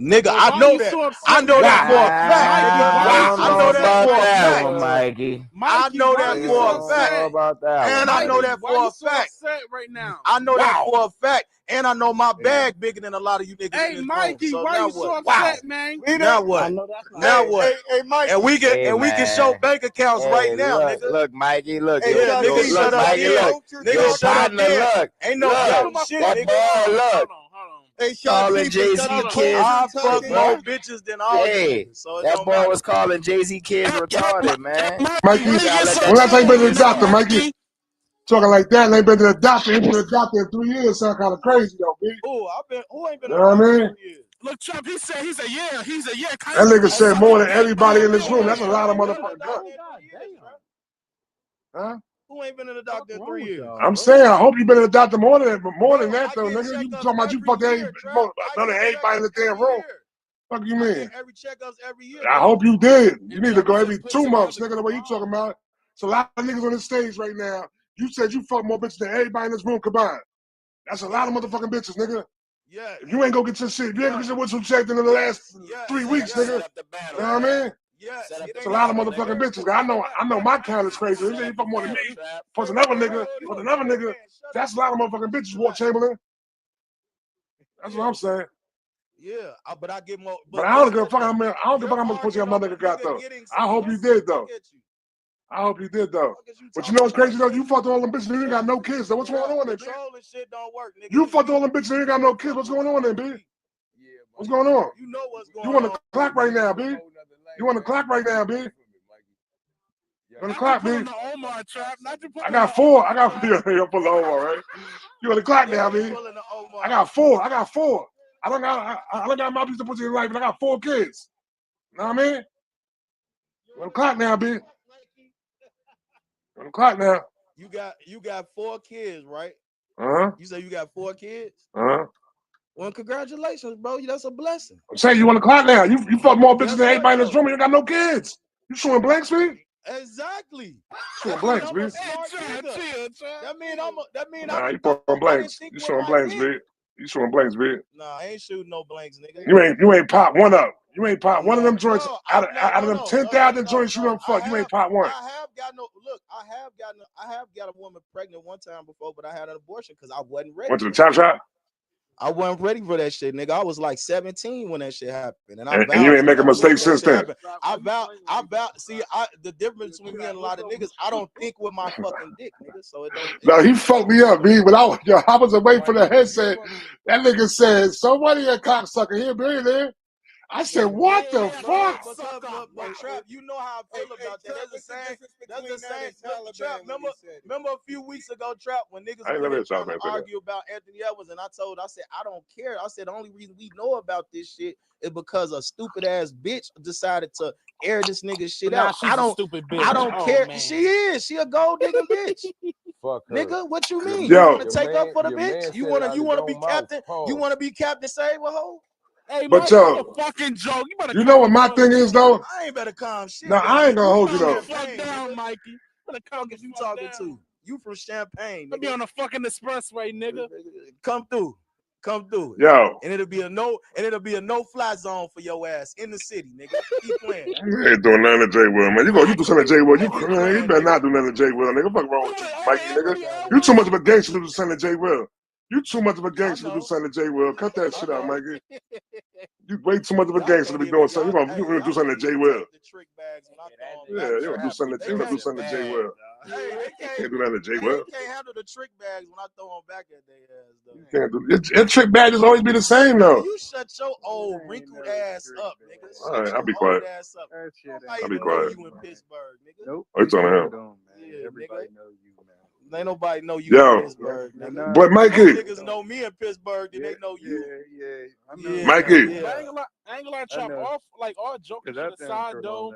Nigga, I know that. I know that for a fact, nigga. I know that for a fact, Mikey. I know that for a fact. And I know that for a fact. Right now. I know that for a fact. And I know my bag bigger than a lot of you niggas in this Mikey, room. So why now you so what? upset, man? Now what? Now what? Hey, Mikey. And we can show bank accounts right now, look, nigga. Look, Mikey, look. Yeah, nigga, shut up, Mikey, then. Nigga, shut up, then. Look, Ain't no doubt shit, nigga. Look. Hey, calling Jay-Z kids. I fuck more bitches than all you niggas. So it that don't boy matter. was calling Jay-Z kids retarded, man. Mikey, when last time you been to the doctor, Mikey? Talking like that, and ain't been to the doctor. Ain't been to the doctor in 3 years. Sound kind of crazy though, B. Who ain't been to You know what I mean? 3 years? Look, Trump, he's a year. That nigga said more than everybody in this room. That's a lot of motherfuckers. Huh? Who ain't been to the doctor in 3 years? I'm saying, I hope you been to the doctor more than that, though, nigga. You talking about you fucked everybody in the damn room. Fuck you mean? Every checkups every year. I hope you did. You need to go every 2 months, nigga, the way you talking about. It's a lot of niggas on the stage right now. You said you fuck more bitches than everybody in this room combined. That's a lot of motherfucking bitches, nigga. Yeah. If you ain't gonna get your shit, if you ain't gonna get your whistle checked in the last 3 weeks, nigga. You know what I mean? Yes. It's a lot of motherfucking bitches. I know my count is crazy. You fuck more than me. Plus another nigga. That's a lot of motherfucking bitches, Walt Chamberlain. That's what I'm saying. Yeah, but I get more. But I don't give a fuck. I don't give a fuck how much pussy my nigga got though. I hope you did though. I hope you did though. But you know what's crazy though? You fucked all them bitches and you ain't got no kids. So what's going on there, B? Shit don't work, nigga. You fucked all them bitches and you ain't got no kids. What's going on there, B? What's going on? You know what's going on. You want to clock right now, B? You want to clock right now, B? You want to clock, B? I got 4. I got you're pulling the Omar, right? You want to clock now, B? I got 4. I don't got my piece of pussy in life, but I got 4 kids. You know what I mean? You want to clock now, B? You want to clock now? You got 4 kids, right? Uh-huh. You say you got 4 kids? Uh-huh. Well, congratulations, bro. That's a blessing. I'm saying you want to clock now. You fuck more bitches than everybody in this room. You ain't got no kids. You showing blanks, B? Exactly. Showing blanks, B. That mean nah, you showing blanks. You showing blanks, B. You showing blanks, B. Nah, I ain't shooting no blanks, nigga. You ain't pop one up. You ain't pop one of them joints out of them 10,000 joints you done fuck. You ain't pop one. I have got a woman pregnant one time before, but I had an abortion because I wasn't ready. Went to the chop shop? I wasn't ready for that shit, nigga. I was like 17 when that shit happened, and you ain't make a mistake since then. I vowed. See, the difference between me and a lot of niggas, I don't think with my fucking dick, nigga. So it don't. No, he fucked me up, B. But I was away for the headset. That nigga said, "Somebody a cocksucker here, be there." I said, "What the fuck?" But Trap, you know how I feel about that. That's the same. Trap, remember a few weeks ago, Trap, when niggas were trying to argue about Anthony Edwards, and I said, I don't care. I said the only reason we know about this shit is because a stupid ass bitch decided to air this nigga shit out. I don't care. Man. She is. She a gold digger bitch. Fuck her. Nigga, what you mean? You want to take up for the bitch? You want to be captain? You want to be captain? Save a hoe? Hey, but yo, a fucking joke. You know what my thing is though? I ain't better calm shit. No, I ain't gonna hold you though. Fuck down, Mikey. What the fuck is you talking to? You from Champagne? I'll be on the fucking expressway, nigga. Come through. Yo. And it'll be a no-fly zone for your ass in the city, nigga. Keep playing. You ain't doing nothing to J Will, man. You do something to J Will. You better not do nothing to J Will, nigga. Fuck wrong with you, Mikey, nigga. You too much of a gangster to do something to J Will. You too much of a gangster to do something to J Will. Cut that shit out, Mikey. You way too much of a gangster to be doing something. You gonna do something to J Will. Yeah, you gonna do something to J Will. You can't do that to J Will. You can't handle the trick bags when I throw them back at their ass, though. You can't do your trick bag always be the same though. You shut your old wrinkled ass up, nigga. All right, I'll be quiet. I'll be quiet. You in Pittsburgh, nigga. Nope. What you talking about? Yeah, everybody know you, man. Ain't nobody know you in Pittsburgh, nigga. But Mikey, niggas know me in Pittsburgh, then they know you. Yeah. Mikey. I ain't gonna lie, Chop, off like all joking to the side though.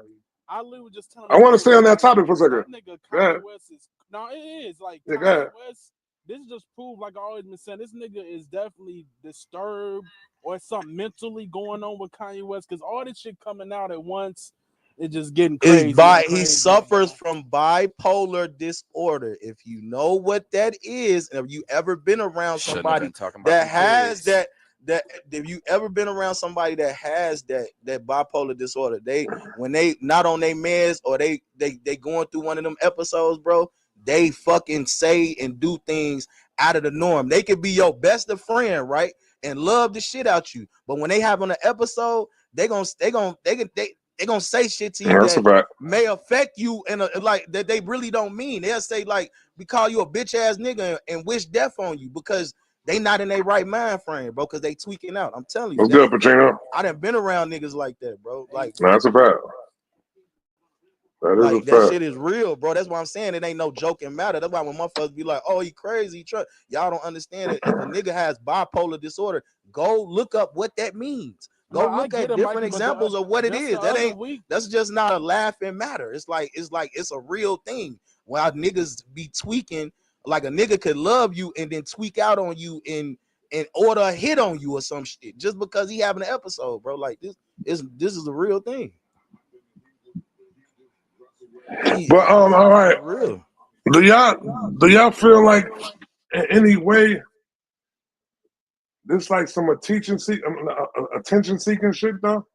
I literally was just telling. I want to stay on that topic for a second. Nigga, Kanye West is no, it is like Kanye West. This just proved, like I always been saying, this nigga is definitely disturbed or something mentally going on with Kanye West because all this shit coming out at once. It's just getting crazy. He suffers from bipolar disorder. If you know what that is, and have you ever been around somebody that has that, that if you ever been around somebody that has that bipolar disorder, when they not on their meds or they going through one of them episodes, bro, they fucking say and do things out of the norm. They could be your best of friend, right, and love the shit out you, but when they have on an episode, they gonna say shit to you that may affect you in a like that they really don't mean. They'll say like, we call you a bitch ass nigga and wish death on you because they not in their right mind frame, bro, because they tweaking out. I'm telling you. What's good, Pacino? I done been around niggas like that, bro. Like, that's a fact. That shit is real, bro. That's why I'm saying it ain't no joking matter. That's why when motherfuckers be like, oh, he crazy, y'all don't understand it. If a nigga has bipolar disorder, go look up what that means. Go look at different examples of what it is. That's just not a laughing matter. It's a real thing. While niggas be tweaking, like a nigga could love you and then tweak out on you and order a hit on you or some shit just because he having an episode, bro. Like this is a real thing. But all right. Real. Do y'all feel like in any way this like some attention seeking shit though?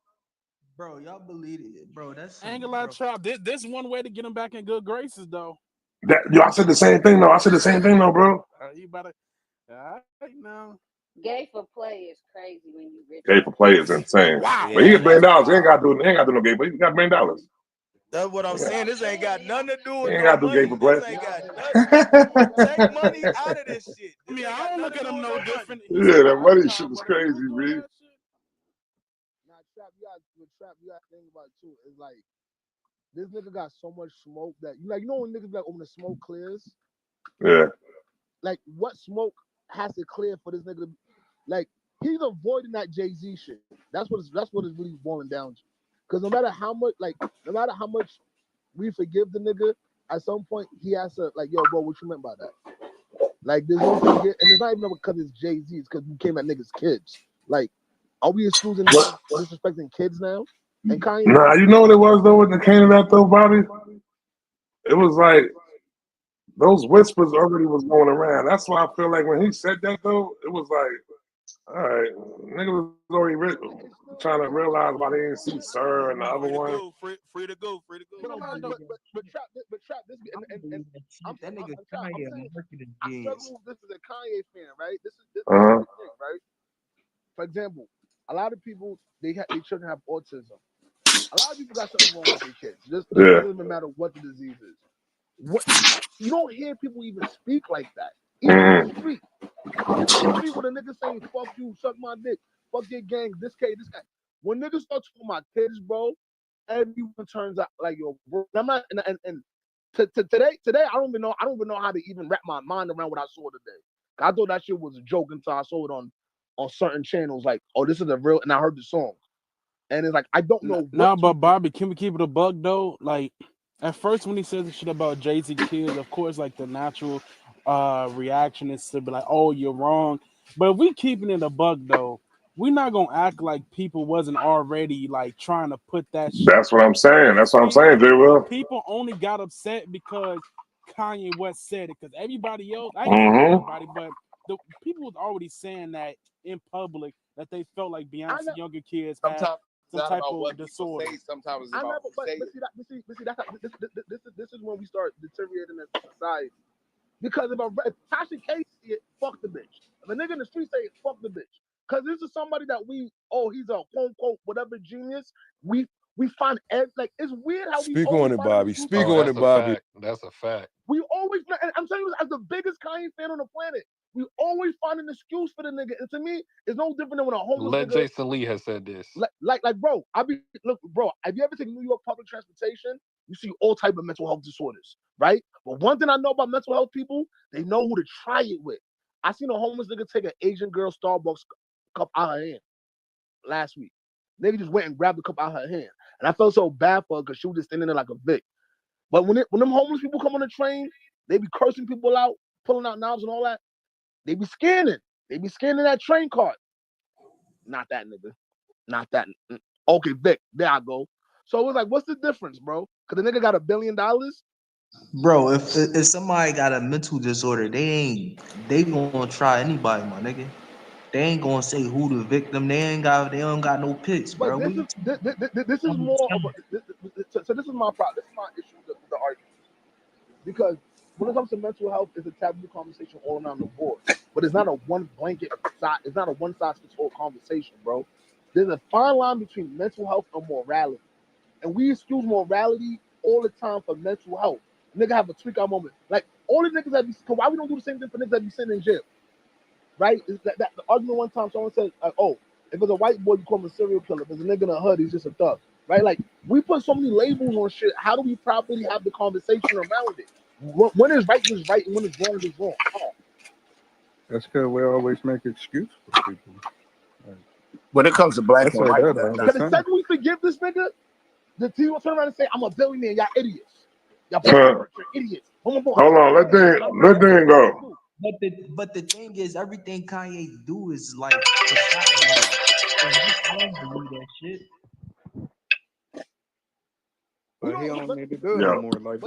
Bro, y'all believe it, bro. That's ain't gonna lie, Trap. This one way to get him back in good graces though. I said the same thing though, bro. You better now. Gay for play is crazy when you rich. Gay for play is insane. Wow. But he got $1 billion. He ain't got to do no gay, but he got $1 billion. That's what I'm saying. This ain't got nothing to do with ain't got to do gay for play. This ain't got nothing. Take money out of this shit. I mean, I don't look at him no different. Yeah, that money shit is crazy, man. Now, Trap, you got to think about it too. It's like this nigga got so much smoke that you know when niggas be like, when the smoke clears. Yeah. Like what smoke has to clear for this nigga to, like, he's avoiding that Jay-Z shit. That's what it's really boiling down to. Because no matter how much we forgive the nigga, at some point he has to like, yo, bro, what you meant by that? Like, there's no forget, and it's not even because it's Jay-Z, it's because we came at niggas' kids. Like, are we excusing disrespecting kids now? And Kanye, nah, you know what it was though when it came to that though, Bobby? It was like those whispers already was going around. That's why I feel like when he said that though, it was like, all right, nigga was already trying to realize why they didn't see Sir and the other one. Free to go. But Trap, this and I'm telling you, I struggle with this as a Kanye fan, right? This is the thing, right? For example, a lot of people their children have autism. A lot of people got something wrong with their kids. Just doesn't matter what the disease is. What you don't hear people even speak like that. Even in the street. When a nigga saying fuck you, suck my dick, fuck your gang, this guy. When niggas start talking about kids, bro, everyone turns out like yo, bro. I'm not and today I don't even know how to even wrap my mind around what I saw today. I thought that shit was a joke until I saw it on certain channels. Like, oh, this is a real, and I heard the song, and it's like I don't know. No, but Bobby, can we keep it a bug though? Like at first when he says the shit about Jay-Z kids, of course, like the natural reaction is to be like, oh, you're wrong. But if we keeping it a bug though, we're not gonna act like people wasn't already like trying to put that shit. That's what I'm saying. That's what I'm saying, J. Will. People only got upset because Kanye West said it. Because everybody else, I ain't everybody, but the people was already saying that in public that they felt like Beyonce's younger kids had some type of disorder. Sometimes it's about this is when we start deteriorating as a society. Because if Tasha K see it, fuck the bitch. If a nigga in the street say it, fuck the bitch. Because this is somebody that he's a quote unquote whatever genius. We find like it's weird how speak on it, Bobby. Speak on it, Bobby. That's a fact. We always, and I'm telling you, as the biggest Kanye fan on the planet, we always find an excuse for the nigga. And to me, it's no different than when a homeless nigga. Jason Lee has said this. Like, bro, bro, have you ever taken New York public transportation? You see all type of mental health disorders, right? But one thing I know about mental health people, they know who to try it with. I seen a homeless nigga take an Asian girl Starbucks cup out of her hand last week. Nigga just went and grabbed the cup out of her hand. And I felt so bad for her because she was just standing there like a Vic. But when them homeless people come on the train, they be cursing people out, pulling out knives and all that. They be scanning. They be scanning that train card. Not that nigga. Not that. Okay, Vic. There I go. So it was like, what's the difference, bro? Because the nigga got $1 billion. Bro, if somebody got a mental disorder, they gonna try anybody, my nigga. They ain't gonna say who the victim. They don't got no pics, bro. But this is more of so this is my problem. This is my issue with the argument. Because when it comes to mental health, it's a taboo conversation all around the board. But it's not a one blanket side, it's not a one size fits all conversation, bro. There's a fine line between mental health and morality. And we excuse morality all the time for mental health. Nigga have a tweak out moment. Like all the niggas that be, why we don't do the same thing for niggas that be sitting in jail? Right? That the argument one time someone said, oh, if it's a white boy, you call him a serial killer. If it's a nigga in a hood, he's just a thug. Right? Like we put so many labels on shit. How do we properly have the conversation around it? When is right is right and when is wrong. That's because we always make excuses for people. When it comes to black and white, because the second we forgive this nigga, the team will turn around and say, I'm a billionaire, y'all idiots. Y'all idiots. Hold on, let Dan go. But the thing is, everything Kanye do is like that shit. But he don't need to do it anymore. Like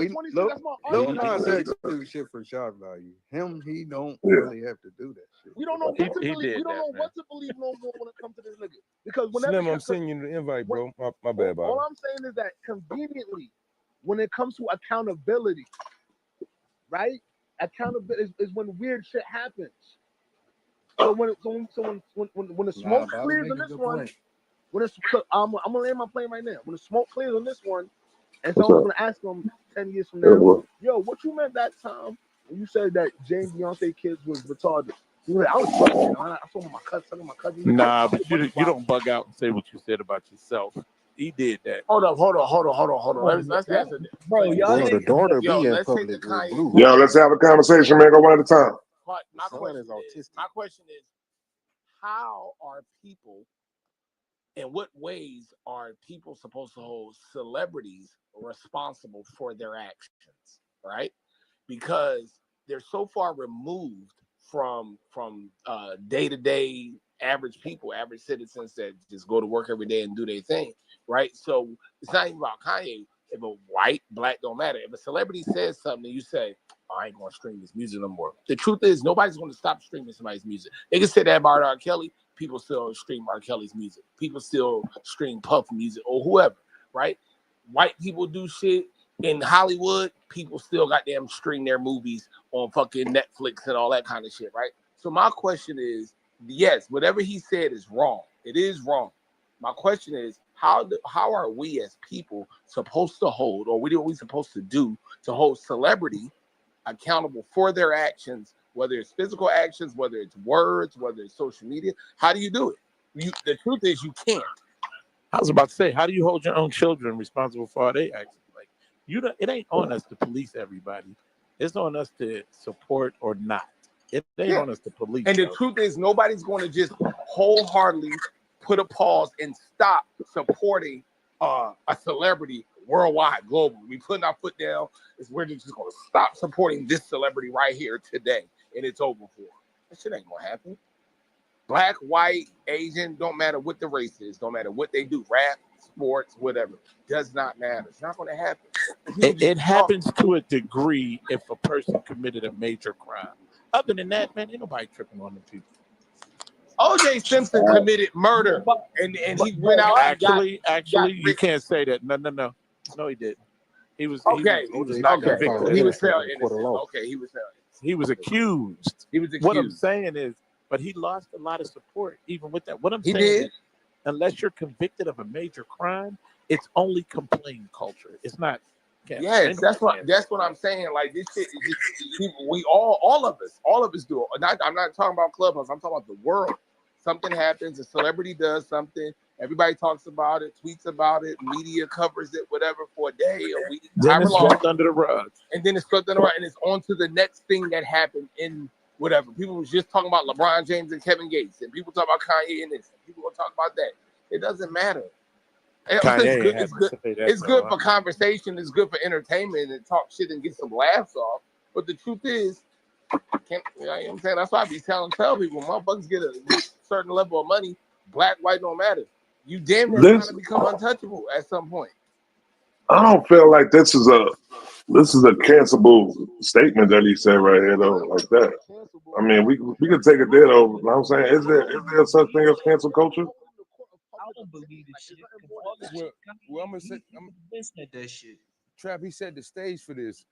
Lil Nas do shit for shock value. He don't really have to do that shit. We don't know what to believe. We don't know what to believe no more when it comes to this nigga. Because whenever Slim, I'm sending you the invite, bro. My bad, Bob. All I'm saying is that conveniently, when it comes to accountability, right? Accountability is when weird shit happens. So when the smoke clears on this one, I'm gonna land my plane right now. When the smoke clears on this one, and someone's gonna ask them 10 years from now, yo, what you meant that time when you said that Jay and Beyonce kids was retarded? You like, I was fucking, I saw my cousin. Nah, but you don't bug out and say what you said about yourself. He did that. Hold on. Let's answer this. Bro, y'all the daughter be in let's public take the Kanye. Yo, let's have a conversation, man. Go one at a time. But my question is, how are people, in what ways are people supposed to hold celebrities responsible for their actions, right? Because they're so far removed from day-to-day average people, average citizens that just go to work every day and do their thing, right? So it's not even about Kanye. If a white, black, don't matter. If a celebrity says something and you say, oh, I ain't gonna stream this music no more. The truth is nobody's gonna stop streaming somebody's music. They can say that about R. Kelly. People still stream R. Kelly's music. People still stream Puff music or whoever, right? White people do shit in Hollywood. People still goddamn stream their movies on fucking Netflix and all that kind of shit, right? So my question is, yes, whatever he said is wrong. It is wrong. My question is, how are we as people supposed to hold, or what are we supposed to do to hold celebrity accountable for their actions, whether it's physical actions, whether it's words, whether it's social media? How do you do it? The truth is you can't. I was about to say, how do you hold your own children responsible for all their actions? Like, it ain't on us to police everybody. It's on us to support or not. It ain't on us to police. And the truth is, nobody's going to just wholeheartedly put a pause and stop supporting a celebrity worldwide, globally. We putting our foot down. We're just going to stop supporting this celebrity right here today, and it's over for. That shit ain't going to happen. Black, white, Asian, don't matter what the race is, don't matter what they do, rap, sports, whatever, does not matter. It's not going to happen. It happens to a degree if a person committed a major crime. Other than that, man, ain't nobody tripping on them people. O.J. Simpson committed murder, and he went out. Actually, you can't say that. No, he didn't. He was okay. He was not convicted. He was found innocent. Okay, he was found innocent. He was accused. What I'm saying is, but he lost a lot of support even with that. What I'm saying is, unless you're convicted of a major crime, it's only complaint culture. It's not. Yes, that's what I'm saying. Like this shit is just people. We all of us do it. I'm not talking about Clubhouse. I'm talking about the world. Something happens, a celebrity does something, everybody talks about it, tweets about it, media covers it, whatever, for a day, a week, then it's swept under the rug. And then it's swept under the rug, and it's on to the next thing that happened in whatever. People was just talking about LeBron James and Kevin Gates, and people talk about Kanye and this, and people will talk about that. It doesn't matter. It's good for conversation, it's good for entertainment, and talk shit and get some laughs off. But the truth is, you know what I'm saying? That's why I be tell people, motherfuckers get a certain level of money, black, white, don't matter. You damn near trying to become untouchable at some point. I don't feel like this is a This is a cancelable statement that he said right here, though, like that. I mean, we could take it there, though. You know what I'm saying, is there such thing as cancel culture? I don't believe this shit. Well, I'm gonna say, that shit. Trap, he set the stage for this,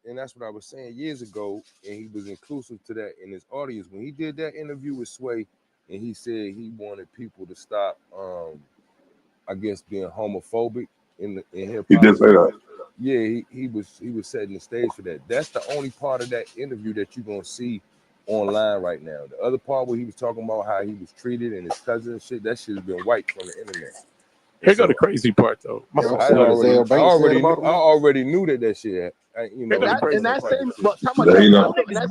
and that's what I was saying years ago, and he was inclusive to that in his audience when he did that interview with Sway, and he said he wanted people to stop, I guess, being homophobic in hip hop. He did say that. Yeah, he was setting the stage for that. That's the only part of that interview that you're gonna see online right now. The other part where he was talking about how he was treated and his cousin and shit, that shit has been wiped from the internet. Here go the crazy part though. I already knew that shit. You know, in that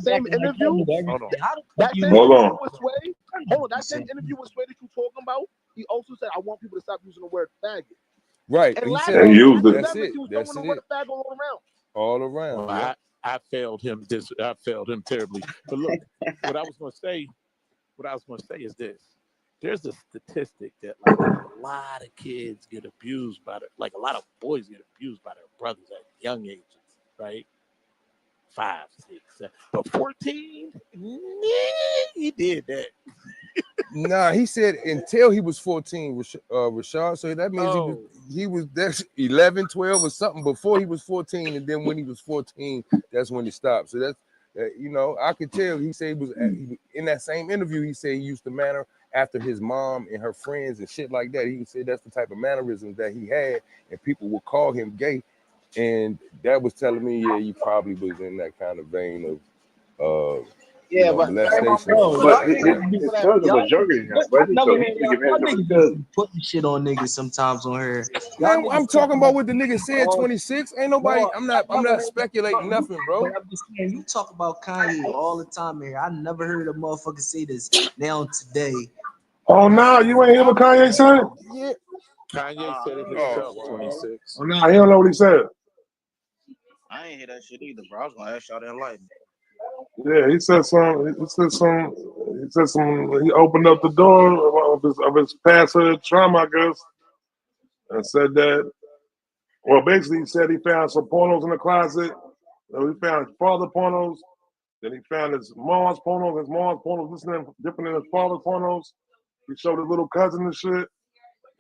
same interview. Hold on. That same interview with Sway that you talking about. He also said, "I want people to stop using the word faggot." Right. And he said he used it. That's it. That's it. Faggot all around. All around. Well, yeah. I failed him. I failed him terribly. But look, what I was gonna say is this. There's a statistic that like a lot of kids get abused by like a lot of boys get abused by their brothers at young ages, right? 5, 6, 7. But 14, he did that. Nah, he said until he was 14, Rashad. So that means he was that's 11, 12 or something before he was 14, and then when he was 14, that's when he stopped. So that's you know, I could tell. He said he was in that same interview. He said he used to manner after his mom and her friends and shit like that. He said that's the type of mannerisms that he had, and people would call him gay, and that was telling me, yeah, you probably was in that kind of vein of yeah, but molestation. But his cousin was younger than him, wasn't he? So he took advantage of his cousin. Putting shit on niggas sometimes on her. I'm talking about what the nigga said. 26. Ain't nobody. I'm not speculating nothing, bro. But I'm just saying, you talk about Kanye all the time here. I never heard a motherfucker say this now today. Oh no, you ain't hear what Kanye said? Yeah. Kanye said it himself. 26. Oh no, he don't know what he said. I ain't hear that shit either, bro. I was gonna ask y'all to enlighten me. Yeah, he said some. He opened up the door of his childhood trauma, I guess, and said that. Well, basically, he said he found some pornos in the closet. He found his father pornos. Then he found his mom's pornos. His mom's pornos listening different than his father's pornos. He showed his little cousin and shit.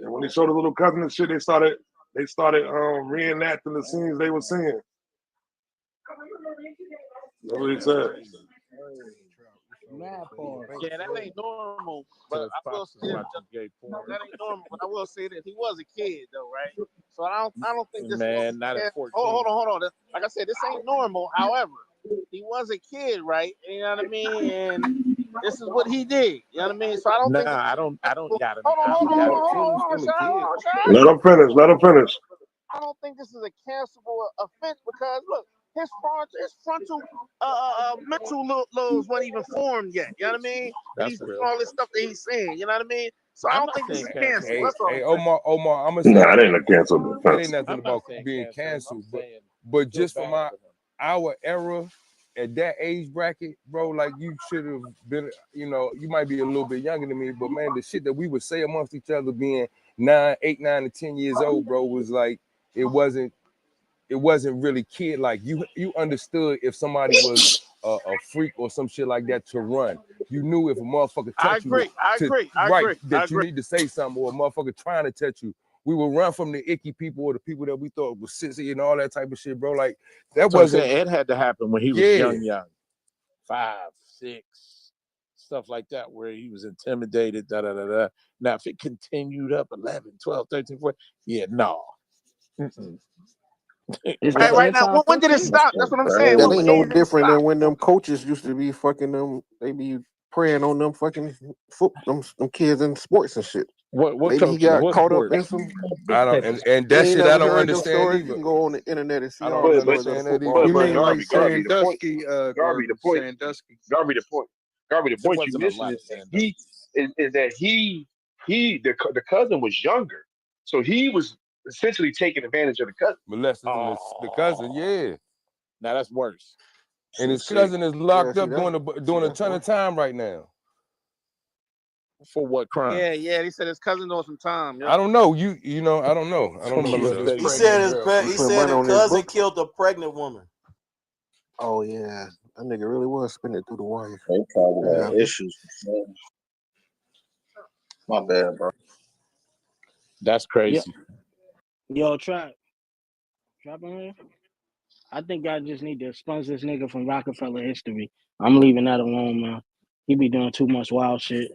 And when he showed his little cousin and shit, they started reenacting the scenes they were seeing. That's what he said. Yeah, that ain't normal. But I will say that ain't normal. But I will say that he was a kid though, right? So I don't think this. Man, not at 14. Hold on. Like I said, this ain't normal. However, he was a kid, right? You know what I mean? And this is what he did. You know what I mean? So I don't think. I don't got him. Hold on. Let him finish. I don't think this is a cancelable offense because look, his frontal mental lobes weren't even formed yet. You know what I mean? And he's doing all this stuff that he's saying. You know what I mean? So I don't think this is canceled. Hey, Omar, I'm gonna say that ain't a canceled offense. It ain't nothing about being canceled, but just from our era at that age bracket, bro, like you should have been. You know, you might be a little bit younger than me, but man, the shit that we would say amongst each other, being 8, 9, and 10 years old, bro, was like it wasn't really kid like. You understood if somebody was a freak or some shit like that to run. You knew if a motherfucker touched you, I agree. You need to say something, or a motherfucker trying to touch you. We would run from the icky people or the people that we thought was sissy and all that type of shit, bro. Like that wasn't. It had to happen when he was young, 5, 6, stuff like that, where he was intimidated. Now, if it continued up 11, 12, 13, 14, no. Right now, when did it stop? That's what I'm saying. That ain't no different than when them coaches used to be fucking them. They be preying on them fucking them kids in sports and shit. What maybe he got caught up in some. I don't, and that shit I don't understand either. You can go on the internet and see I all don't the understand that football. either. You mean like Sandusky? Garvey, the point. Garvey, the point you missing is that the cousin was younger, so he was essentially taking advantage of the cousin. Molesting the cousin, yeah. Now that's worse. And his cousin is locked up doing a ton of time right now. For what crime? Yeah. He said his cousin owes some time. I don't know. You know, I don't know. I don't know. Molestation. He said his cousin book. killed a pregnant woman. Oh yeah, that nigga really was spinning through the wire. They probably had issues. My bad, bro. That's crazy. Yo, Trap on here. I think I just need to expunge this nigga from Rockefeller history. I'm leaving that alone, man. He be doing too much wild shit.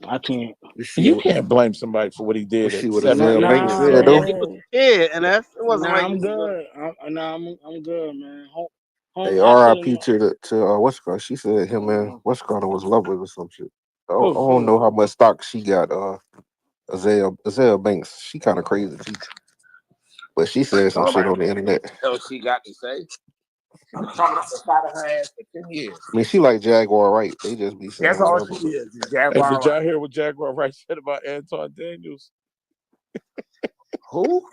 I can't. You can't blame somebody for what he did. See what Azelle Banks said, Yeah, though. he was a kid, and it wasn't like I'm good. I'm good, man. Hey, R.I.P. to what's it called? She said him and what's it called was lovers or some shit. I don't know how much stock she got. Azelle Banks. She kind of crazy too. But she said some shit on the internet. Hell, she got to say. I'm talking about the side of her ass for 10 years. I mean, she like Jaguar Wright. They just be saying That's all whatever. she is. Jaguar. Hey, did y'all hear what Jaguar Wright said about Antoine Daniels? Who?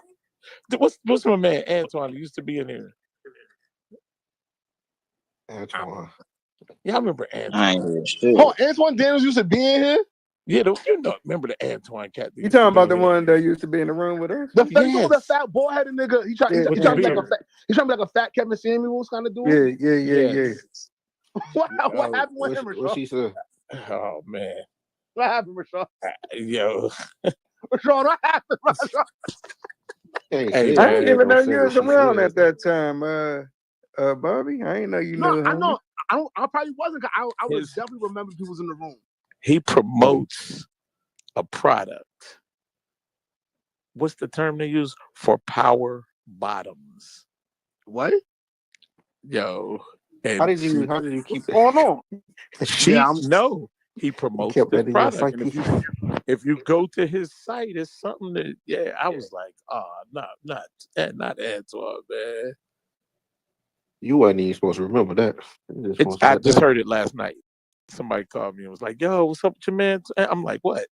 What's my man Antoine? He used to be in here. Antoine. Yeah, I remember Antoine. I ain't heard shit. Oh, Antoine Daniels used to be in here? Yeah, remember the Antoine cat? You talking about the one that used to be in the room with us? The fat bald-headed nigga. He tried to be like a fat Kevin Samuels kind of dude. Yeah. What happened with him, Rashad? What she said? Oh man. What happened, Rashad? Yo. Rashad, what happened, Rashad? Hey, I didn't even know you was around at that time, Bobby. I didn't know you knew him. I probably wasn't. I would definitely remember if he was in the room. He promotes a product. What's the term they use for power bottoms? What? Yo. How did you keep that? Oh no. He promotes this product. And if you go to his site, it's something that I was like, not Antoine, man. You wasn't even supposed to remember that. I just heard it last night. Somebody called me and was like, yo, what's up with your man? I'm like, what?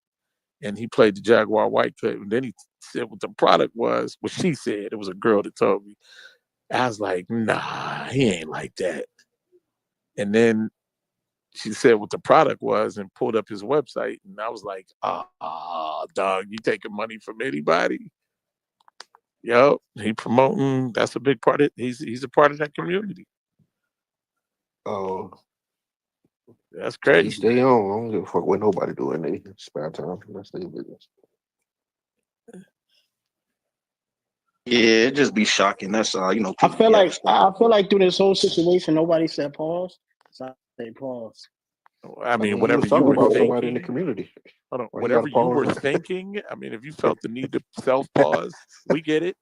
And he played the Jaguar White clip. And then he said what the product was, what she said. It was a girl that told me. I was like, nah, he ain't like that. And then she said what the product was and pulled up his website. And I was like, dog, you taking money from anybody? Yo, he promoting. That's a big part of it. He's a part of that community. Oh. That's crazy. You stay on. I don't give a fuck what nobody doing in their spare time. That's their business. Yeah, it just be shocking. That's all. You know. I feel like through this whole situation, nobody said pause. So I say pause. I mean, whatever you were about thinking, somebody in the community. Hold on, whatever you were thinking. I mean, if you felt the need to self-pause, we get it.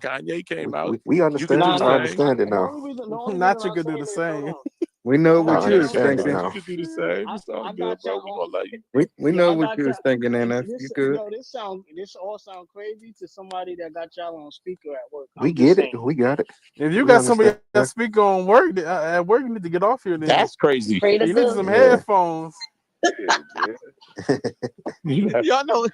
Kanye came out. We understand. I understand it now. Not you could do the same. We know what you was understand thinking. You could do the same. It's all good, bro. We gonna let you. We know what you was thinking, Anna. You could. Yo, this all sound crazy to somebody that got y'all on speaker at work. We get it. We got it. If you got somebody that speaker on work at work, you need to get off here. Then that's crazy. You need some headphones. Y'all know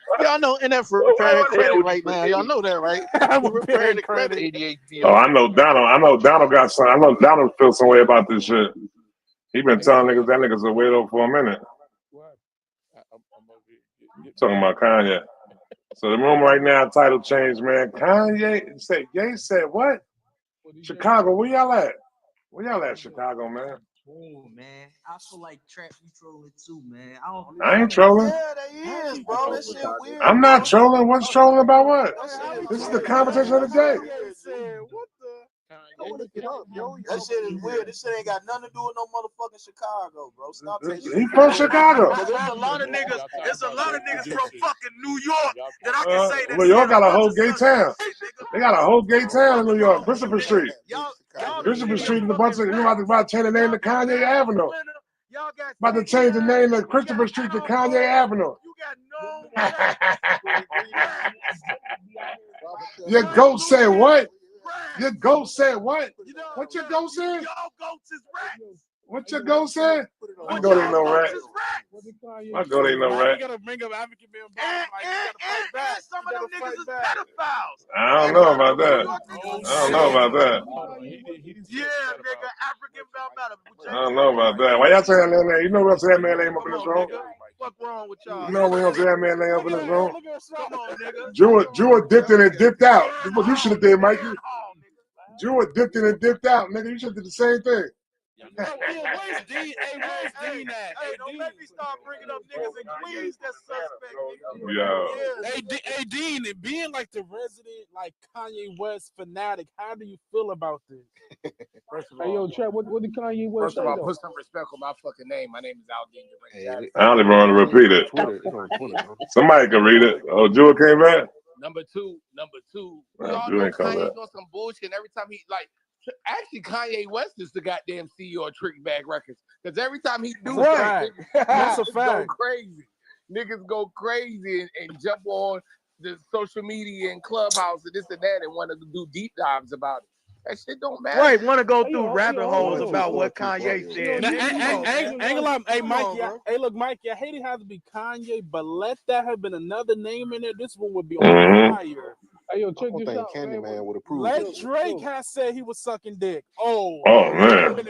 NF preparing credit right now. Y'all know that, right? We're preparing the credit. Oh, I know Donald got some. I know Donald feels some way about this shit. He been telling niggas that nigga's a weirdo for a minute. Talking about Kanye. So the room right now, title change, man. Kanye said what? Chicago, where y'all at? Where y'all at, Chicago, man? Oh man, I feel like Trap you trolling too, man. I ain't trolling. Yeah, they is, bro. That shit weird. I'm not trolling. What's trolling about what? This is the conversation of the day. What the? That shit is weird. This shit ain't got nothing to do with no motherfucking Chicago, bro. Stop taking. He from Chicago. There's a lot of niggas from fucking New York that I can say that. New York got a whole gay town. They got a whole gay town in New York. Christopher Street. Christopher Street is a bunch of. You about to change the name to Kanye Avenue. About to change the name of Christopher Street to Kanye Avenue. Your goat said what? Your goat said what? What your goat said? What your goat said? My goat ain't no rat. My goat ain't no rat. You gotta bring up African man. And some of them niggas is pedophiles. I don't know about that. I don't know about that. Yeah, nigga, African man. I don't know about that. Why y'all say that man name? You know what I'm saying that man name up in this room? fuck wrong with y'all? You know we don't say that man name up in this room. Come on, nigga. Drew dipped in and dipped out. That's what you should have did, Mikey. Drew dipped in and dipped out, nigga. You should have did the same thing. Where's Dean? Hey, where's Dean at? Hey, don't make me start bringing up niggas in Queens that's suspect. Yeah. Hey, Dean, being like the resident, like Kanye West fanatic, how do you feel about this? First of all, Hey, yo, Trap, what did Kanye West say, first of all, though? put some respect on my fucking name. My name is Adhd. I don't even want to repeat it. Somebody can read it. Oh, Jewel came back? Number two. We Nah, all Jewel know ain't come Kanye's back. on some bullshit. And every time he actually Kanye West is the goddamn CEO of Trick Bag Records. Because every time he do something, That's a niggas fact. go crazy. Niggas go crazy and jump on the social media and Clubhouse and this and that and want to do deep dives about it. That shit don't matter. Right, want to go through rabbit holes about what Kanye said. Hey, Mikey, hey, look, Mikey, I hate it has to be Kanye, but let that have been another name in there. This one would be on fire. Hey, yo, check this out, Candyman would approve. Let Drake has said he was sucking dick. Oh man. We're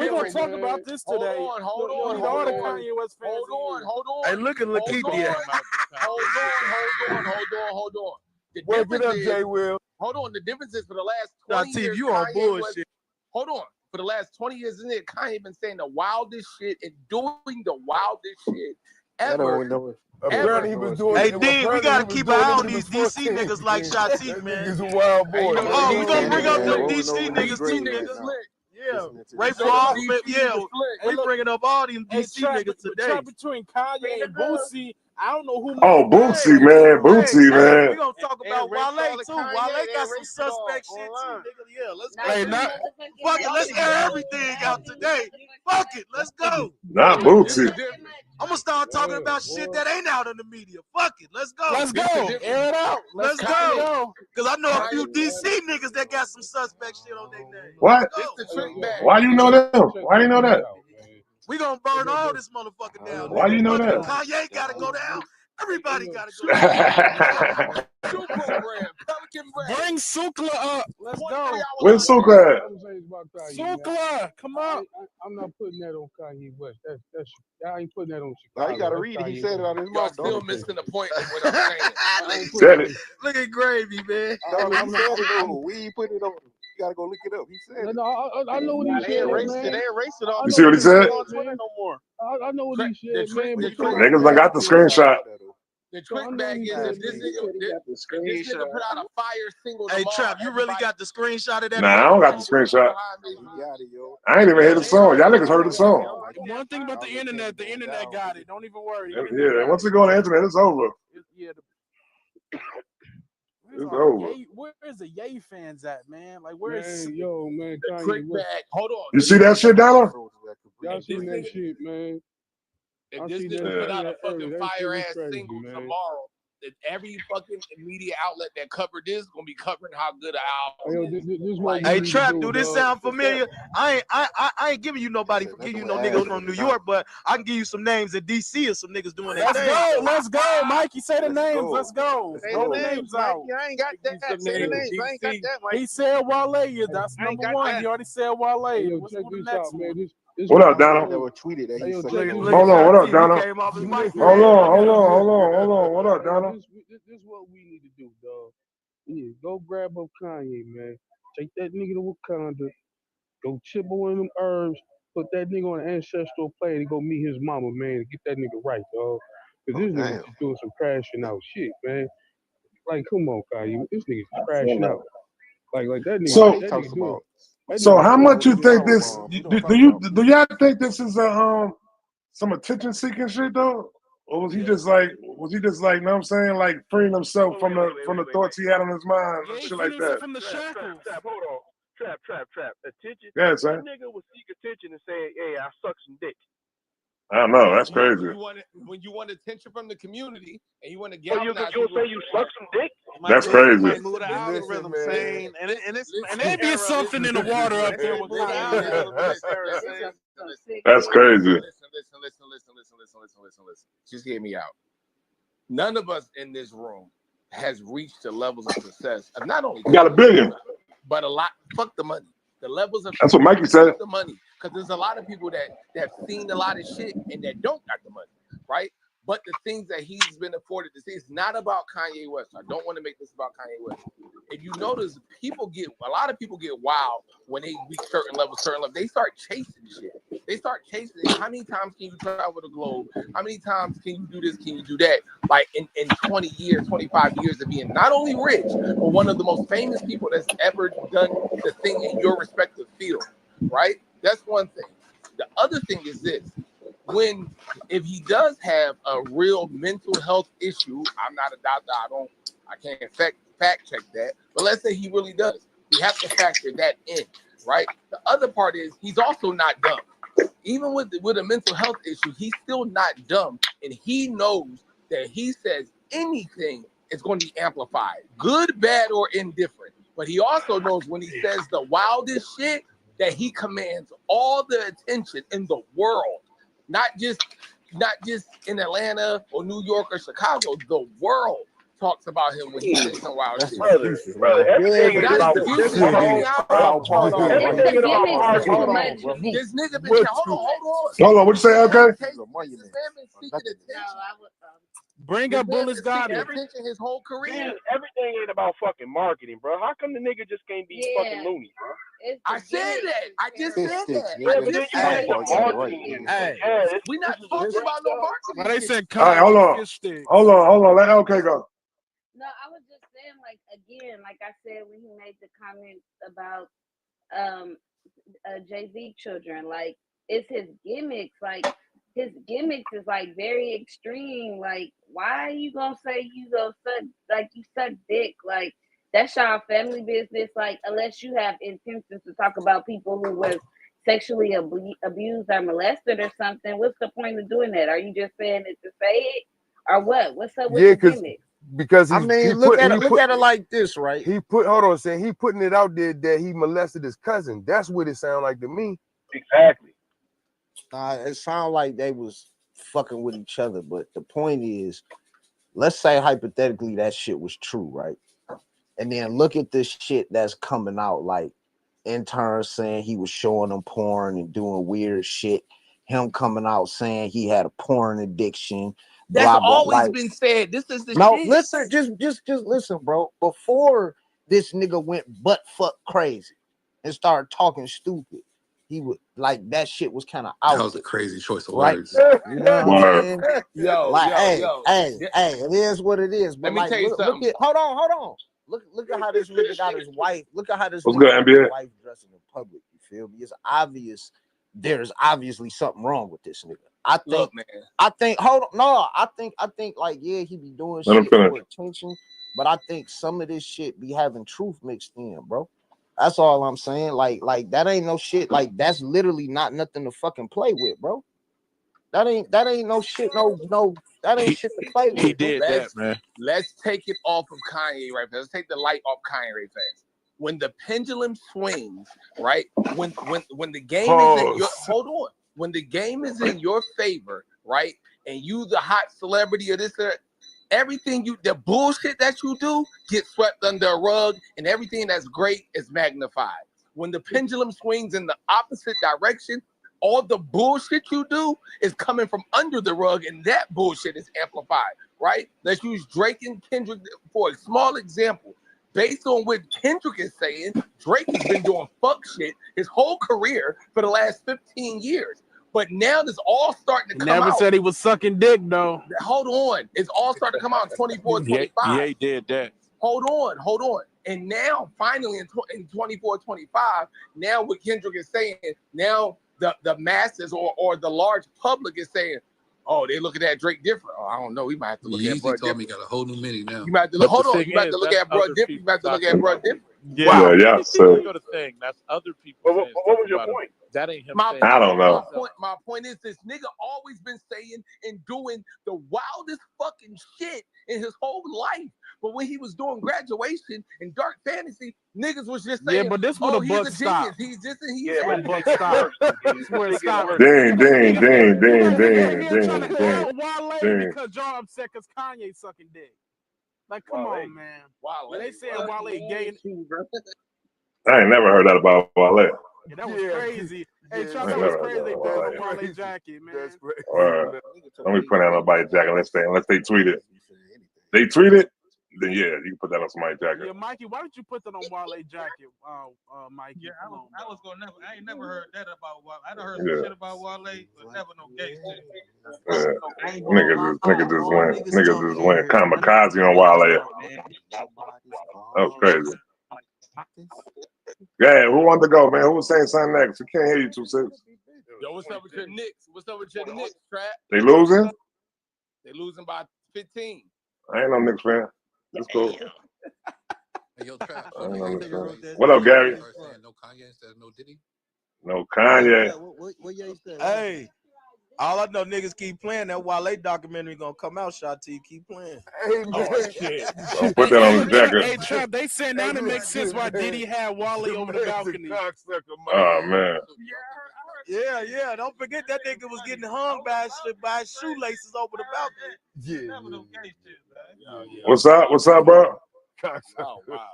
gonna talk about this today. Hold on. Hey, look at Lakeithia. Hold on. The Work it difference up, is, Jay Will. hold on. The difference is for the last Nah, 20 T, years, you on Kanye bullshit. hold on. For the last 20 years, isn't it? Kanye been saying the wildest shit and doing the wildest shit ever. Apparently he was doing Hey, it. Dean, we gotta keep an eye on these DC niggas like Shatif, man. Nigga's a wild boy. Oh, we gonna bring up them DC niggas too, nigga. Yeah, Ray Paul, yeah, we bringing up all these DC niggas today. Between Kanye and Boosie, I don't know who. Oh, Bootsy, man. Bootsy, man. We gonna talk about Wale too. Wale got some suspect shit too, nigga. Yeah, let's go. Fuck it, let's air everything out today. Fuck it, let's go. Not Bootsy. I'm gonna start talking about shit that ain't out in the media. Fuck it, let's go. Let's go. Air it out. Let's go. Cause I know a few DC niggas that got some suspect shit on their name. What? Why you know them? Why you know that? We gonna burn all this motherfucker down. Why you know that? Kanye gotta go down. Everybody gotta go down. Bring Sukla up. Let's go. Where's Sukla at? Sukla, come on. I'm not putting that on Kanye West. That's I ain't putting that on Chicago. Now you gotta read it. He said it out of his mouth. Still missing the point of what I'm saying. Look at Gravy, man. I'm saying we ain't putting it on. You gotta go look it up. He said it. No, I know what he said, man. They erased it off. You see what he said? On Twitter no more. I know what he said, man. Niggas done got the screenshot. The trick bag is if this nigga put out a fire single Hey, tomorrow, Trap, you really got the screenshot of that? Nah, I don't got the screenshot. I ain't even heard the song. Y'all niggas heard the song. One thing about the internet got it. Don't even worry. Yeah, once it go on the internet, it's over. It's over. Where's the Ye fans at, man? Like, where is man, the trick bag? Hold on. You see that shit, Donna? Y'all seen that shit, man. If this nigga put out a fucking fire ass single tomorrow, that every fucking media outlet that covered this gonna be covering how good an album. Hey, Trap, do this sound familiar? I ain't giving you nobody for giving you no niggas from New York, but I can give you some names in DC or some niggas doing that. Let's go, Mikey. Say the names. Let's go. Throw the names out. I ain't got that. Say the names. I ain't got that. Mikey. He said Wale. That's number one. He already said Wale. What's the next one? What up, Donald? That was tweeted that he Hold on, what up, Donald? Hold on. What up, Donald? This is what we need to do, dog. We need to go grab up Kanye, man. Take that nigga to Wakanda. Go chip away them herbs. Put that nigga on an ancestral plane and go meet his mama, man, and get that nigga right, dog. Cause this nigga's just doing some crashing out shit, man. Like, come on, Kanye. This nigga's crashing out. Like that nigga. That nigga doing. So how much you think this? Do y'all think this is some attention seeking shit though, or was he just like, know what I'm saying, like freeing himself from the thoughts he had on his mind and shit like that? From the shackles. Hold on. Trap. Attention. Yeah, sir. That nigga will seek attention and say, "Hey, I suck some dick." I don't know. That's crazy. When you want attention from the community and you want to get, you say you suck some dick. That's crazy. Might move the algorithm saying, and maybe it's something in the water up there with That's crazy. Listen. Just hear me out. None of us in this room has reached the levels of success of not only got $1 billion, but a lot. Fuck the money. The levels of that's what Mikey said. The money, because there's a lot of people that have seen a lot of shit and that don't got the money, right? But the things that he's been afforded to see, it's not about Kanye West. I don't want to make this about Kanye West. If you notice, a lot of people get wild when they reach certain levels. They start chasing shit. They start chasing it. How many times can you travel the globe? How many times can you do this? Can you do that? Like in 20 years, 25 years of being not only rich, but one of the most famous people that's ever done the thing in your respective field, right? That's one thing. The other thing is this. If he does have a real mental health issue, I'm not a doctor, I can't fact check that, but let's say he really does. We have to factor that in, right? The other part is he's also not dumb. Even with a mental health issue, he's still not dumb, and he knows that he says anything is going to be amplified, good, bad, or indifferent. But he also knows when he says the wildest shit that he commands all the attention in the world, not just in Atlanta or New York or Chicago. The world talks about him when he says some wild shit. Brother, everything is about marketing. This nigga been hold on. Hold on, what you say, okay? Bring up Bullet's God. Attention his whole career. Man, everything ain't about fucking marketing, bro. How come the nigga just can't be fucking loony, bro? I said that. I just said that. We're not talking about no marketing. They said, all right, hold on. Let LK go. No, I was just saying, like, again, like I said when he made the comment about Jay-Z children, like, it's his gimmicks. Like, his gimmicks is like very extreme. Like, why are you gonna say you go suck, like, you suck dick? Like, that's y'all family business. Like, unless you have intentions to talk about people who was sexually abused or molested or something, what's the point of doing that? Are you just saying it to say it, or what? What's up with the gimmicks? Because look at it like this, right? He putting it out there that he molested his cousin. That's what it sounds like to me. Exactly. It sounds like they was fucking with each other, but the point is, let's say hypothetically that shit was true, right? And then look at this shit that's coming out, like interns saying he was showing them porn and doing weird shit. Him coming out saying he had a porn addiction. That's blah, blah, always like, been said. This is the shit. Listen, just listen, bro. Before this nigga went butt fuck crazy and started talking stupid, he would like that shit was kind of out. That was a crazy choice of right? words. You know what I'm saying? Hey, it is what it is. But let me tell you something. Look at, hold on. Look at how this nigga got his wife. Look at how this nigga got his wife dressing in public. You feel me? It's obvious. There's obviously something wrong with this nigga. I think like, yeah, he be doing shit for attention, but I think some of this shit be having truth mixed in, bro. That's all I'm saying. Like that ain't no shit. Like, that's literally not nothing to fucking play with, bro. That ain't no shit. No, that ain't shit to play with. He did that, man. Let's take it off of Kanye right fast. Let's take the light off Kanye right fast. When the pendulum swings, right? When the game is in your when the game is in your favor, right? And you the hot celebrity or this or everything the bullshit that you do gets swept under a rug, and everything that's great is magnified. When the pendulum swings in the opposite direction, all the bullshit you do is coming from under the rug, and that bullshit is amplified, right? Let's use Drake and Kendrick for a small example. Based on what Kendrick is saying, Drake has been doing fuck shit his whole career for the last 15 years. But now this all starting to come out. Never said he was sucking dick, though. Hold on. It's all starting to come out in 24, 25. Yeah, did that. Hold on. And now, finally, in 24, 25, now what Kendrick is saying, now the masses or the large public is saying, oh, they look at that Drake different. Oh, I don't know. We might have to look at Bro told me got a whole new meaning now. You might have to look, hold on. You might have to look at Bro different. You might have to look at Bro different. Yeah, yeah. So the thing, that's other people. What was your point? That ain't him. I don't know. My point is this nigga always been saying and doing the wildest fucking shit in his whole life. But when he was doing Graduation and Dark Fantasy, niggas was just saying, yeah, but this would he's a genius. He's just This where it stopped. Dang. Because y'all upset because Kanye sucking dick. Like, come on, man. Wale. They saying Wale gay. I ain't never heard that about Wale. Yeah, that was crazy. Hey, Trump, that was crazy. They did the Wale jacket, man. That's crazy. Don't be putting that on nobody's jacket unless they tweet it. They tweet it, then yeah, you can put that on somebody's jacket. Yeah, Mikey, why don't you put that on Wale jacket, Mikey? Yeah, I was gonna never. I ain't never heard that about Wale. I done heard some shit about Wale, but never no gay shit. Niggas just went kamikaze on Wale. That was crazy. Yeah, who wanted to go, man? Who was saying something next? We can't hear you, 2-6. Yo, what's up with your Knicks? What's up with your Knicks, Trap? They losing? They losing by 15. I ain't no Knicks fan. That's cool. Hey, yo, Trap. What up, Gary? No Kanye instead of no Diddy. No Kanye. Hey, all I know, niggas keep playing that Wale documentary gonna come out. Shotty, keep playing. Hey, oh shit! Don't put that on the jacket. Hey, Trap, they said now it makes sense why Diddy had Wale over the balcony. Oh man. Yeah. Don't forget that nigga was getting hung by his shoelaces over the balcony. Yeah. What's up, bro? Oh wow.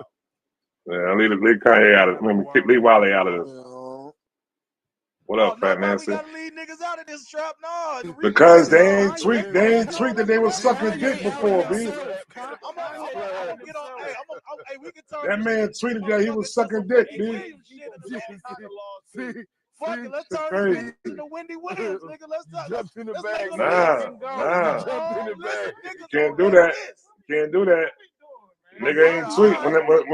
Yeah, leave Kanye out of it. Leave Wale out of this. What up, Fat Nancy? We gotta leave niggas out of this Trap. No, because they ain't tweet that they was sucking dick before, B. We can turn that man tweeted that he was sucking dick, B. Fuck it, let's turn this into Wendy Williams, nigga. Let's jump in the bag. Nah. Can't do that. Can't do that. Nigga ain't tweet.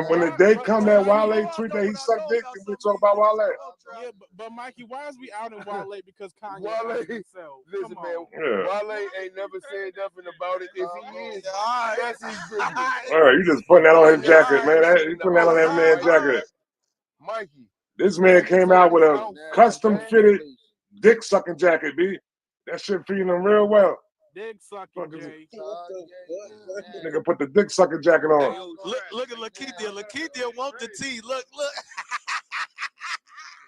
When the day come that Wale tweet that he sucked dick, then we talk about Wale. Yeah, but Mikey, why is we out in Wale because Kanye Wale, himself? listen, man. Wale ain't never said nothing about it. If he is, that's his business. All right, you just putting that on his jacket, man. You putting that on that man's jacket. Mikey, this man came out with a custom fitted dick sucking jacket, B. That shit feeding him real well. Dick sucking, Jay. Nigga put the dick sucking jacket on. Look at Lakeithia. Lakeithia want the tea. Look.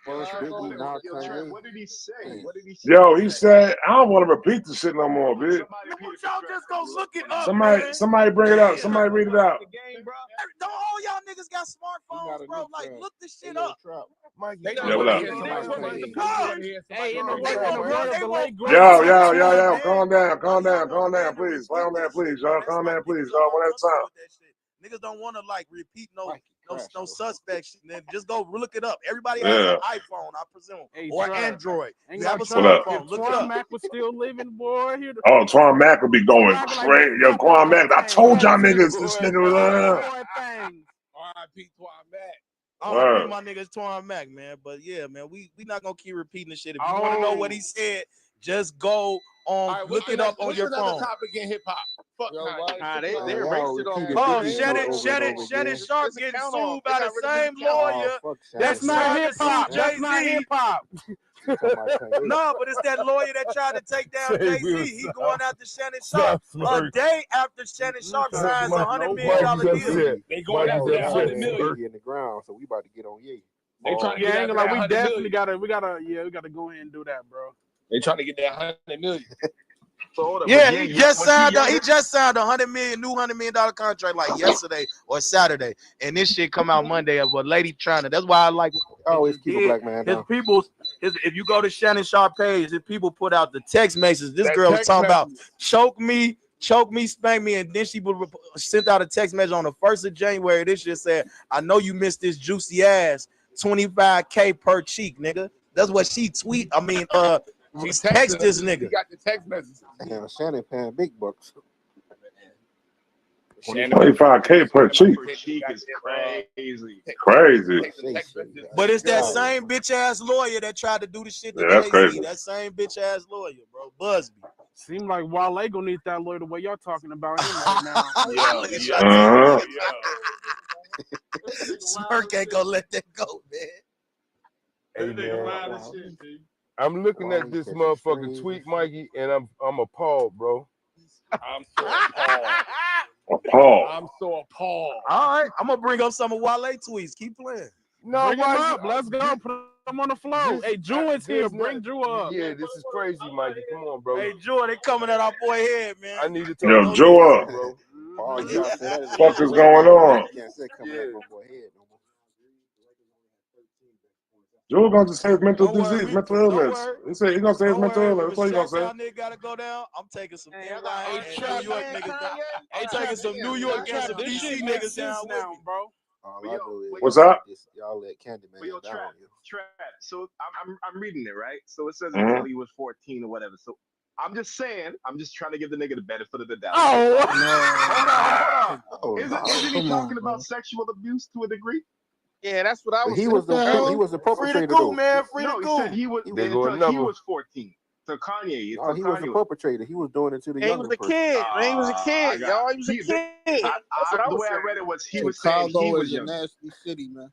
What did he say? Yo, he said, I don't want to repeat the shit no more, bitch. Y'all just go look it up. Somebody bring it up. Somebody read it out. Don't all y'all niggas got smartphones, bro? Like, look this shit up. Yo, calm down, please. Calm down, please, y'all. Calm down, please, y'all. One at a time. Niggas don't want to like repeat no suspects. Then just go look it up. Everybody has an iPhone, I presume, or Android. You have a smartphone. Look it up. Mac was still living, boy. Oh, Twan Mac will be going crazy. Yo, Twan Mac, I told y'all niggas this nigga was R.I.P. Twan Mac. R.I.P. my niggas Twan Mac, man. But yeah, man, we not gonna keep repeating the shit. If you want to know what he said, just go on, look it up on your phone. Topic in hip hop. Fuck they erased it on. Oh, Shannon Sharp getting sued by the same lawyer. That's not hip hop. That's not hip hop. No, but it's that lawyer that tried to take down Jay-Z. He going after Shannon Sharp a day after Shannon Sharp signs $100 million deal. They going after that $100 million in the ground, so we about to get on Ye. They trying to get like we definitely gotta go ahead and do that, bro. They trying to get that $100 million. Yeah, he just signed a $100 million contract like yesterday or Saturday, and this shit come out Monday of a lady trying to. That's why I like always keep a black man down. If you go to Shannon Sharp page, his people put out the text messages. This girl was talking about choke me, spank me, and then she sent out a text message on the 1st of January. This shit said, "I know you missed this juicy ass, $25K per cheek, nigga." That's what she tweet. I mean, she text this nigga. He got the text messages. Damn, Shannon paying big bucks. 25K per cheek. Is Crazy. But it's that same bitch ass lawyer that tried to do the shit to that's Jay-Z. crazy. That same bitch ass lawyer, bro. Busby. Seems like Wale gonna need that lawyer the way y'all talking about him right now. Smirk ain't gonna let that go, man. Hey, man. I'm looking at this motherfucking tweet, Mikey, and I'm appalled, bro. I'm so appalled. I'm so appalled. All right, I'm gonna bring up some of Wale tweets. Keep playing. No, bring him up. Let's go. Put him on the floor. Hey, Drew is here. Bring Drew up. Yeah, this is crazy, Mikey. Come on, bro. Hey, Drew, they coming at our boy head, man. I need to talk. Yo, Joe, bro. What is going on? Joe gonna just say his mental disease, mental illness. He said he's gonna say his mental illness. That's what he's gonna say. Nigga gotta go down. I'm taking some NY and New York niggas down. I'm taking some New York and some DC niggas down now, bro. What's up? Y'all let Candyman down. Trap. So I'm reading it right. So it says until he was 14 or whatever. So I'm just saying. I'm just trying to give the nigga the benefit of the doubt. Oh, hold on. Isn't he talking about sexual abuse to a degree? Yeah, that's what I was. He was the perpetrator though. Man, free no, to he go. said he was. They told he was 14. So Kanye. No, he was the perpetrator. He was doing it to the younger person. He was a kid. Y'all, he was a kid. The way I read it was he was saying he was young. Nasty city, man.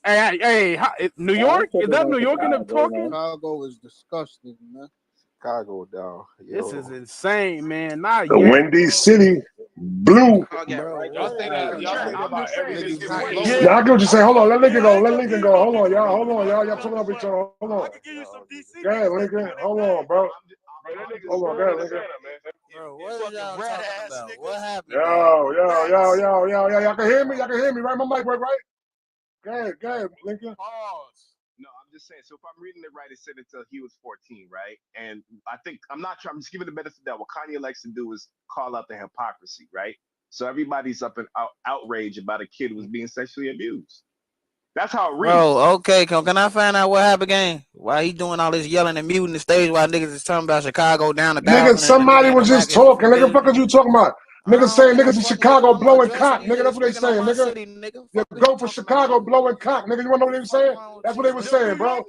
Hey, New York? Is that New York in the talking? Chicago is disgusting, man. Chicago down. This is insane, man. Not the yet. Windy City Blue. Y'all say that about every nigga. Yeah, I get what you're saying. Hold on, let Lincoln go. Let Lincoln go. Hold on, y'all. Hold on, y'all. Y'all talking about each other. Hold on. Go ahead, Lincoln. Hold on, bro. Hold on, go ahead, Lincoln. Bro, what are y'all talking about? What happened? Y'all can hear me? Y'all can hear me, right? My mic work, right? Go ahead, Lincoln. No, I'm just saying. So if I'm reading it right, it said until he was 14, right? And I think I'm not sure. I'm just giving the benefit that what Kanye likes to do is call out the hypocrisy, right? So everybody's up in outrage about a kid who was being sexually abused. That's how it reads. Bro, okay, can I find out what happened again? Why he doing all this yelling and muting the stage while niggas is talking about Chicago down the Nigga, somebody was just talking. Nigga, fuck is you talking about? Niggas saying niggas in Chicago blowing cock. Nigga, that's what they saying, nigga. You go for Chicago blowing cock. Nigga, you wanna know what they were saying? That's what they were saying, bro.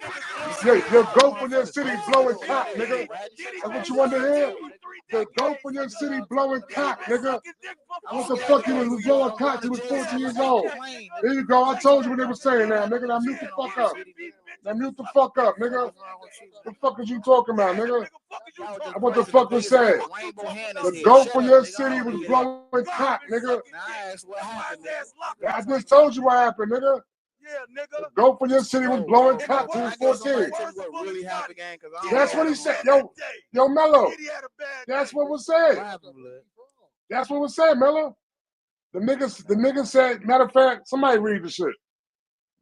You go for your city blowing cock, nigga. That's what you want to hear? You go for your city blowing cock, nigga. What the fuck you was blowing cock? He was 14 years old. There you go. I told you what they were saying now, nigga. Now mute the fuck up. Now mute the fuck up, nigga. The fuck is you talking about, nigga? What the fuck was said? The go for your city was blowing cock, nigga. I just told you what happened, nigga. Yeah, nigga. The go for your city was blowing cock till he was 14. That's what he said. Yo, Mello. That's what was said. That's what was said, Mello. The niggas said, matter of fact, somebody read the shit.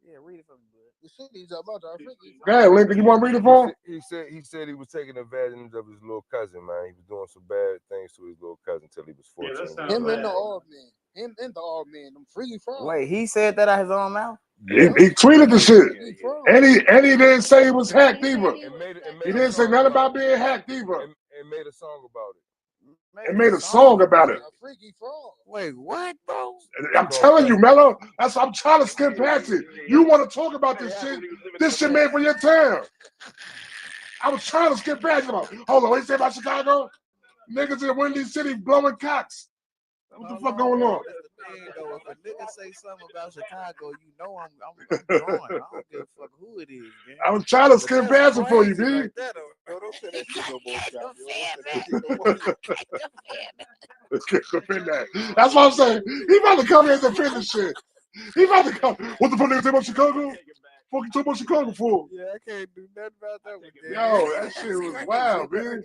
Yeah, read it from the city's about to Go ahead, Lincoln. You want to read it for him? He said he was taking advantage of his little cousin, man. He was doing some bad things to his little cousin until he was 14. Him and the old man. Them freaky frogs. Wait, he said that out his own mouth? He tweeted the shit. And he didn't say he was hacked either. He didn't say nothing about being hacked either. And made a song about it. And made a song about it. Wait, what, bro? I'm telling you, Mello. I'm trying to skip past it. You want to talk about this shit? This shit made for your town. I was trying to skip past it. Hold on, what you say about Chicago? Niggas in Windy City blowing cocks. What the fuck going on? Though, if a nigga say something about Chicago, you know I'm drawing. I don't give a fuck who it is, man. I was trying to skip past it for you, B. Like that, don't say that shit no more, That's what I'm saying. He about to come here and defend this shit. He about to come. What the fuck nigga say about Chicago? Fuck you talking about Chicago for? Yeah, I can't do nothing about that one. Yo, that shit was wild, man.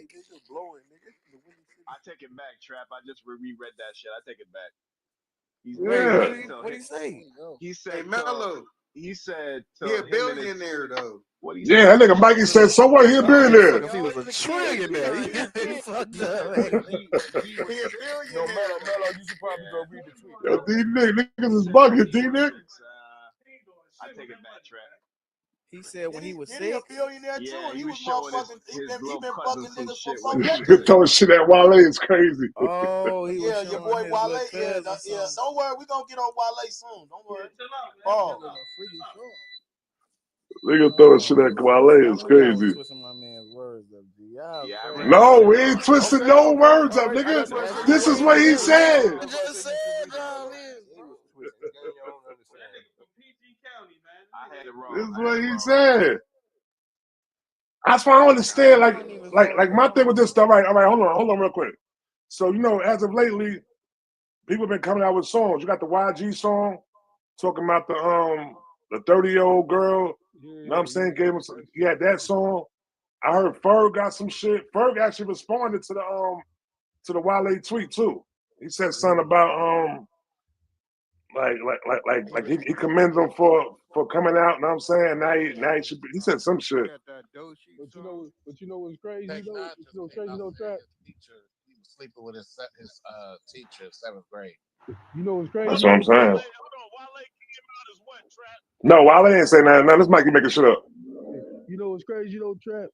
I take it back, Trap. I just reread that shit. I take it back. What did he say? He said, hey, Mello. He said, he a billionaire though. What he that nigga Mikey said, so what? He a billionaire. He was a trillionaire. He fucked up. He a billionaire. No, Mello, you should probably go read the tweet. Yo, D-Nick, niggas is bugging, D-Nick. I take it back, Trap. He said when he was sick. He a billionaire too. He was motherfucking. He been fucking niggas for 4 years. You throwing shit at Wale is crazy. Oh, he was your boy Wale. Yeah. Don't worry, we gonna get on Wale soon. Don't worry. Oh, nigga throwing shit at Wale is crazy. No, we ain't twisting no words up, nigga. This is what he said. This is what he said. That's why I understand. Like my thing with this stuff. All right, hold on real quick. So as of lately, people have been coming out with songs. You got the YG song talking about the 30-year-old girl. You know what I'm saying? He had that song. I heard Ferg got some shit. Ferg actually responded to the Wale tweet too. He said something about like he commends him for coming out. You know what I'm saying? Now he should be. He said some shit. But you know what's crazy though? You know what's crazy though, Trap? He was sleeping with his teacher in 7th grade. You know what's crazy? That's what I'm saying. No, Wale ain't say nothing. No, this Mikey making shit up. You know what's crazy though, Trap?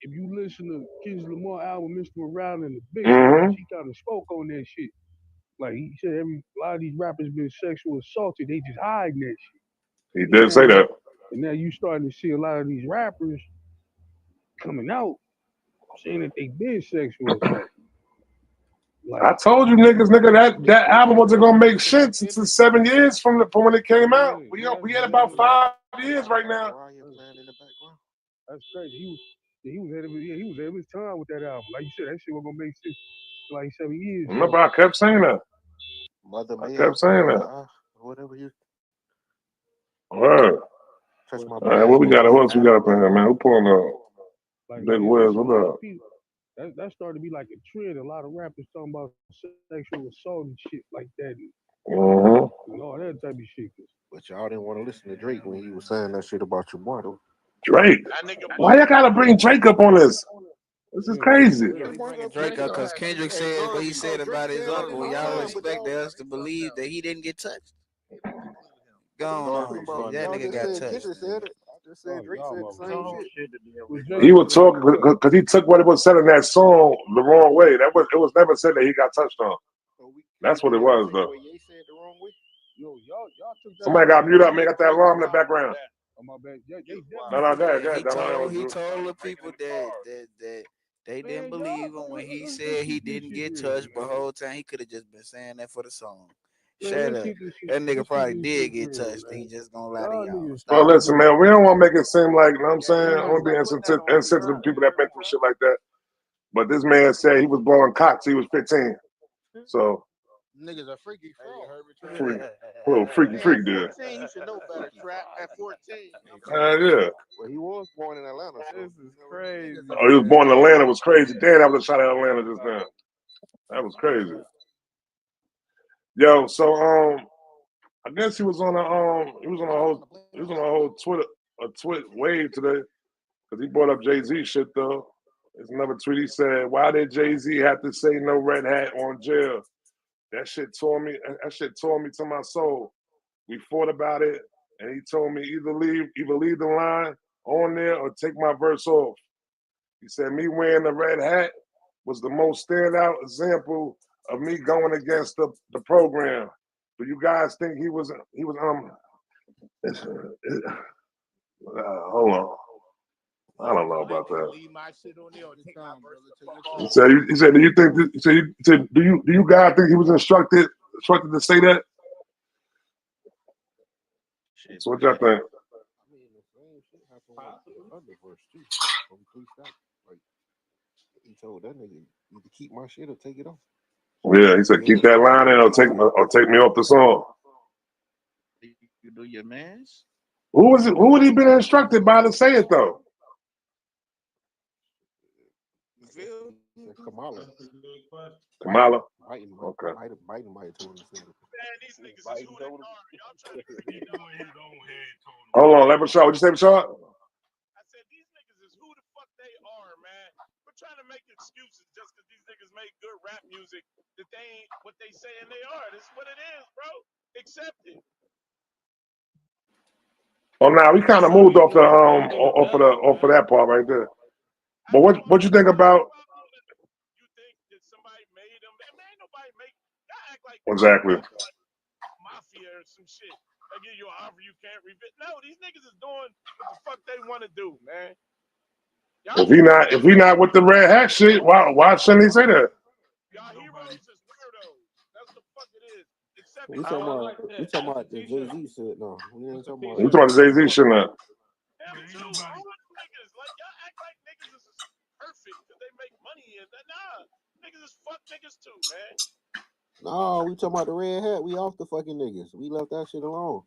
If you listen to Kendrick Lamar album, Mr. Around and the Big, he kind of spoke on that shit. Like he said, a lot of these rappers been sexual assaulted. They just hiding that shit. He did say that. And now you starting to see a lot of these rappers coming out saying that they been sexual assaulted. Like, I told you niggas, that album wasn't gonna make shit since the 7 years from when it came out. We had about 5 years right now. That's crazy. He was ahead of his time with that album. Like you said, that shit was gonna make sense for like 7 years. Remember, I kept saying that. I kept saying that. Whatever you. Word. All right, what we got? Who else we got up in here, man? Who pulling up? Like, Big Wiz, what up? That started to be like a trend. A lot of rappers talking about sexual assault and shit like that. And all that type of shit. But y'all didn't want to listen to Drake when he was saying that shit about your boy, though. Drake? Why y'all gotta bring Drake up on this? This is crazy. Drake up because Kendrick said what he said about his uncle. Y'all expect us to believe that he didn't get touched? Go on, bro. That nigga got touched. I just said Drake said the same shit. He was talking because he took what it was said in that song the wrong way. It was never said that he got touched on. That's what it was, though. Somebody got mute up, man. Got that alarm in the background. No, go ahead. He told the people that they didn't believe him when he said he didn't get touched, but the whole time he could have just been saying that for the song. Shut up. That nigga probably did get touched. He just gonna lie to y'all. Well, listen, man, we don't want to make it seem like, you know what I'm saying? I want to be insensitive to people that been through shit like that. But this man said he was blowing cocks. He was 15. So. Niggas are freaky. A little freaky freak dude. 14, you should know better, Trap. At 14. Yeah. Well, he was born in Atlanta. So. This is crazy. Oh, he was born in Atlanta. It was crazy. Damn, I was shot at Atlanta just now. That was crazy. Yo, so I guess he was on a whole Twitter wave today because he brought up Jay-Z shit though. There's another tweet. He said, "Why did Jay-Z have to say no red hat on jail?" That shit tore me to my soul. We fought about it, and he told me either leave the line on there or take my verse off. He said me wearing the red hat was the most standout example of me going against the program. Do you guys think he was hold on. I don't know about that. He said, do you think? Do you guys think he was instructed to say that? So what y'all think? He told that nigga, either keep my shit or take it off. Yeah, he said keep that line in or take me off the song. You do your mans? Who was it? Who would he been instructed by to say it though? Kamala. Okay. Biden might have told him to say it. Hold on, let Bashar. What you say, Bashar? I said these niggas is who the fuck they are, man. We're trying to make excuses just because these niggas make good rap music that they ain't what they saying they are. This is what it is, bro. Accept it. Oh, now we kind of moved off of that part right there. But what you think about? You think that somebody made them? Man, ain't nobody make. Y'all act like Exactly. Mafia or some shit. They give you an offer you can't refuse. No, these niggas is doing what the fuck they want to do, man. If he not with the red hat shit, why shouldn't he say that? Y'all heroes is weirdos. That's the fuck it is. Except We talking about the Jay-Z shit now. We ain't talking about. We talking about the Jay-Z shit now. Them too. All them niggas. Like, y'all act like niggas is perfect because they make money and that. Nah. Niggas is fuck niggas too, man. No, we talking about the red hat. We off the fucking niggas. We left that shit alone.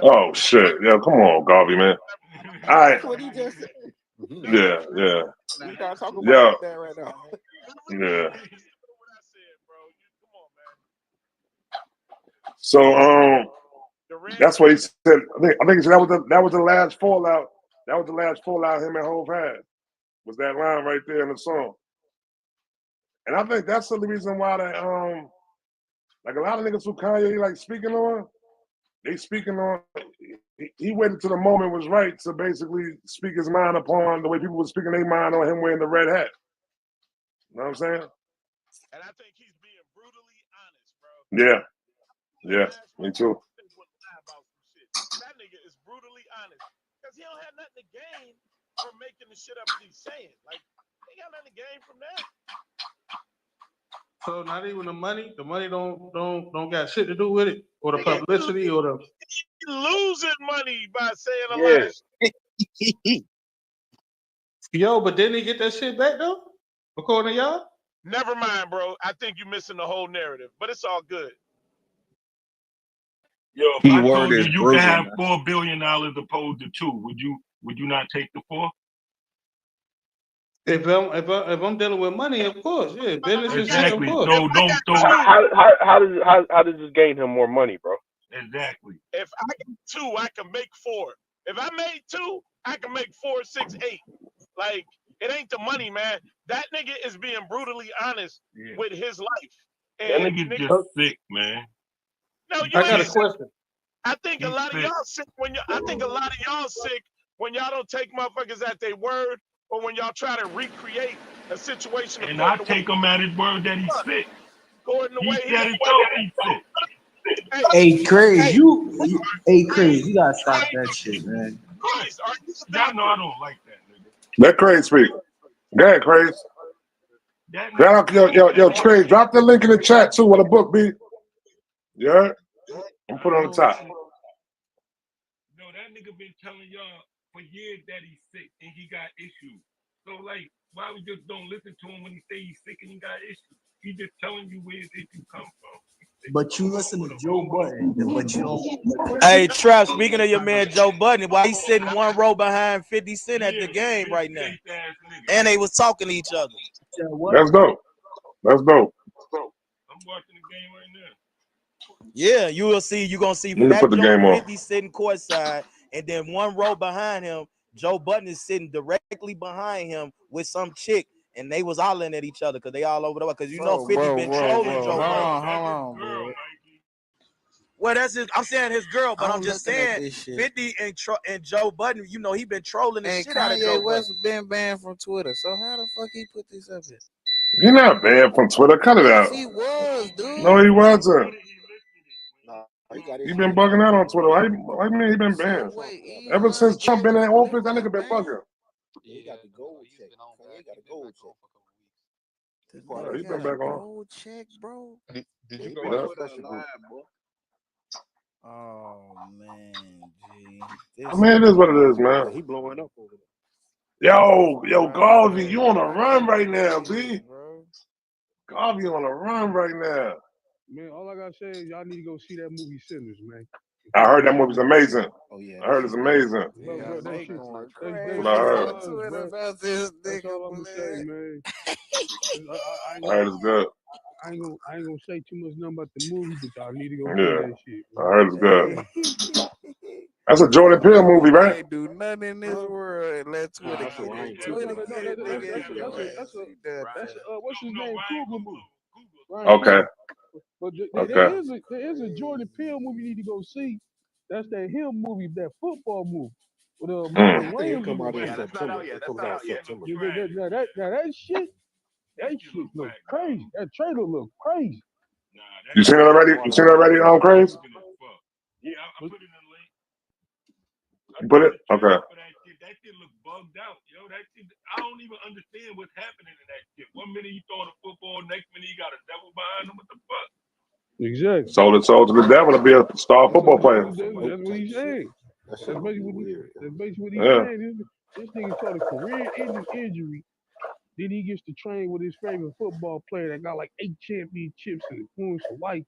Oh shit. Yeah, come on, Garvey, man. All right. That's what he just said. Yeah. We gotta talk about that right now. Yeah. So that's what he said. I think that was the last fallout. That was the last fallout him and Hov had. Was that line right there in the song. And I think that's the reason why they like a lot of niggas who Kanye like speaking on, they speaking on he waited till the moment was right to basically speak his mind upon the way people were speaking their mind on him wearing the red hat. You know what I'm saying? And I think he's being brutally honest, bro. Yeah, me too. That nigga is brutally honest. Because he don't have nothing to gain from making the shit up that he's saying. Like, he got nothing to gain from that. So not even the money don't got shit to do with it, or the publicity, or the Losing money by saying a lot of shit. Yo, but didn't he get that shit back though? According to y'all? Never mind, bro. I think you're missing the whole narrative, but it's all good. Yo, if I told you you can have $4 billion opposed to 2, would you not take the 4? If I'm dealing with money, of course, yeah. Business and shit, of Exactly. course. So don't. How does this gain him more money, bro? Exactly. If I get 2, I can make 4. If I made 2, I can make 4, 6, 8. Like, it ain't the money, man. That nigga is being brutally honest with his life. And that nigga's just sick, man. No, you I got ain't a question. I think a lot of y'all sick when y'all don't take motherfuckers at their word, or when y'all try to recreate a situation. And I take him at his word that he's sick. He said himself he's sick. Hey, Craze, Craze, you gotta stop that shit, man. Y'all know I don't like that, nigga. Let Craze speak. Go ahead, Craze. Yo, Craze, drop the link in the chat too. What a book be. Yeah, I'm put it on the top. No, that nigga been telling y'all for years that he's sick and he got issues. So like, why we just don't listen to him when he say he's sick and he got issues? He just telling you where his issue come from. But you listen to Joe Budden, but you don't. Hey, Trap, speaking of your man Joe Budden, why he's sitting one row behind 50 Cent at the game right now? And they was talking to each other. That's dope. That's dope. I'm watching the game right now. Yeah, you will see. You're gonna see Let me Fat put the Joe game on. 50 sitting courtside, and then one row behind him, Joe Budden is sitting directly behind him with some chick, and they was hollering at each other because they all over the way. Because you know 50 been trolling Joe Budden. Hold on, bro. Well, that's his. I'm saying his girl, but I'm just saying 50 and Joe Budden. You know he been trolling the shit out of Joe Kanye West Budden. been banned from Twitter. So how the fuck he put this up here? You're not banned from Twitter. Cut it out. He was, dude. No, he wasn't. He been bugging out on Twitter. Why mean he been banned? Ever since Trump been in office, that nigga been bugging. He got the gold check. He got a gold check. He been back on. Gold check, bro. Did you go to the live, boy? Oh man, G. I mean, it is what it is, man. He blowing up over there. Yo, Garvey, you on a run right now, B. Garvey on a run right now. Man, all I gotta say is y'all need to go see that movie Sinners, man. I heard that movie's amazing. Oh yeah, I heard it's amazing. Bro, that shit, That's what I heard. About this that's all I'm gonna say, man. I heard it's good. I ain't gonna say too much nothing about the movie, but y'all need to go see Yeah, that shit. I heard it's good. That's a Jordan Peele movie, right? Can't do nothing in this world and let Twitter get it. Twitter get it, nigga. That's what's his name? Cougar movie. Right. Okay. But Okay. there is a Jordan Peele movie you need to go see. That's that him movie, that football movie. With Marlon Wayans. Come out in September. It comes out in September. That shit look crazy. That trailer look crazy. You seen it already? You seen it already on Craze? Yeah, I put it in the link. You put it? Okay. That shit look bugged out, yo. That shit, I don't even understand what's happening in that shit. One minute he throwing a football, next minute he got a devil behind him. What the fuck? Exactly. Sold it to the devil to be a star football player. That's what he's saying. That's basically what he's Yeah. saying. This nigga caught a career-ending injury. Then he gets to train with his favorite football player that got like 8 championships and influence for life.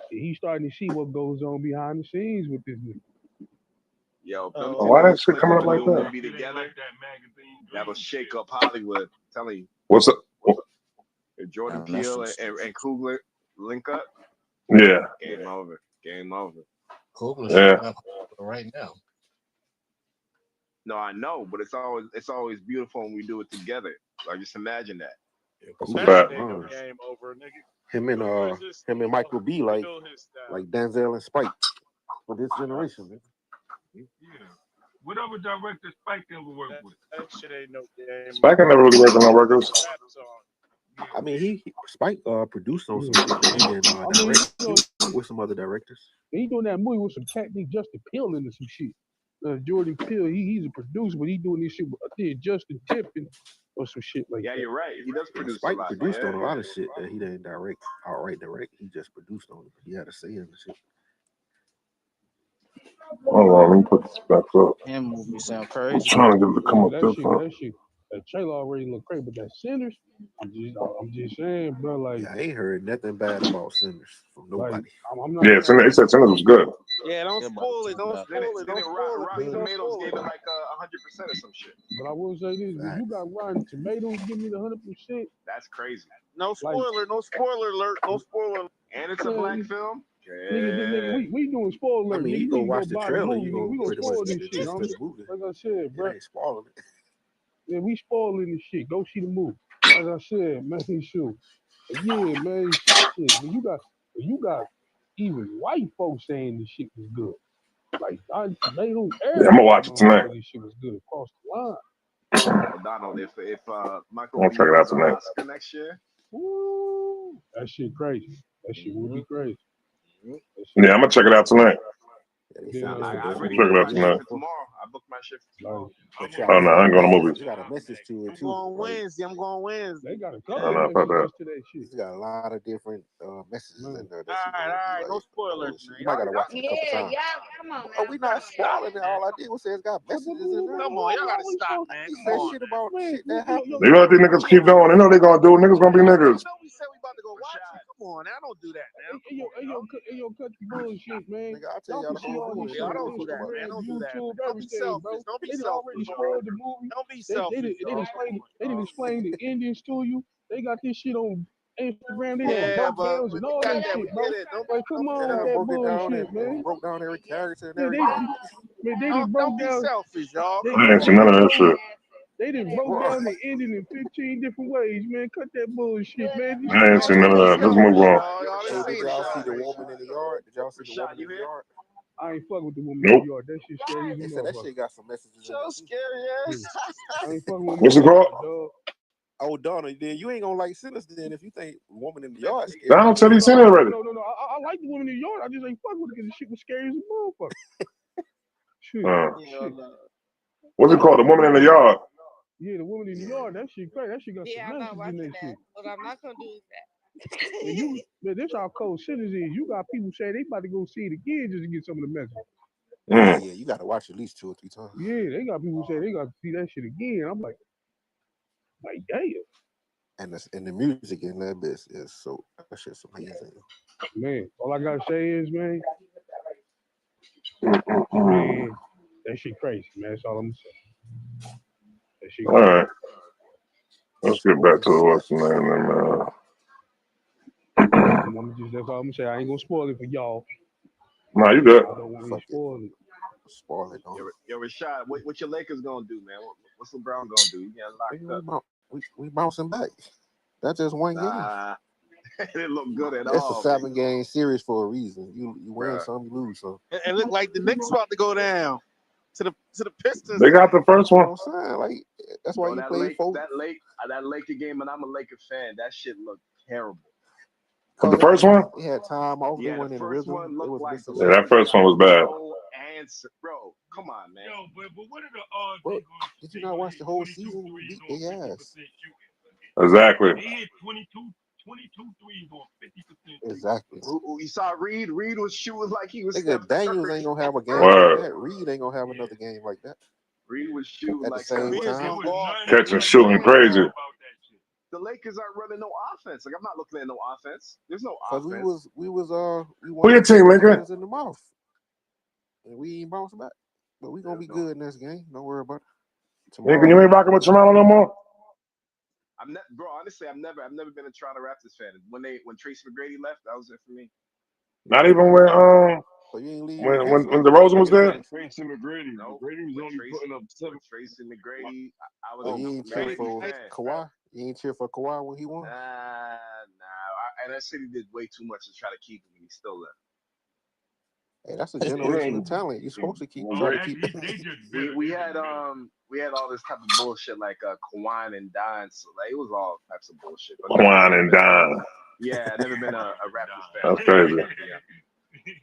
And he's starting to see what goes on behind the scenes with this nigga. Yo, Why that shit coming up like that? Movie together, that'll shake up Hollywood. I'm telling you. What's up? If Jordan Peele and Coogler link up. Yeah. Game over. Game over. Coogler's showing up right now. No, I know, but it's always beautiful when we do it together. Like just imagine that. Game over, nigga. Him and Michael B like Denzel and Spike for this generation, man. Yeah. Whatever director Spike ever worked with. That shit ain't no game. Spike never really worked on no records. I mean, Spike produced on some shit, but he didn't direct with some other directors. He doing that movie with some technique, Justin Peele into some shit. Jordan Peele, he's a producer, but he doing this shit with Justin Tippin or some shit like that. Yeah, you're right. He does produce Spike a lot. produced on a lot of shit that he didn't outright direct. He just produced on it. He had a say in the shit. Hold on, let me put this back up. That movie sound I'm crazy. trying to get it to come up That trailer already look crazy, but that Sinners, I'm just saying, bro. Like, I ain't heard nothing bad about Sinners from nobody. I'm not. Yeah, they said Sinners was good. Yeah, don't spoil it. Don't spoil it. Don't spoil it. Rotten Tomatoes gave it like 100% or some shit. But I will say this: when you got Rotten Tomatoes, give me the 100%. That's crazy. No spoiler. No spoiler alert. No spoiler. And it's a black film. Nigga, we doing spoiler alert. I mean, you go watch the trailer, you go we gonna pretty spoil much this get the shit. gist of the movie. Like I said, bro. It ain't spoiling it. Yeah, we spoiling this shit. Go see the movie. Like I said, man, shoot. Yeah, man, shit. When you got even white folks saying this shit was good. Like Tomatoes, I'm gonna watch it tonight. This shit was good across the line. Well, Donald, if Michael I'll B. check it out wins an tonight. Oscar next year, Woo, that shit crazy. That shit would be crazy. Yeah, I'm gonna check it out tonight. I already Check it out booked my shit tonight. for tomorrow. I booked my shit for tomorrow. Oh no, I ain't going to movies. You got a message to it I'm too. going Wednesday. I'm going Wednesday. They got a Oh, couple no, fuck that. to that shit. It's got a lot of different messages in there. All right. No spoilers, man. You might gotta watch it a couple times. Come on. Oh, we not spoiling it. All I did was say it's got messages in there. Come on, y'all gotta stop, man. He said shit about shit that happened. They let these niggas keep going. They know they gonna do it. Niggas gonna be niggas. You know we said we about to go watch it. Come on, now don't do that, man. Hey, yo, cut the bullshit, man. Nigga, I'll tell y'all the whole movie. Y'all don't do that, man. Don't do that. Don't be selfish. Don't be They selfish. already spoiled the movie. Don't be selfish. They didn't explain the endings to you. They got this shit on Instagram. They Yeah, got breakdowns and all that shit, bro. Like, come on with that bullshit, man. Broke down every character and Man, everything. Don't be selfish, y'all. I ain't seen none of that shit. They done broke down the ending in 15 different ways, man. Cut that bullshit, man. I ain't seen none of that. Let's move on. Hey, did y'all see the woman in the yard? Did y'all see the woman in the yard? I ain't fuck with the woman Nope. in the yard. That shit scary as a They said that motherfucker. shit got some messages in So it. scary ass. I ain't fucking with What's it called? dog. Oh, Donna, then you ain't gonna like Sinners then if you think woman in the yard. Donald said he seen it already. No. I like the woman in the yard. I just ain't fuck with it because the shit was scary as a motherfucker. Shit. What's it called? The woman in the yard. Yeah, the woman in the yard. That shit crazy. That shit got Yeah, some I'm not messages in watching that shit. that. What I'm not gonna do is that. Man, this how cold Sinners is. You got people say they about to go see it again just to get some of the messages. Yeah, you gotta watch at least 2 or 3 times. Yeah, they got people say they got to see that shit again. I'm like damn. And the music in that bitch is so that shit's amazing. Man, all I gotta say is, man, that shit crazy, man. That's all I'm saying. That shit All crazy. right. Let's get back to what's the name. That's all I'm saying. I ain't gonna spoil it for y'all. Nah, you good. I don't want to spoil it. Spoil it, don't. Yo, Rashad, what your Lakers gonna do, man? What's LeBron gonna do? You getting locked up? We bouncing back. That's just one game. It didn't look good at That's all. a 7-game series for a reason. You win some, you lose some. And look like the Knicks about to go down to the Pistons. They got the first one. You know what I'm saying? Like that's why you play folks. That Laker game, and I'm a Laker fan. That shit looked terrible. The first one? They had time off. Yeah, they went the in first rhythm. one looked like Yeah, that first one was bad. no answer, bro. Come on, man. Yo, but what are the odds? Bro, did you not watch the whole season? We beat their ass. Exactly. They hit 22 threes on 50%. Exactly. You saw Reed? Reed was shooting like he was. Nigga, Daniels ain't gonna have a game Word. like that. Reed ain't gonna have another game like that. Reed was shooting at the like same time. Catching, shooting crazy. The Lakers aren't running no offense. Like I'm not looking at no offense. There's no Cause offense. we Who won your team, Lincoln? in the mouth, and we ain't bouncing back. But we gonna be good in this game. Don't worry about it. Lincoln, you ain't rocking with Toronto no more? Bro. Honestly, I've never been a Toronto Raptors fan. When Tracy McGrady left, that was it for me. Not even when So you ain't leave when DeRozan was there. Tracy McGrady. No, McGrady was only putting up 7. Tracy McGrady. I was so you ain't cheer for Kawhi? You ain't cheer for Kawhi when he won? Nah. And that city did way too much to try to keep him, and he still left. Hey, that's a generational talent. You're supposed to try to keep it. we had all this type of bullshit like Kawhi and Don, so like it was all types of bullshit. But Kawhi and Don. Yeah, I've never been a Raptors fan. That's crazy. Yeah.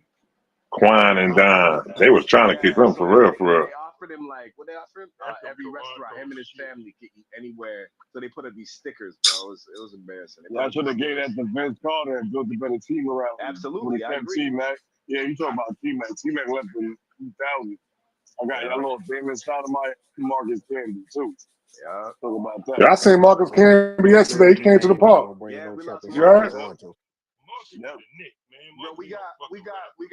Quan and Don, they was trying to keep him for real. They offered him what they offered him? Every restaurant, him and his family could eat anywhere. So they put up these stickers, bro. It was embarrassing. Yeah, I should have gave that to Vince Carter and built a better team around him. Absolutely, I agree. T-Mac. Yeah, you talking about T-Mac. T-Mac left in 2000. I got y'all know Damon Stoudemire, Marcus Camby too. Yeah, talk about that. Yeah, I seen Marcus Camby yesterday. He came to the park. Yeah, we lost You heard? Yeah. Bro, we got.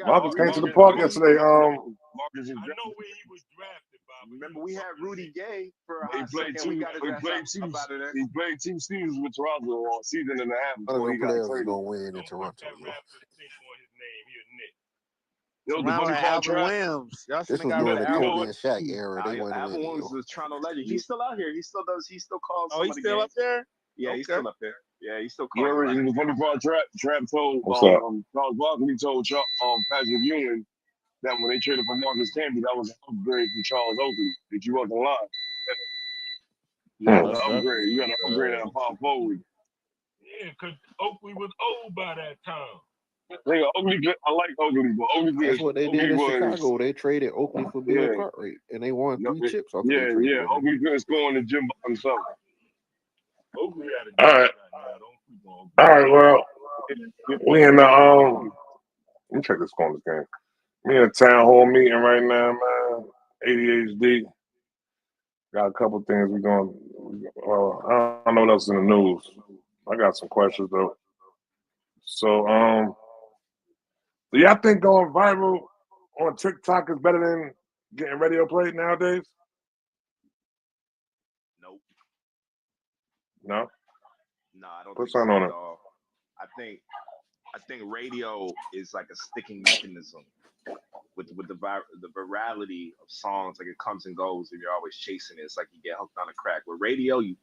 Marcus came to the park yesterday. Marcus is I know where he was drafted, Bob. Remember, we had Rudy Gay for a He hot played second. We got his ass up out of there. He played 2 seasons with Toronto, a season and a half None of before he them got players traded. gonna win in Toronto. Yo, the Toronto funny had part, Alvin Trap. Williams. Y'all This was got during rid the of Kobe Alvin. and Shaq era. They went Alvin in. Williams was Toronto legend. He's still out here. He still does. He still calls. Oh, he's still up there. Yeah, he's still up there. Yeah, he's still Yeah, calls. the funny part, Trap told Charles Barkley told Patrick Ewing that when they traded for Marcus Camby, that was an upgrade from Charles Oakley. That you wasn't lying. Yeah, an upgrade. You got to upgrade at power forward. Yeah, because Oakley was old by that time. I like Oakley, but Oakley. That's what they did in Chicago. They traded Oakley for Bill Cartwright, and they won 3 chips off of that trade. Yeah. Oakley couldn't score in the gym by himself. Oakley had a All right. All right, well, we in the let me check this corner game. We in a town hall meeting right now, man. ADHD. Got a couple things we going. Well, I don't know what else is in the news. I got some questions though. So, do y'all think going viral on TikTok is better than getting radio played nowadays? Nope. No. No, I don't Put think so something on at it. all. I think radio is like a sticking mechanism with the virality of songs. Like it comes and goes, and you're always chasing it. It's like you get hooked on a crack. With radio, you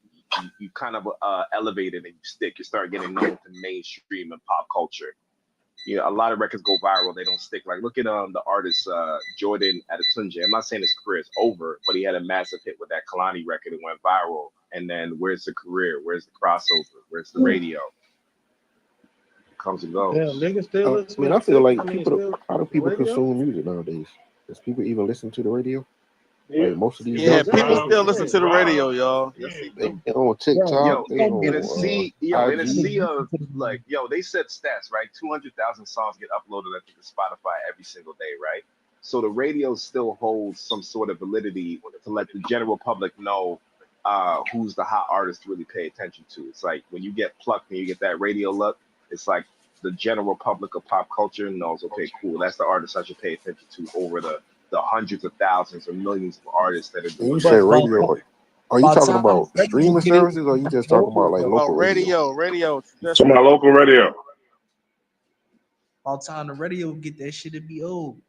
kind of elevate it and you stick. You start getting known to mainstream and pop culture. You know, a lot of records go viral, they don't stick. Like look at the artist Jordan Adetunji. I'm not saying his career is over, but he had a massive hit with that Kalani record. It went viral, and then where's the career? Where's the crossover? Where's the radio? It comes and goes. Yeah, niggas still listen. I mean, I feel like still how do people radio? consume music nowadays? Does people even listen to the radio? Yeah. Like most of these Yeah, young people still listen to the radio, y'all. they on TikTok, they in a on sea IG. of like, they said stats, right? 200,000 songs get uploaded, I think, to Spotify every single day, right? So the radio still holds some sort of validity to let the general public know who's the hot artist to really pay attention to. It's like when you get plucked and you get that radio look, it's like the general public of pop culture knows, okay, cool, that's the artist I should pay attention to over the hundreds of thousands or millions of artists that are doing. You say radio? Are you talking about streaming services, or are you just talking about like local radio? Radio. Some of my local radio. All time the radio get that shit to be old.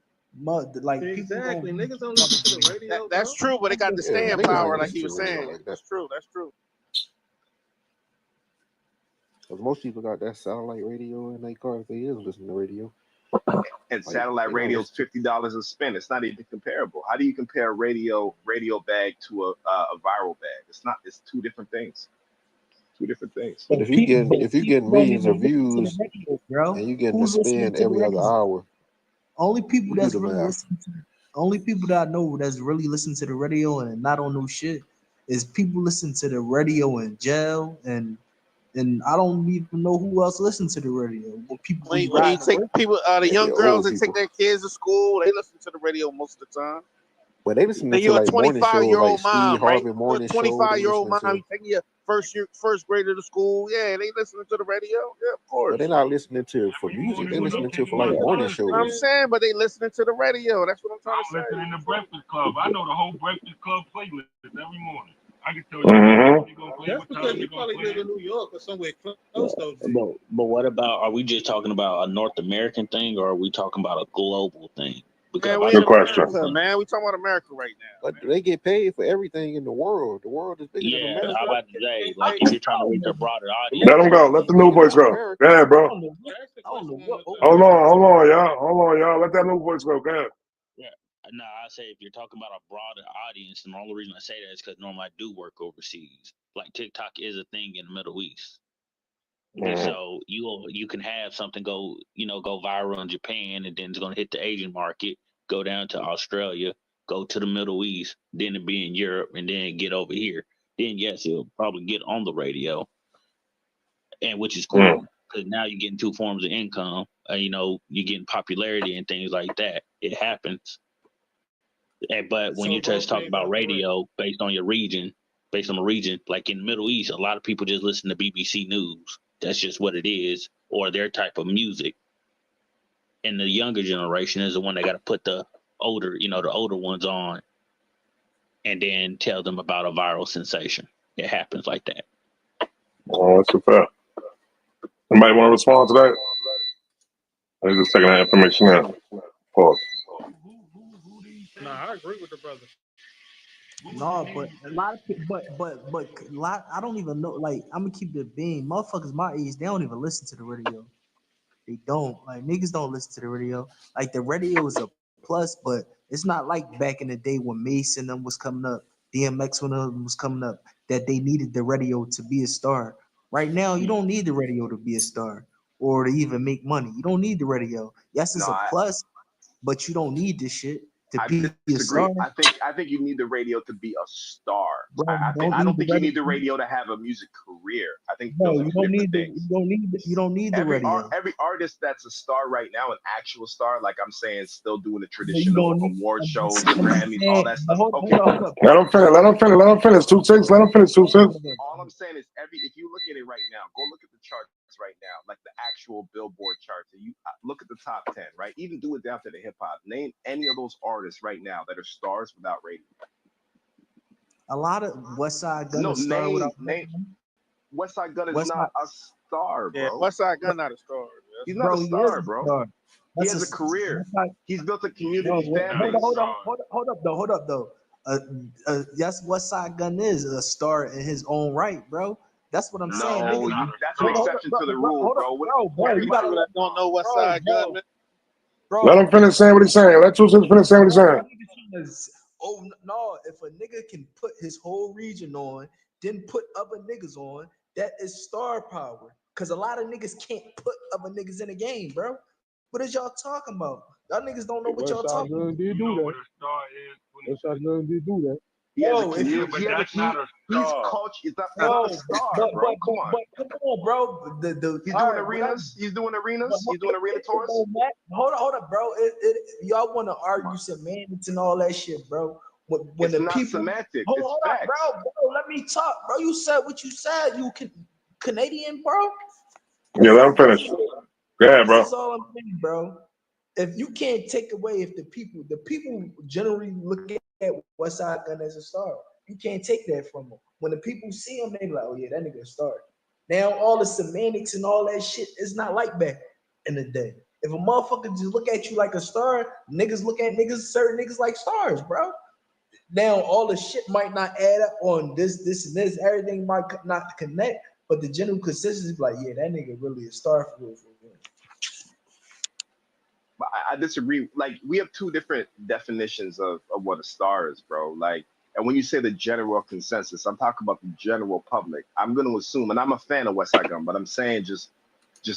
Like Exactly, niggas don't listen to the radio. That's true, but they got the stand power, like he was saying. Like That's true. Because most people got that satellite radio in their car if they is listening to radio. And satellite radio is $50 a spin. It's not even comparable. How do you compare a radio bag to a viral bag? It's not. It's two different things. But if you get millions of views and you getting a spin every other hour, only people that's really listening to only people that I know that's really listening to the radio and not on no shit is people listen to the radio in jail and I don't even know who else listens to the radio. But people when you take people, the young girls that take their kids to school, they listen to the radio most of the time. Well, they listen to you're like a 25-year-old morning shows, like Steve mom, right? Harvey morning You're a show. 25-year-old mom, you taking your first grader to school. Yeah, they listening to the radio. Yeah, of course. But they're not listening to it for music. They're listening to it for like morning shows. I'm saying, but they listening to the radio. That's what I'm trying to say. Listening to Breakfast Club. I know the whole Breakfast Club playlist every morning. I can tell you when you're gonna play, That's what because time you you're gonna probably play. live in New York or somewhere close though. G. But what about? Are we just talking about a North American thing, or are we talking about a global thing? Because Man, we about in the global America, thing. man. We talking about America right now. But they get paid for everything in the world. The world is bigger than Yeah, America. I about to say, like, if you're trying to reach a broader audience, Let them go. Let the new voice go. Go ahead, bro. I don't know what. Hold on, y'all. Hold on, y'all. Let that new voice go. Go ahead. yeah. No, I say if you're talking about a broader audience, and the only reason I say that is because normally I do work overseas. Like TikTok is a thing in the Middle East. And so you can have something go viral in Japan, and then it's gonna hit the Asian market, go down to Australia, go to the Middle East, then it be in Europe, and then get over here. Then yes, it'll probably get on the radio, and which is cool because now you're getting two forms of income. You're getting popularity and things like that. It happens. But when you just talk about radio based on the region, like in the Middle East, a lot of people just listen to BBC News. That's just what it is, or their type of music. And the younger generation is the one that got to put the older ones on, and then tell them about a viral sensation. It happens like that. Oh, that's a fact. Anybody want to respond to that? I'm just taking that information out. Pause. Nah, I agree with the brother. No, but a lot of people, but lot. I don't even know. Like, I'm gonna keep it being. Motherfuckers my age, they don't even listen to the radio. They don't. Like, niggas don't listen to the radio. Like, the radio is a plus, but it's not like back in the day when Mason and them was coming up, DMX when them was coming up, that they needed the radio to be a star. Right now, you don't need the radio to be a star or to even make money. You don't need the radio. Yes, it's a plus, but you don't need this shit to I be a disagree. star. I think you need the radio to be a star. Bro, I don't think you need the radio to have a music career. I think those are you don't different need things. you don't need the radio. Every artist that's a star right now, an actual star, like I'm saying, still doing the So you traditional don't need. award shows, I'm Grammys, saying, all that stuff. hold Okay, up. Let them finish. Let them finish. Let them finish. 2 6. Let them finish. 2 6. All I'm saying is if you look at it right now, go look at the charts right now, like the actual Billboard charts, and you look at the top 10, right? Even do it down to the hip hop. Name any of those artists right now that are stars without radio. A lot of Westside Gunn is star without. Westside Gunn is not a star, bro. Yeah, Westside Gunn not a star. He's not a star, bro. He That's has a career. He's built a community fan base. Hold up though. Yes, Westside Gunn is a star in his own right, bro. That's what I'm saying. No, that's an exception to the rule, bro. Everybody that don't know Westside Gunn, man. Bro, Let him finish saying what he's saying. Let 2 6 finish saying what he's saying. Oh no! If a nigga can put his whole region on, then put other niggas on, that is star power. Cause a lot of niggas can't put other niggas in the game, bro. What is y'all talking about? Y'all niggas don't know what y'all talking about. Westside Gunn did do that. Westside Gunn did do that. He has a Bro, community. but that's not a He's star. culture. He's not a star, bro. Come on. But come on, bro. He's doing arenas. He's doing arenas. He's doing arena tours. Hold up, bro. Y'all want to argue semantics and all that shit, bro. When It's the not people, semantic. hold It's up, facts. bro. Let me talk, bro. You said what you said. You Canadian, bro. Yeah, let him finish. Go ahead, bro. That's all I'm saying, bro. If you can't take away the people generally look at Westside Gunn as a star. You can't take that from them. When the people see him, they be like, oh yeah, that nigga a star. Now all the semantics and all that shit is not like back in the day. If a motherfucker just look at you like a star, niggas look at certain niggas like stars, bro. Now all the shit might not add up on this, and this. Everything might not connect, but the general consistency is like, yeah, that nigga really a star for real. I disagree. Like, we have two different definitions of what a star is, bro. Like, and when you say the general consensus, I'm talking about the general public. I'm going to assume, and I'm a fan of Westside Gunn, but I'm saying just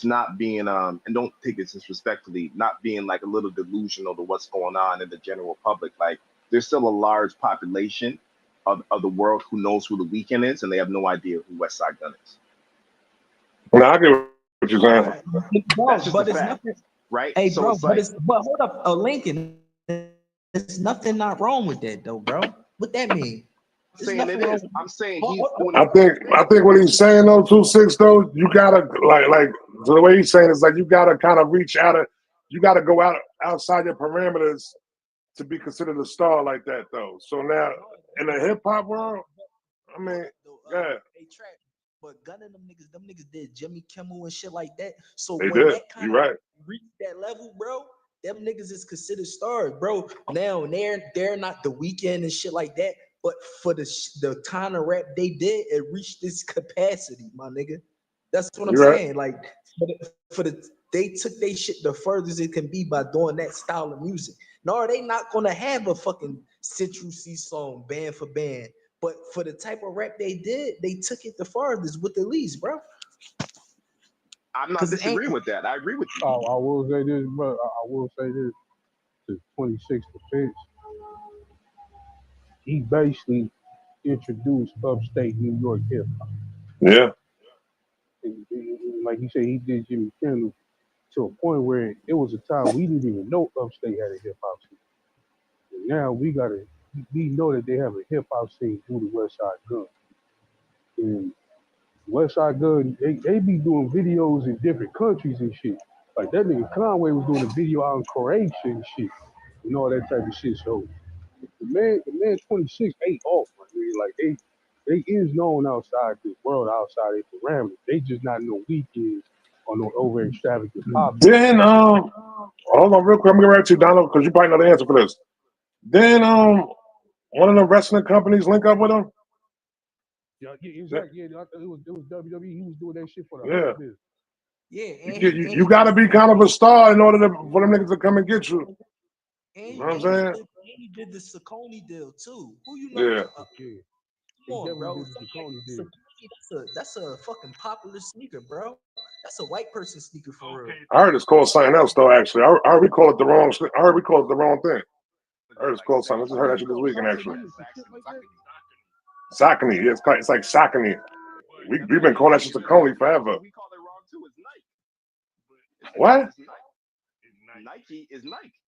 not being and don't take it disrespectfully, not being like a little delusional to what's going on in the general public. Like, there's still a large population of the world who knows who The Weeknd is, and they have no idea who Westside Gunn is. No, I get what you're saying. That's just but a it's fact, nothing, right? Hey, So bro, it's like, but hold up, Lincoln. There's nothing not wrong with that, though, bro. What that mean? I'm saying it is. I'm saying he's doing. I think what he's saying though, 2 6 though, you gotta like so the way he's saying is like you gotta kind of reach out. You gotta go outside your parameters to be considered a star like that though. So now in the hip hop world, I mean, yeah. They trap. But gunning them niggas did Jimmy Kimmel and shit like that. So They when did. that kind You of right. reach that level, bro, them niggas is considered stars, bro. Now they're not The Weeknd and shit like that. But for the kind of rap they did, it reached this capacity, my nigga. That's what I'm You right. saying. Like they took they shit the furthest it can be by doing that style of music. No, they not gonna have a fucking Central C song band for band. But for the type of rap they did, they took it the farthest with the least, bro. I'm not disagreeing with that. I agree with you. I will say this, bro. I will say this. To 26 defense, he basically introduced upstate New York hip hop. Yeah. Like he said, he did Jimmy Kimmel to a point where it was a time we didn't even know upstate had a hip hop scene. And now we know that they have a hip hop scene through the West Side Gun. And West Side Gun, they be doing videos in different countries and shit. Like that nigga Conway was doing a video out in Croatia and shit, and all that type of shit. So the man 26 ain't off, my nigga. Like they is known outside this world, outside their parameters. They just not no weekends or no over extravagant pop. Then hold on real quick. I'm gonna write you, Donald, because you probably know the answer for this. Then one of the wrestling companies link up with him. Yeah, exactly. Yeah, it was WWE. He was doing that shit for the Yeah. business. Yeah, You got to be kind of a star in order for them niggas to come and get you. You know what I'm saying? He did the Saucony deal too. Who you know? Yeah. Come on, bro. That's a fucking popular sneaker, bro. That's a white person sneaker for real. I heard it's called something else though. Actually, I heard we call it the wrong. I heard we call it the wrong thing. I heard it's called something. I just heard that shit this weekend actually. Saucony. Yeah, it's like Saucony. We've been calling that shit Saucony forever. We call it wrong too. It's Nike. What? Nike is Nike.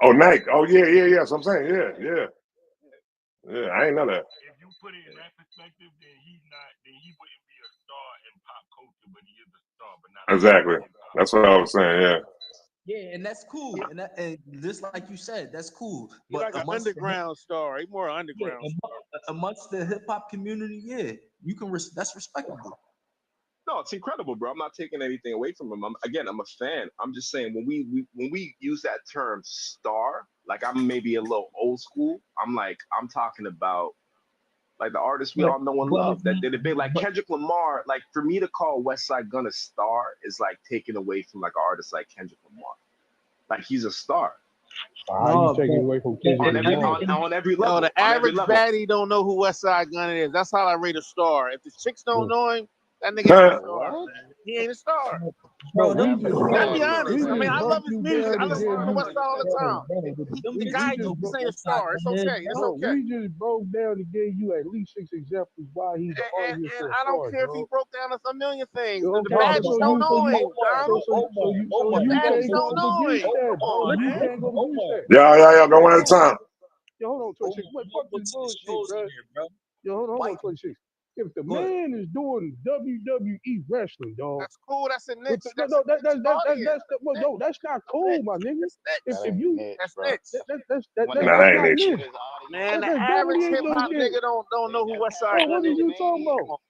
Oh, Nike. Oh, yeah. So I'm saying, yeah. I ain't know that. If you put it in that perspective, then he wouldn't be a star in pop culture, but he is a star, but not Exactly. That's what I was saying. Yeah. Yeah, and that's cool. And just like you said, that's cool. He's like an underground star. He's more underground. Amongst the hip hop community, yeah, you can. That's respectable. No, it's incredible, bro. I'm not taking anything away from him. I'm a fan. I'm just saying when we use that term star, like I'm maybe a little old school. I'm talking about like the artists we all know and love that did it big. Like Kendrick Lamar. Like for me to call West Side Gun a star is like taken away from like an artist like Kendrick Lamar. Like he's a star. How you taking away from Kendrick on every level? No, the average baddie don't know who West Side Gun is. That's how I rate a star. If the chicks don't know him, that nigga ain't a star. Man. He ain't a star. Bro, I'll be honest. I mean, I love his music. I listen to West Side all the time. The guy just ain't a star. It's okay. It's okay. We just broke down and gave you at least 6 examples why he's and I don't care if he broke down us a million things. The baddies don't know him. The baddies don't know him. Come on, man. Yeah. Go one at a time. Yo, hold on, 26. What fuck this bullshit, bro? Yo, hold on, 26. If the man is doing WWE wrestling, dog. That's cool. That's a niche. That's not cool, my nigga. If you that's niche. That's ain't niche. Man, the average hip hop nigga don't know who West Side Gun is. What are you talking about?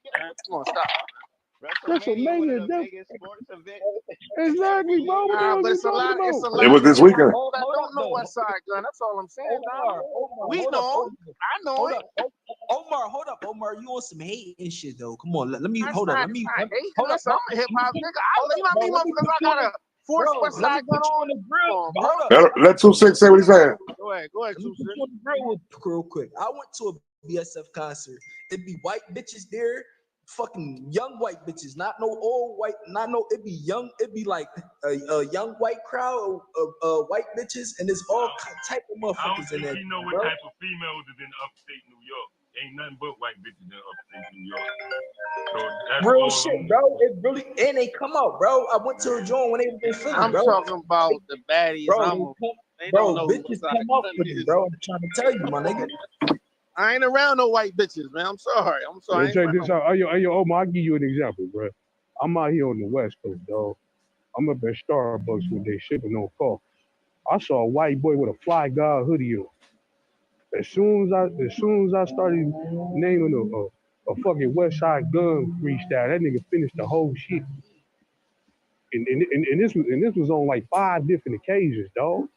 Come on, stop. WrestleMania, exactly, bro. But it's a lot. It was this weekend. I don't know West Side Gun. That's all I'm saying. We know him. I know it. Omar, hold up, Omar. You on some hating shit though? Come on, let me hold up. I'm a hip hop nigga. You know what I mean? Because I gotta force West Side Gun on the grill. Let 26 say what he's saying. Go ahead, 26. Real quick. I went to a BSF concert. It'd be white bitches there. Fucking young white bitches, not no old white, it'd be young, it'd be like a young white crowd of white bitches, and there's all type of motherfuckers in there. I don't think you know what type of females is in upstate New York. Ain't nothing but white bitches in upstate New York. So that's real shit, bro. It really, and they come out, bro. I went to a joint when they was in Philly, I'm talking about the baddies. Bro, bitches come out for me, bro. I'm trying to tell you, my nigga. I ain't around no white bitches, man. I'm sorry. Hey, check this out. Yo, Omar, I'll give you an example, bro. I'm out here on the West Coast, dog. I'm up at Starbucks when they shipping on coffee. I saw a white boy with a Fly God hoodie on. As soon as I started naming a fucking West Side Gun freestyle. That nigga finished the whole shit. And this was on like 5 different occasions, dog.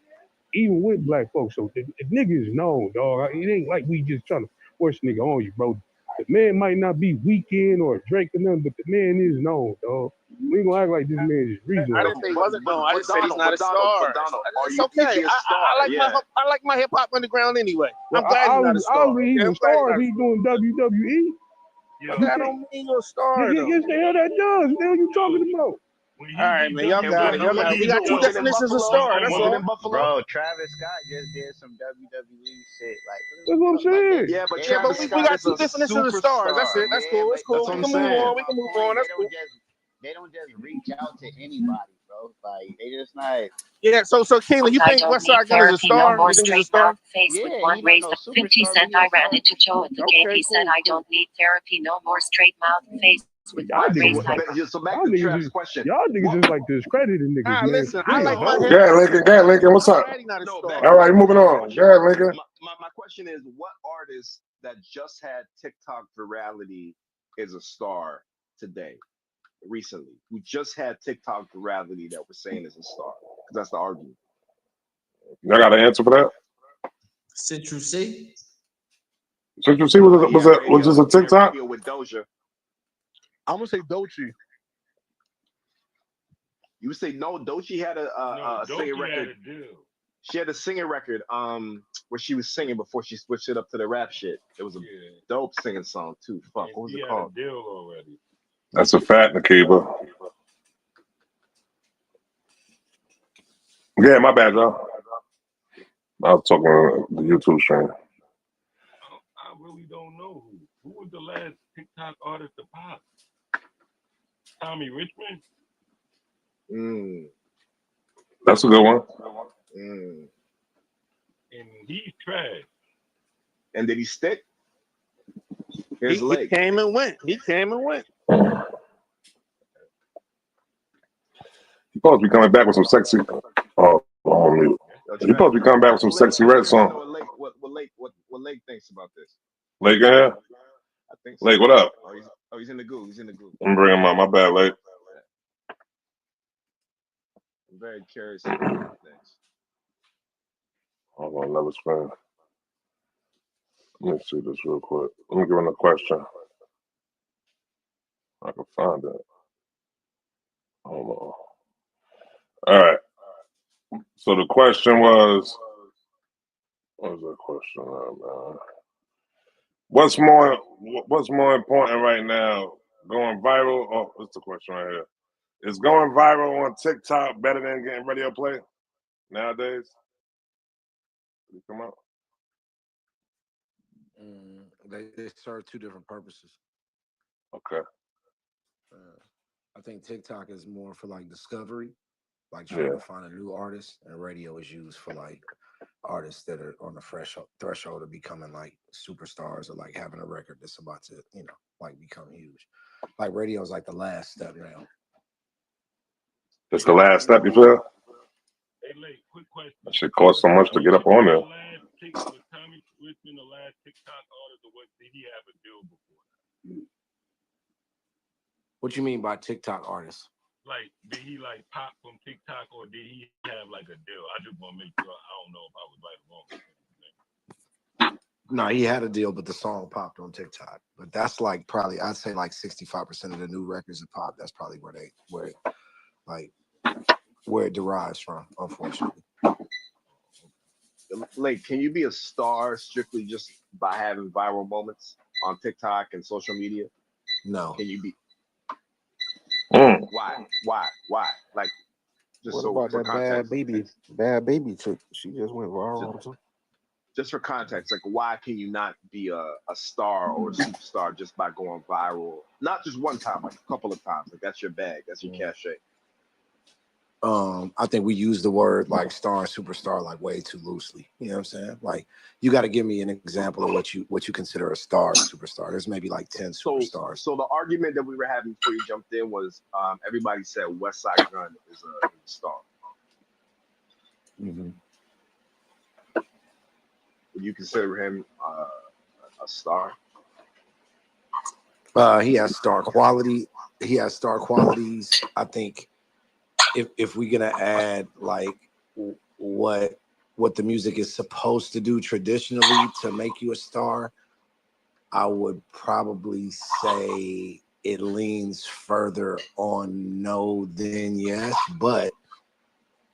Even with black folks. So the nigga is known, dog. It ain't like we just trying to force nigga on you, bro. The man might not be Weekend or Drake or nothing, but the man is known, dog. We ain't gonna act like this man is reasonable. I didn't say he wasn't known. I just said he's not a star. It's okay. I like my hip hop underground anyway. I'm glad he's not a star. He's a star. He's doing WWE. But that don't mean you're a star, though. Yes, the hell that does. What the hell you talking about? All right, man. Y'all got it. We got 2 definitions of star. That's all. Bro, Travis Scott just did some WWE shit. Like, that's what I'm saying. Yeah, but we got 2 definitions of stars. That's it. That's cool. It's cool. We can move on. That's cool. They don't just reach out to anybody, bro. Like, they just not. Yeah, so Kayla, you think West Side Gun is a star? No more You think he's a straight star? mouth face with one raised up. 50 Cent, I ran into Joe at the game. He said, I don't need therapy. No more straight mouth face with one raised eyebrow. So back to Travis' question. Y'all niggas just like discrediting niggas, man. Listen, I like my Go ahead, Lincoln. What's up? All right, moving on. Go ahead, Lincoln. My question is, what artist that just had TikTok virality is a star today? Recently, we just had TikTok virality that we're saying is a star, because that's the argument. I got an answer for that. Citrus C. Citrus C was this a TikTok? With Doja. I'm gonna say Doechii. You would say no? Doechii had a singing record. She had a singing record where she was singing before she switched it up to the rap shit. It was a dope singing song too. Fuck, what was it called? Deal already. That's a fact, Nakiba. Yeah, my bad, y'all. I was talking on the YouTube stream. I really don't know who was the last TikTok artist to pop. Tommy Richmond. That's a good one. And he's trash. And did he stick? He came and went. He's supposed to be coming back with some sexy. Oh, mute. He's supposed to be coming back with some sexy red song. What Lake thinks about this? Lake, yeah. I think so. Lake, what up? He's in the goo. I'm bringing him out. My bad, Lake. I'm very curious about things. Hold on, another screen. Let me see this real quick. Let me give him a question. I can find it. Hold on. All right. So the question was, what was the question, man? What's more important right now? Going viral? Oh, what's the question right here? Is going viral on TikTok better than getting radio play nowadays? Did it come out? They serve 2 different purposes. Okay. I think TikTok is more for like discovery, like trying to find a new artist, and radio is used for like artists that are on the threshold of becoming like superstars or like having a record that's about to, like become huge. Like radio is like the last step now. It's the last step, you feel? Hey, Lake, quick question. That shit costs so much to get up on there. Was Tommy Richmond the last TikTok artist, or did he have a deal before that? What you mean by TikTok artist? Like, did he like pop from TikTok, or did he have like a deal? I just want to make sure. I don't know if I was right or wrong. No, he had a deal, but the song popped on TikTok. But that's like probably, I'd say like 65% of the new records that pop. That's probably where it derives from, unfortunately. Like, can you be a star strictly just by having viral moments on TikTok and social media? No. Can you be? Why? Like, just what so about for that context, bad baby chick? She just went viral. Just for context, like, why can you not be a star or a superstar just by going viral? Not just one time, like a couple of times. Like, that's your bag. That's your cachet. I think we use the word like star and superstar like way too loosely. You know what I'm saying? Like, you got to give me an example of what you consider a star or superstar. There's maybe like 10 superstars. So the argument that we were having before you jumped in was everybody said West Side Gun is a star. Mm-hmm. Would you consider him a star? He has star quality. He has star qualities. I think if we're gonna add like what the music is supposed to do traditionally to make you a star, I would probably say it leans further on no than yes, but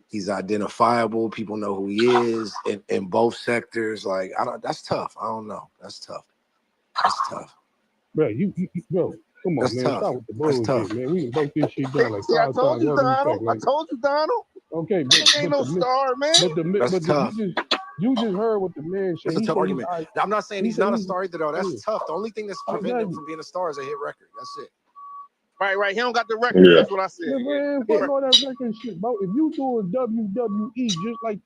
he's identifiable. People know who he is in both sectors. Like that's tough. I don't know. That's tough. That's tough. Bro, bro, come on, That's man. tough. Stop with the That's bullshit, tough. man. We can break this shit down like See, I 5 told times. you, All due Donald. respect, I like, told you, Donald. okay, He ain't no star, man. That's tough. You just heard what the man said. It's a He tough said argument. I'm not saying he's not a star either, though. That's yeah. tough. The only thing that's preventing him from being a star is a hit record. That's it. Right. He don't got the record. That's what I said. Man, fuck all that record shit, bro. If you doing WWE just like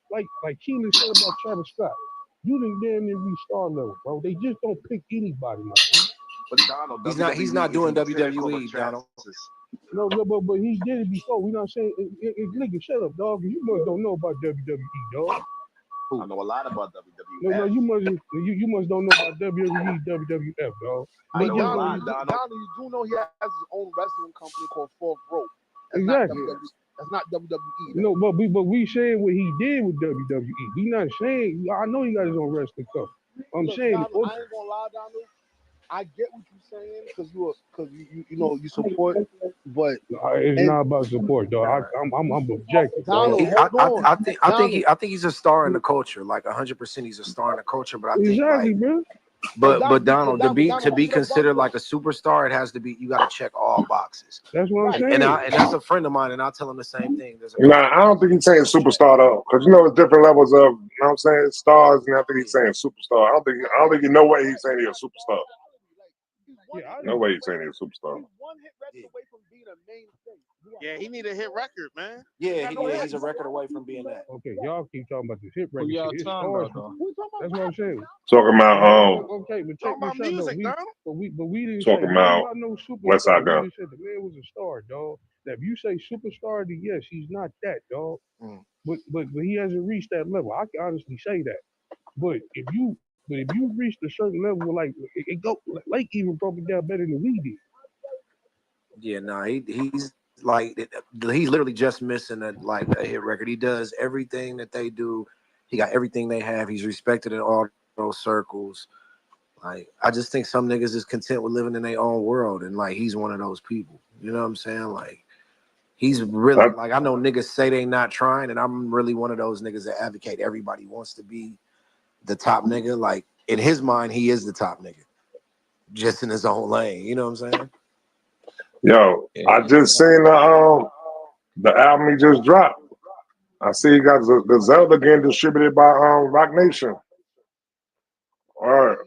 Keelan said about Travis Scott, you didn't damn near reach star level, bro. They just don't pick anybody, my dude. But Donald, He's not doing WWE, Donald. No, but he did it before. We not saying nigga, shut up, dog. You must don't know about WWE, dog. I know a lot about WWE. No, you must don't know about WWE, WWF, dog. But Donald, you do know he has his own wrestling company called Fourth Rope. That's Exactly. That's not WWE. No, but we saying what he did with WWE. We not saying. I know he got his own wrestling company. I'm saying. Donald, I ain't gonna lie, Donald. I get what you're saying because you support, but it's not about support, dog. I'm objective. Donald, I think he's a star in the culture. Like 100%, he's a star in the culture. But I think exactly, bro. But Donald, to be considered like a superstar, it has to be, you got to check all boxes. That's what I'm saying. And that's a friend of mine, and I tell him the same thing. Nah, I don't think he's saying superstar though, because there's different levels of, you know what I'm saying, stars, and I think he's saying superstar. I don't think you know what he's saying he's a superstar. No way he's saying he's a superstar. Yeah, he need a hit record, man. Yeah, he's a record away from being that. Okay, y'all keep talking about this hit record. Y'all It's talking stars. about, That's what I'm saying. Talking about Okay, but check this out though. But we didn't talking say about no superstar. West Side Gun. We just said the man was a star, dog. Now if you say superstar, then yes, he's not that, dog. But he hasn't reached that level. I can honestly say that. But if you reach a certain level, like it go, like even broke it down better than we did. Yeah, nah, he's like, he's literally just missing a hit record. He does everything that they do. He got everything they have. He's respected in all those circles. Like, I just think some niggas is content with living in their own world, and like he's one of those people. You know what I'm saying? Like, he's really, like, I know niggas say they not trying, and I'm really one of those niggas that advocate everybody wants to be the top nigga. Like, in his mind, he is the top nigga, just in his own lane. You know what I'm saying? Yo, I just seen the album he just dropped. I see he got the Zelda getting distributed by Rock Nation. All right.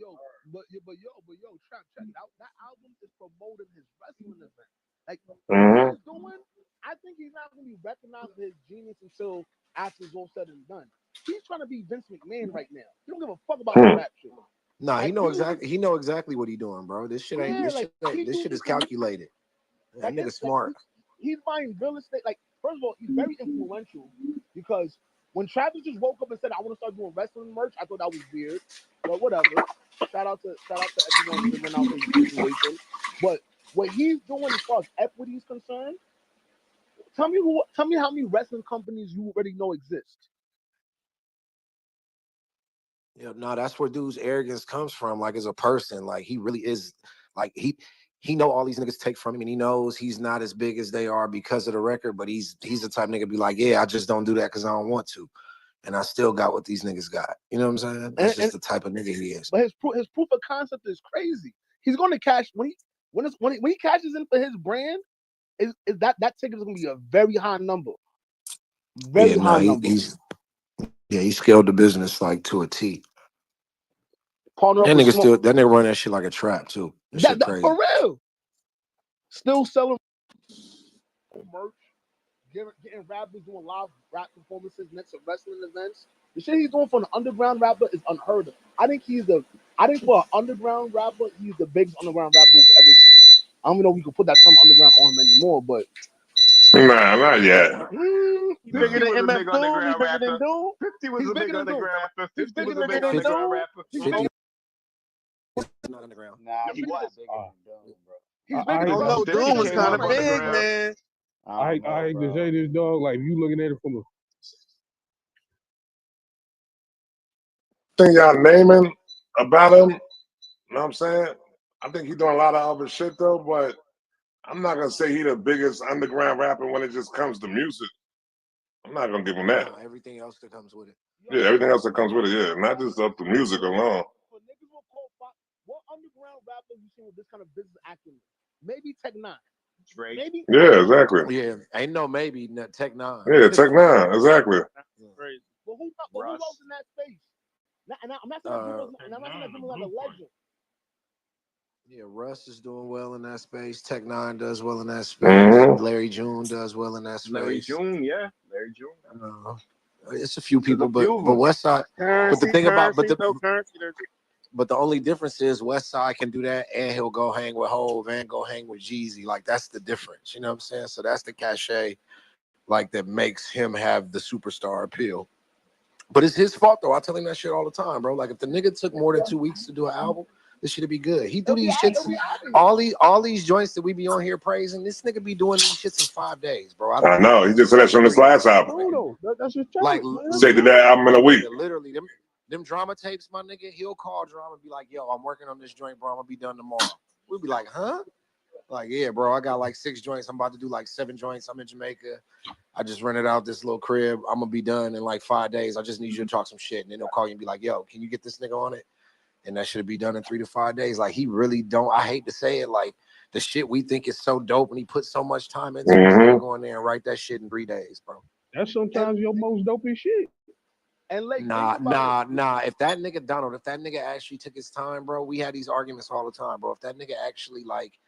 But Trap, check it out. That album is promoting his wrestling event. Like what he's doing, I think he's not gonna be recognized for his genius until after it's all said and done. He's trying to be Vince McMahon right now. He don't give a fuck about the rap shit. Nah, he know exactly what he doing, bro. This shit ain't this shit is calculated. That nigga smart. He's buying real estate. Like, first of all, he's very influential because when Travis just woke up and said, "I want to start doing wrestling merch," I thought that was weird. But whatever. Shout out to everyone figuring out his situation. But what he's doing as far as equity is concerned, tell me how many wrestling companies you already know exist. Yeah, no, that's where dude's arrogance comes from. Like, as a person, like, he really is, like, he know all these niggas take from him, and he knows he's not as big as they are because of the record. But he's the type of nigga be like, yeah, I just don't do that because I don't want to, and I still got what these niggas got. You know what I'm saying? That's just the type of nigga he is. But his proof of concept is crazy. He's going to cash when he cashes in for his brand. Is that ticket is going to be a very high number. Very high number. He scaled the business like to a T. That nigga run that shit like a trap too. That shit crazy. For real. Still selling merch, getting rappers doing live rap performances next to wrestling events. The shit he's doing for an underground rapper is unheard of. I think for an underground rapper, he's the biggest underground rapper we've ever seen. I don't even know if we could put that term underground on him anymore, but nah, not yet. He's bigger than MF Doom. He's bigger than Doom. 50 was a big underground rapper. 50 was a big underground rapper. not underground. Nah, he was. I No, Then he Doom was came kind up of big, underground. man. I hate to say this, dog. Like you looking at it from a Thing y'all naming about him, you know what I'm saying? I think he's doing a lot of other shit though, but I'm not gonna say he the biggest underground rapper when it just comes to music. I'm not gonna give him that. Nah, everything else that comes with it. Yeah, everything else that comes with it, yeah. Not just up to music alone. What underground rappers you see with this kind of business acumen? Maybe Tech Nine. Drake. Maybe. Yeah, exactly. Yeah, ain't no maybe Tech Nine. Yeah, Tech Nine, exactly. Crazy. Well, who else in that space? And I'm not saying that people like a legend. Yeah, Russ is doing well in that space. Tech Nine does well in that space. Mm-hmm. Larry June does well in that space. Larry June, yeah. Larry June. It's a few people, but Westside. But the thing about but the only difference is Westside can do that, and he'll go hang with Hove and go hang with Jeezy. Like that's the difference. You know what I'm saying? So that's the cachet, like that makes him have the superstar appeal. But it's his fault though. I tell him that shit all the time, bro. Like if the nigga took more than 2 weeks to do an album, this shit'd be good. He do these shits, all these joints that we be on here praising. This nigga be doing these shits in 5 days, bro. I know. He just said that from his last album. That's just like Say did that album in a week. literally them drama tapes, my nigga. He'll call drama and be like, "Yo, I'm working on this joint, bro. I'm gonna be done tomorrow." We'll be like, "Huh?" Like, yeah, bro. I got like 6 joints. I'm about to do like 7 joints. I'm in Jamaica. I just rented out this little crib. I'm gonna be done in like 5 days. I just need you to talk some shit, and then they'll call you and be like, "Yo, can you get this nigga on it?" And that should be done in 3 to 5 days. Like he really don't. I hate to say it, like the shit we think is so dope, and he puts so much time into it. He's gonna go in there and write that shit in 3 days, bro. That's sometimes your most dopest shit. And like, nah. If that nigga Donald, if that nigga actually took his time, bro, we had these arguments all the time, bro. If that nigga actually like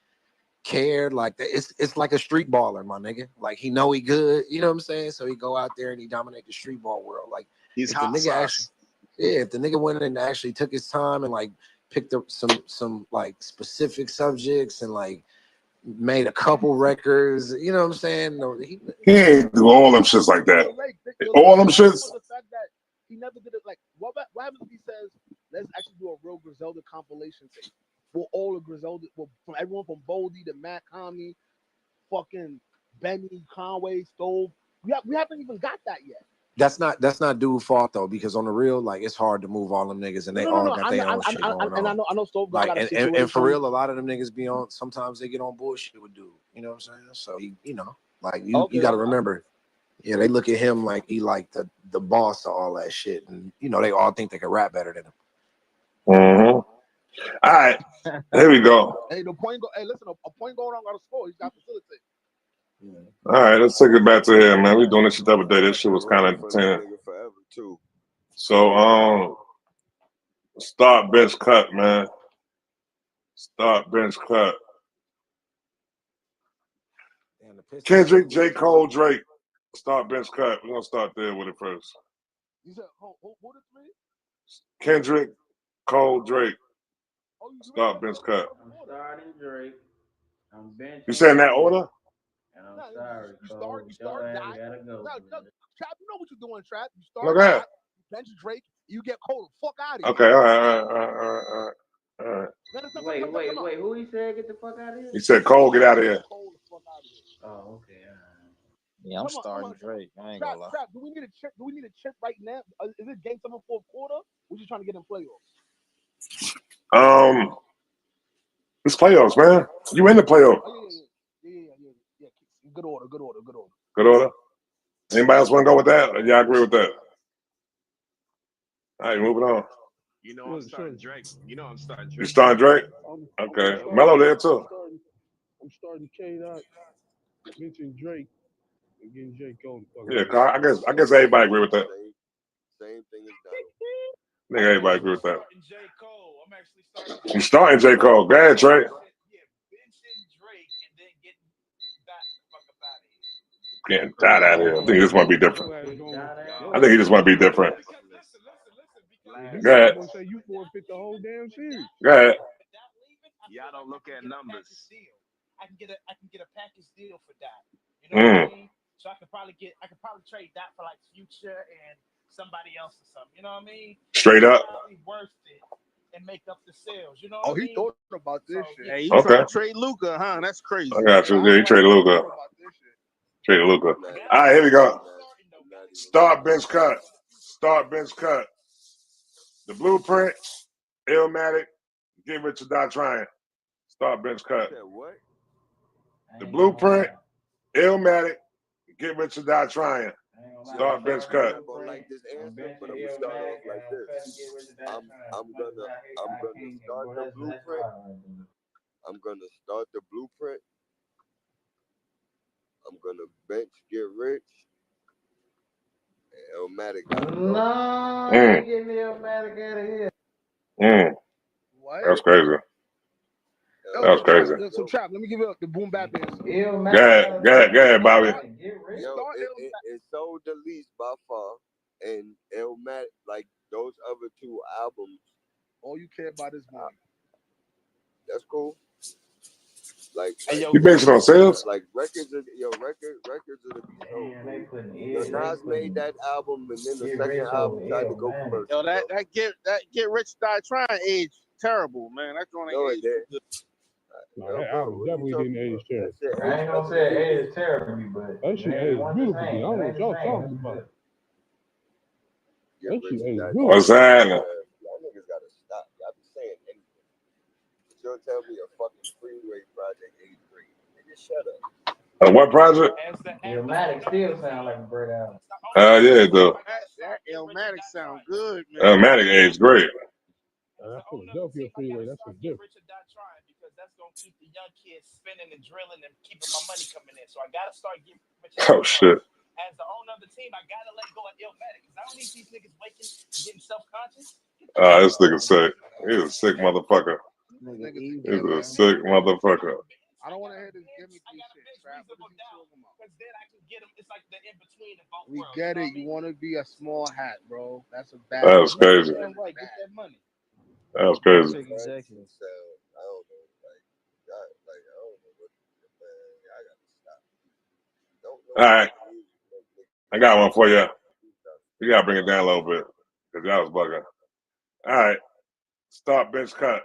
cared, like that, it's like a street baller, my nigga. Like he know he good, you know what I'm saying? So he go out there and he dominate the street ball world. Like he's if the nigga actually, if the nigga went in and actually took his time and like picked up some like specific subjects and like made a couple records, you know what I'm saying? No, he ain't do all them shits like that. All them shits. The fact that he never did it. Like, what happens if he says, "Let's actually do a real Griselda compilation tape"? Well, all of Griselda, from everyone from Boldy to Matt Conley, fucking Benny, Conway, Stove. We haven't even got that yet. That's not dude's fault though, because on the real, like it's hard to move all them niggas, and they all got their own shit going on. And I know Stove like, got a situation. and for real, a lot of them niggas be on. Sometimes they get on bullshit with dude. You know what I'm saying? So you know, like you got to remember, yeah, they look at him like he like the boss of all that shit, and you know they all think they can rap better than him. Mm-hmm. All right, here we go. Hey, hey, listen, a point going on got to score. He's got to facilitate. All right, let's take it back to here, man. We doing this shit the other day. This shit was kind of entertaining. So, start bench cut, man. Start bench cut. Kendrick, J. Cole, Drake. Start bench cut. We're gonna start there with it first. You said who the 3? Kendrick, Cole, Drake. Start bench cut. I'm starting Drake. I'm benching. You saying that order? And I'm sorry, Cole. You start that. Gotta go. No, Trap, you know what you're doing, Trap. You start Look at that, you bench Drake, you get Cole. Fuck out of here. Okay, all right. Wait. Who he said get the fuck out of here? He said Cole, get out of here. Oh, okay. Yeah, I'm starting Drake. I ain't gonna lie. Trap, do we need a chip? Do we need a chip right now? Is this game 7 4th quarter? We're just trying to get in playoffs. It's playoffs, man. You in the playoffs? Yeah. Good order. Good order. Anybody else want to go with that? Or y'all agree with that? All right, moving on. You know I'm starting Drake. You starting Drake? Okay. Mello there too. I'm starting K-Dot, mention Drake, and getting J. Cole. Yeah, I guess everybody agree with that. Same thing as I think everybody agree with that. You starting J. Cole? Go ahead, Trey. Getting died out of here. I think this might be different. I think he just might be different. Go ahead. You forfeit the whole damn series. Go ahead. Y'all don't look at numbers. I can get a package deal for that. You know what I mean? So I could probably trade that for like Future and somebody else or something. You know what I mean? Straight up. It's worth it and make up the sales. You know what I mean? He thought about this shit. Hey, Okay. trying to trade Luka, huh? That's crazy. I got you. Yeah, he traded Luka. Traded Luka. All right, here we go. Start bench cut. Start bench cut. The blueprint, Illmatic, get rich or die trying. Start bench cut. What? The blueprint, Illmatic, get rich or die trying. Start bench cut. I'm gonna like this answer, but I'm gonna start off like this. I'm gonna start the blueprint. I'm gonna start the blueprint. I'm gonna bench get rich. And Illmatic gotta go. No, get me Illmatic out of here. What? That's crazy. That was crazy. So Trap, let me give you the boom bap answer. Go ahead, Bobby. Yo, it sold the least by far, and Illmatic, like those other two albums. All you care about is money. That's cool. Like You based it on sales? Like records of the beat so cool. Nas made that album, and then the second album tried to go commercial. Yo, that get rich die trying age terrible, man. That's going to age good. No, that album definitely didn't age terrible. I ain't gonna say it aged terribly, but that shit aged beautifully. I don't know what y'all talking about. That shit aged beautifully. What's happening? Y'all niggas gotta stop. Y'all be saying anything. But you'll tell me a fucking freeway project 83. Nigga, shut up. What project? Illmatic still sound like a great album. Yeah, it do. That Illmatic sound good, man. Illmatic aged great. That Philadelphia freeway, that's a difference. Because that's gonna keep the young kids spinning and drilling and keeping my money coming in. So I gotta start getting rich. Oh shit. As the owner of the team, I gotta let go of Illmatic because I don't need these niggas waking, getting self-conscious. This nigga sick. He's a sick motherfucker. He's a sick motherfucker. I don't want to hear this gimmicky shit, Trap. What is he talking about? Because then I can get them. It's like the in between of both We worlds. get it. You want to be a small hat, bro. That's a bad. That was crazy. Damn right, get that money. That was crazy. I don't know. Like, I don't know what. Man, I gotta stop. Don't know. All right. I got one for you. You gotta bring it down a little bit because y'all was bugging. All right. Start bench cut.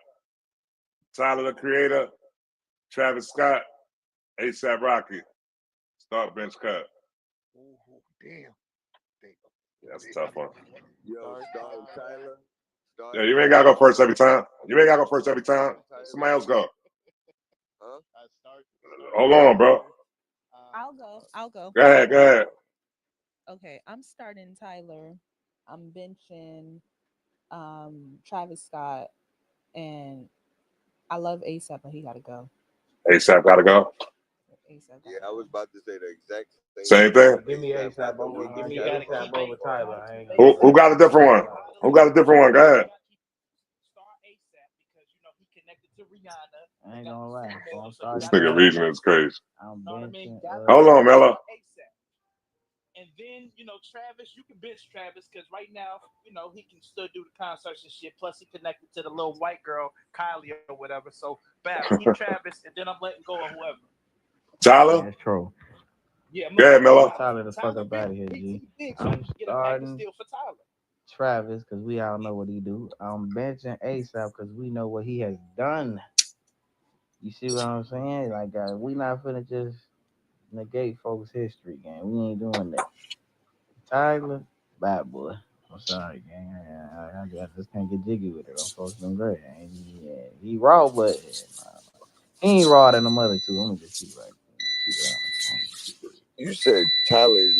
Tyler the Creator, Travis Scott, ASAP Rocky. Start bench cut. Damn. That's a tough one. Yo, starting Tyler. Yeah, you ain't gotta go first every time. Somebody else go. Huh? Hold on, bro. I'll go. Go ahead. Okay, I'm starting Tyler. I'm benching Travis Scott, and I love ASAP, but he gotta go. ASAP gotta go. Yeah, I was about to say the exact Same thing. Give me ASAP over Tyler. Who got a different one? Go ahead. I ain't gonna lie. This nigga region is crazy. I'm benching. Hold on, Mello. And then, Travis, you can bench Travis because right now, he can still do the concerts and shit. Plus, he connected to the little white girl, Kylie or whatever. So, keep Travis, and then I'm letting go of whoever. Tyler? That's true. Yeah, go ahead, Mello. Tyler the fuck up out of here, G. I'm starting Travis because we all know what he do. I'm benching ASAP because we know what he has done. You see what I'm saying? Like, we not finna just negate folks' history, gang. We ain't doing that. Tyler, bad boy. I'm sorry, gang. I just can't get jiggy with it. I'm supposed to be great. He raw, but he ain't raw than the other two. I'm gonna just keep it honest. You said Tyler is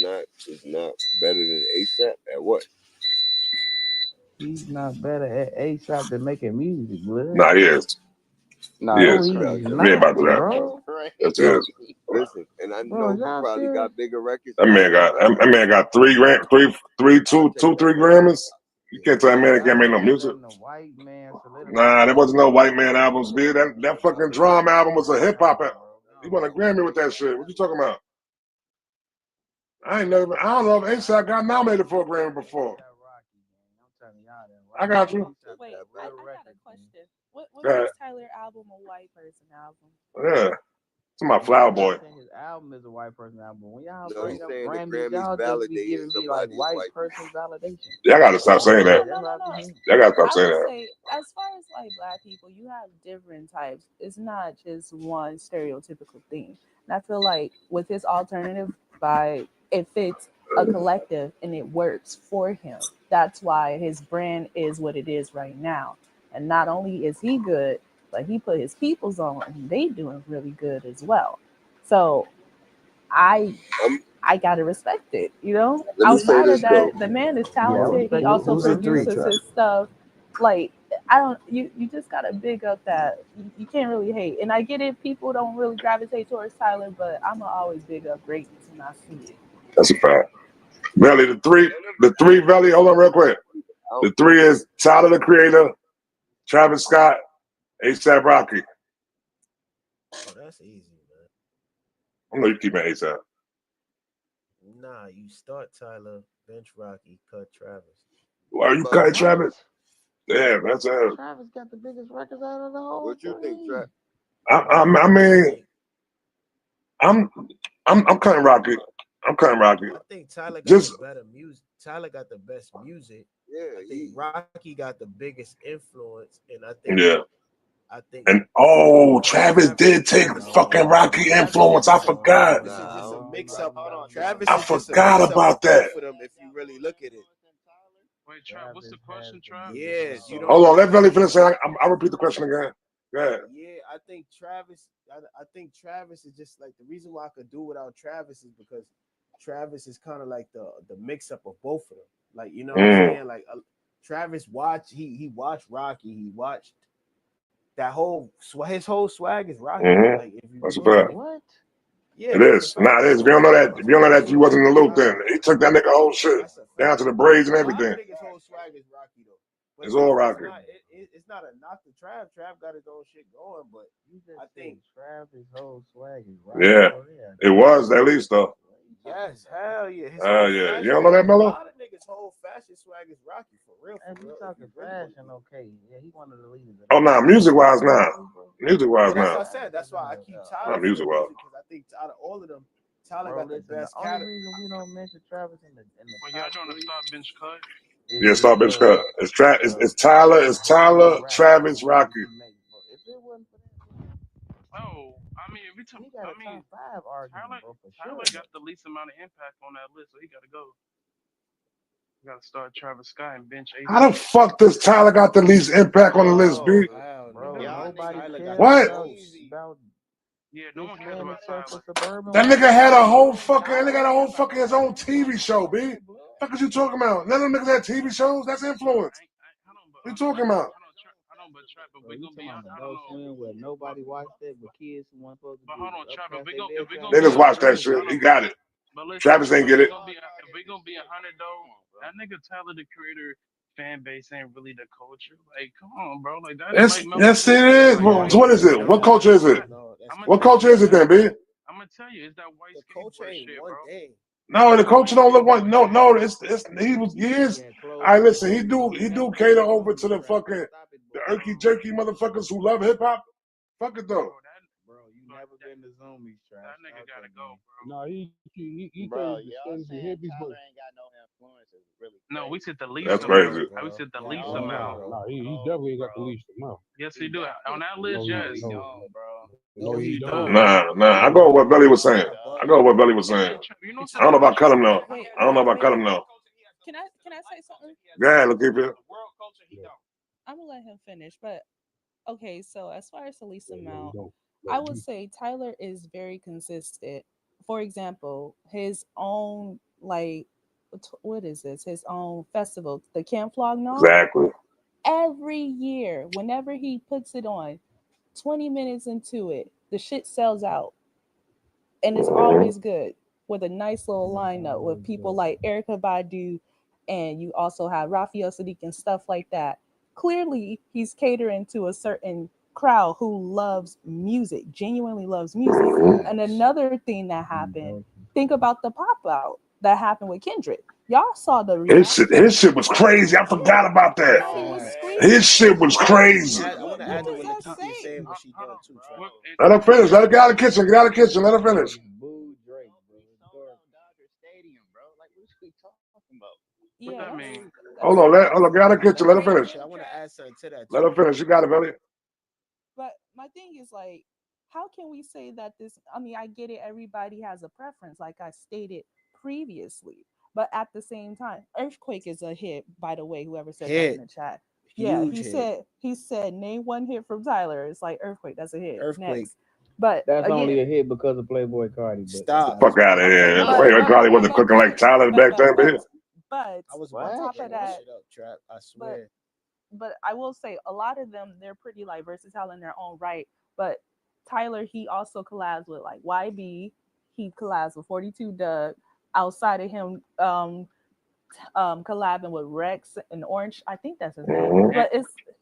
not better than ASAP at what? He's not better at ASAP than making music, bro. Nah, he is. No, he's he's not, about to rap, bro. Yes, he is. Listen, and I know he probably got bigger records. That man got 3 Grammys. You can't tell that man he can't make no music. Nah, there wasn't no white man albums, dude. That fucking Drum album was a hip hop album. He won a Grammy with that shit. What you talking about? I don't know if ASAP got nominated for a Grammy before. I got you. Wait, I got a question. What makes Tyler album a white person album? Yeah. It's my Flower Boy. His album is a white person album. When y'all No, bring he's up saying the Grammys, Grammys y'all just be validating giving me like somebody's white white person validation. Y'all gotta stop saying that. No. Y'all gotta stop I saying would that. say, as far as like black people, you have different types. It's not just one stereotypical thing. And I feel like with his alternative vibe, it fits a collective and it works for him. That's why his brand is what it is right now. And not only is he good, but he put his peoples on and they doing really good as well. So I gotta respect it, you know. Let me say Outside of this though. that, the man is Yeah, I talented. He respect it. also Who's the three, produces Trap? his stuff. Like I don't, you just gotta big up that. You can't really hate. And I get it. People don't really gravitate towards Tyler, but I'ma always big up greatness when I see it. That's a fact. Belly, the three Belly. Hold on, real quick. The three is Tyler the Creator, Travis Scott, ASAP Rocky. Oh, that's easy, man. I know you keeping ASAP. Nah, you start Tyler, bench Rocky, cut Travis. Why are you cutting Travis? Damn, that's it. Travis got the biggest records out of the whole. What you think, Trap? I mean, I'm cutting Rocky. I'm cutting Rocky. I think Tyler got Just the better music. Tyler got the best music. Yeah, I think Rocky got the biggest influence, and I think and Travis did take fucking Rocky influence. I forgot. Travis is just a mix up. Travis I is just a forgot mix up about of that. both of them. If you really look at it. Wait, Trav, what's the question, Trav? Yeah, you Hold know. on, let Belly finish. I'll repeat the question again. Go ahead. Yeah, I think Travis. I think Travis is just like the reason why I could do without Travis is because Travis is kind of like the mix up of both of them. Like you know what I'm saying? Like Travis watched he watched Rocky. He watched that whole his whole swag is Rocky. Like if you That's a really fact. what? Yeah, It is. Nah, it is. If you don't know that, you wasn't in the loop then. He took that nigga whole shit down to the braids and everything. Niggas whole swag is Rocky though. But It's all Rocky. It's not a knock to Trav. Trav got his own shit going, but I think Travis' whole swag is Rocky. Yeah, it was at least though. yes, hell yeah. Yeah. You don't know that, Mello? A lot of niggas' whole fashion swag is Rocky for real. If you talking fashion, okay, yeah, he one of the leaders. Oh, nah, music wise now. Music wise That's now. what I said. That's why I keep Tyler Not music wise. because I think out of all of them, Tyler Bro, got the listen, best the only category. reason we don't mention Travis in the Well, y'all doing the start bench cut? Yeah, start bitch cut. It's Tyler, Travis, Rocky. If it wasn't for that, Oh, I mean, he got a top 5 argument, bro, for Tyler sure. got the least amount of impact on that list, so he got to go. You got to start Travis Scott and bench ASAP. How the fuck does Tyler got the least impact on the list, B? Bro, nobody cares What? about yeah, no one cares about Tyler. Suburban. That nigga had a whole fucking his own TV show, B. What is you talking about? None of them niggas had TV shows. That's influence. What you talking about? But we gonna be on Adult Swim where nobody watched it, but kids who weren't supposed to But be hold on, Trap. If we gonna Niggas watch that shit. He got it. But listen, Travis ain't get it. If we gonna be 100 though, that nigga Tyler the Creator fan base ain't really the culture. Like, come on, bro. Like that's like Yes, it is. So what is it? What culture is it? What culture is it then, B? I'm gonna tell you, it's that white skateboard shit, bro. No, the culture don't look one. No, it's he is. All right, listen, he do cater over to the fucking the irky jerky motherfuckers who love hip hop. Fuck it though. Bro, you never been to Zoomies, Trash. That nigga gotta go, bro. No, he Bro, the y'all the saying hippies, but Tyler ain't got no influences, really. No, we said the least That's amount. crazy. We said the least no, amount. he definitely ain't got the least amount. Yes, he do. On that list, yes. No, he don't. Nah. I go with what Belly was saying. I don't know about cut him though. I don't know about cut him though. Can I say something? Yeah, look at you. I'm gonna let him finish, but okay. So as far as the least amount, I would say Tyler is very consistent. For example, his own what is this? His own festival, the Camp Flog Gnaw. Exactly. Every year, whenever he puts it on, 20 minutes into it, the shit sells out. And it's always good with a nice little lineup with people like Erica Badu, and you also have Raphael Sadiq and stuff like that. Clearly, he's catering to a certain crowd who loves music, genuinely loves music. And another thing that happened, think about the pop out that happened with Kendrick. Y'all saw the reaction. His shit was crazy. I forgot about that. His shit was crazy. I want to add to what Lakita saying what she doing too, Trap. Let her finish. Let her get out of the kitchen. Get out of the kitchen. Let her finish. Boo Drake, bro. Dodger Stadium, bro. Like, what are we talking about? Yeah, What that mean? Hold on. Get out of the kitchen. Let her finish. I want to add something to that. Let her finish. You got it, Billy. but my thing is like, how can we say that this? I mean, I get it. Everybody has a preference, like I stated previously. But at the same time, Earthquake is a hit. By the way, whoever said that in Hit. the chat. Yeah, Huge hit. he said name one hit from Tyler. It's like Earthquake. That's a hit. Earthquake. Next, but That's again, only a hit because of Playboy Cardi. But Stop. Fuck out of here. But- Wait, but- Carly wasn't but- cooking like Tyler back then, bitch. but I was on top of that, shit up, Trap. I swear. but I will say a lot of them they're pretty like versatile in their own right. But Tyler, he also collabs with like YB. He collabs with 42 Doug. Outside of him, collabing with Rex and Orange. I think that's his name. But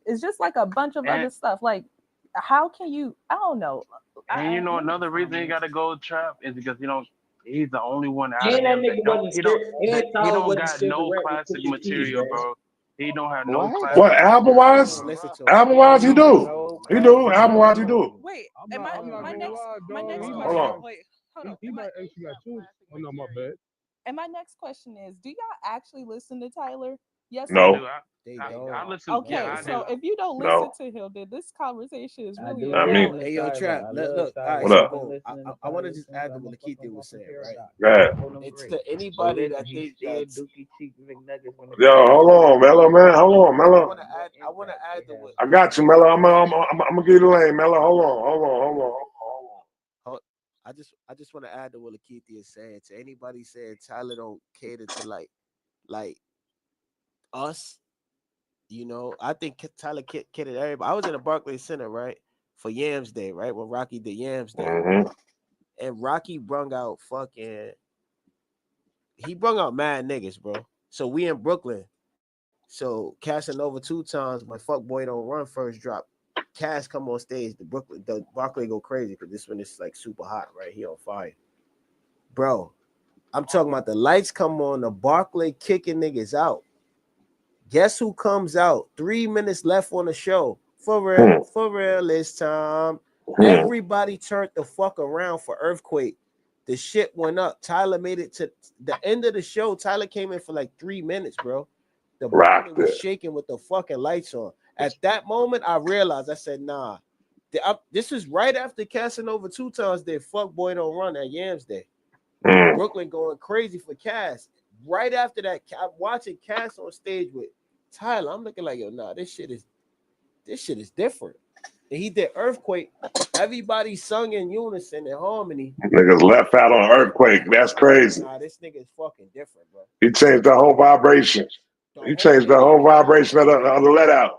it's just like a bunch of other stuff. Like, how can you? I don't know. And you know another reason he got to go Trap is because he's the only one out of And that them that nigga don't wasn't he scared. don't And that he Tyler don't wasn't got scared to no rap with classic Pusha T, material, bro. bro. He don't have no classic. What, album wise? Album wise, he do. He do. Album wise, he do. Wait, I'm not my gonna next lie, my dog. next He question. Hold on. Wait, hold on. He might actually got two. Oh no, my bad. And my next question is: do y'all actually listen to Tyler? Yes No. or I do. I listen. Okay, Yeah, I so do. if you don't No. listen to him, then this conversation is I really do. I mean- invalid. Hey, yo, Trap. Look. All right, What so up? boom. I want to just add to what Lakita was saying, right? Go ahead. It's to anybody that thinks that. Yo, hold on, Mello, man. Hold on, Mello. I want to add to what. I got you, Mello. I'm gonna give you the lane, Mello. Hold on. I just want to add to what Lakita is saying. To anybody saying Tyler don't cater to like us, I think Tyler catered to everybody. I was in the Barclays Center, right, for Yams Day, right, when Rocky did Yams Day, and Rocky brung out mad niggas, bro. So we in Brooklyn. So Casanova 2 times, my fuck boy don't run first drop. Cass come on stage, the Barclay go crazy because this one is like super hot, right? He on fire. Bro, I'm talking about the lights come on, the Barclay kicking niggas out. Guess who comes out? 3 minutes left on the show. For real this time. Everybody turned the fuck around for Earthquake. The shit went up. Tyler made it to the end of the show. Tyler came in for like 3 minutes, bro. The Barclay was shaking with the fucking lights on. At that moment, I realized, I said, nah. This is right after Casanova 2 times did Fuck Boy Don't Run at Yams Day. Brooklyn going crazy for Cass. Right after that, I'm watching Cass on stage with Tyler. I'm looking like, yo, nah, this shit is different. And he did Earthquake. Everybody sung in unison in harmony. Niggas left out on Earthquake. That's crazy. Nah, this nigga is fucking different, bro. He changed the whole vibration. He changed the whole vibration of the let out.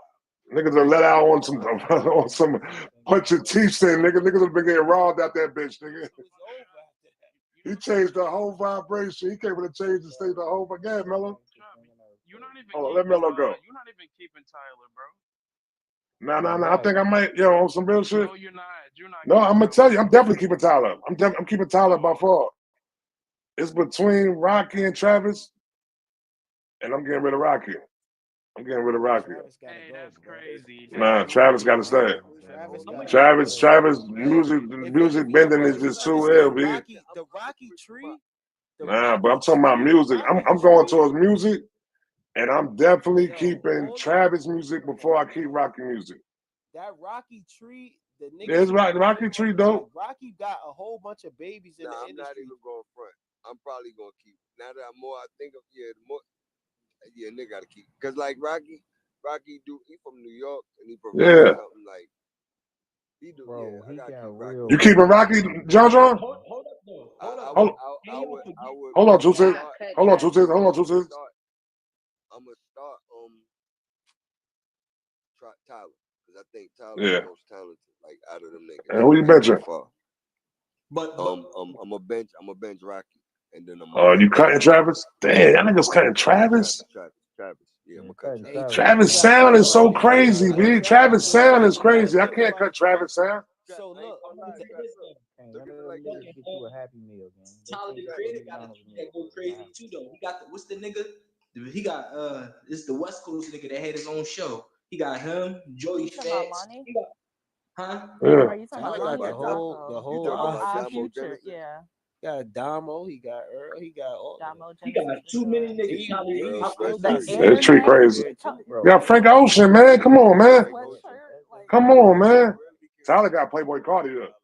Niggas are let out on some punch your teeth in, nigga. Niggas have been getting robbed out that bitch, nigga. He changed the whole vibration. He came to change the state, the whole again, Mello. You're not even. Oh, let Mello go. You're not even keeping Tyler, bro. No. I think I might, on some real shit. No, you're not. You're not. No, I'm gonna tell you, I'm definitely keeping Tyler. I'm keeping Tyler by far. It's between Rocky and Travis, and I'm getting rid of Rocky. Hey, that's crazy. Nah, Travis got to stay. Travis, music bending is just too ill, B. The Rocky tree. Nah, but I'm talking about music. I'm going towards music, and I'm definitely keeping Travis music before I keep Rocky music. That Rocky tree, the nigga. Yeah, it's right. Rocky tree dope. Rocky got a whole bunch of babies in the I'm industry. not even going front. I'm probably gonna keep. Now that I think of nigga gotta keep. Cause like Rocky he from New York and he provides something like he do. Bro, I gotta keep Rocky. You keeping Rocky, John? Hold up though. I would. Hold on, two seconds. Hold on, two seconds. I'm gonna start Tyler because I think Tyler's the most talented, like out of them niggas. And who you benching? But I'm a bench Rocky, and then I'm. You cutting Travis? Damn, that nigga's cutting Travis. Travis. Yeah, I'm gonna cut Travis. Travis sound is so crazy, B. Travis sound is crazy. I can't cut Travis sound. So look, get you a Happy Meal, man. Tyler the Creator got a tree that go crazy too though. He got what's the nigga? He got this is the West Coast nigga that had his own show. He got him, Joey Fats. Huh? Yeah. Are you talking Tyler about got Ronnie or the Damo? whole Future, yeah. He got Damo, he got Earl, he got all. Damo He got Genesis for too many sure. niggas. He still The got That shit internet crazy. bro. Yeah, Frank Ocean, man. Come on, man. sweatshirt, like Come on, man. Tyler got Playboy Cardi up.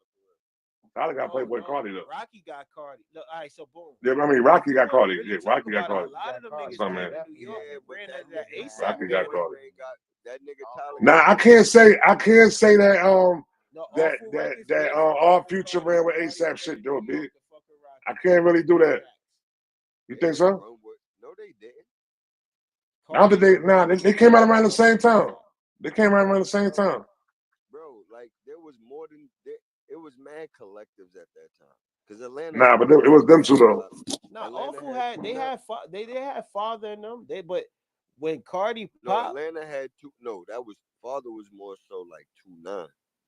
Tyler got Playboy Cardi up. Rocky got Cardi. Look, all right, so boom. Yeah, I mean Rocky got Cardi. Really Yeah, talk Rocky got about it, Cardi. a lot of them niggas Something, came man. to New York and ran into that ASAP. Rocky got Cardi. That nigga Tyler. Now I can't say that No, that all Future ran with ASAP shit though, big. I can't really do that. You think so? No, they didn't. I don't think they came out around the same time. They came out around the same time. Bro, like there was more than it was mad collectives at that time. Because Atlanta. Nah, but it was them two though. Nah, Awful had they had Father in them. But when Cardi No, popped, Atlanta had two. No, that was Father was more so like 2-9.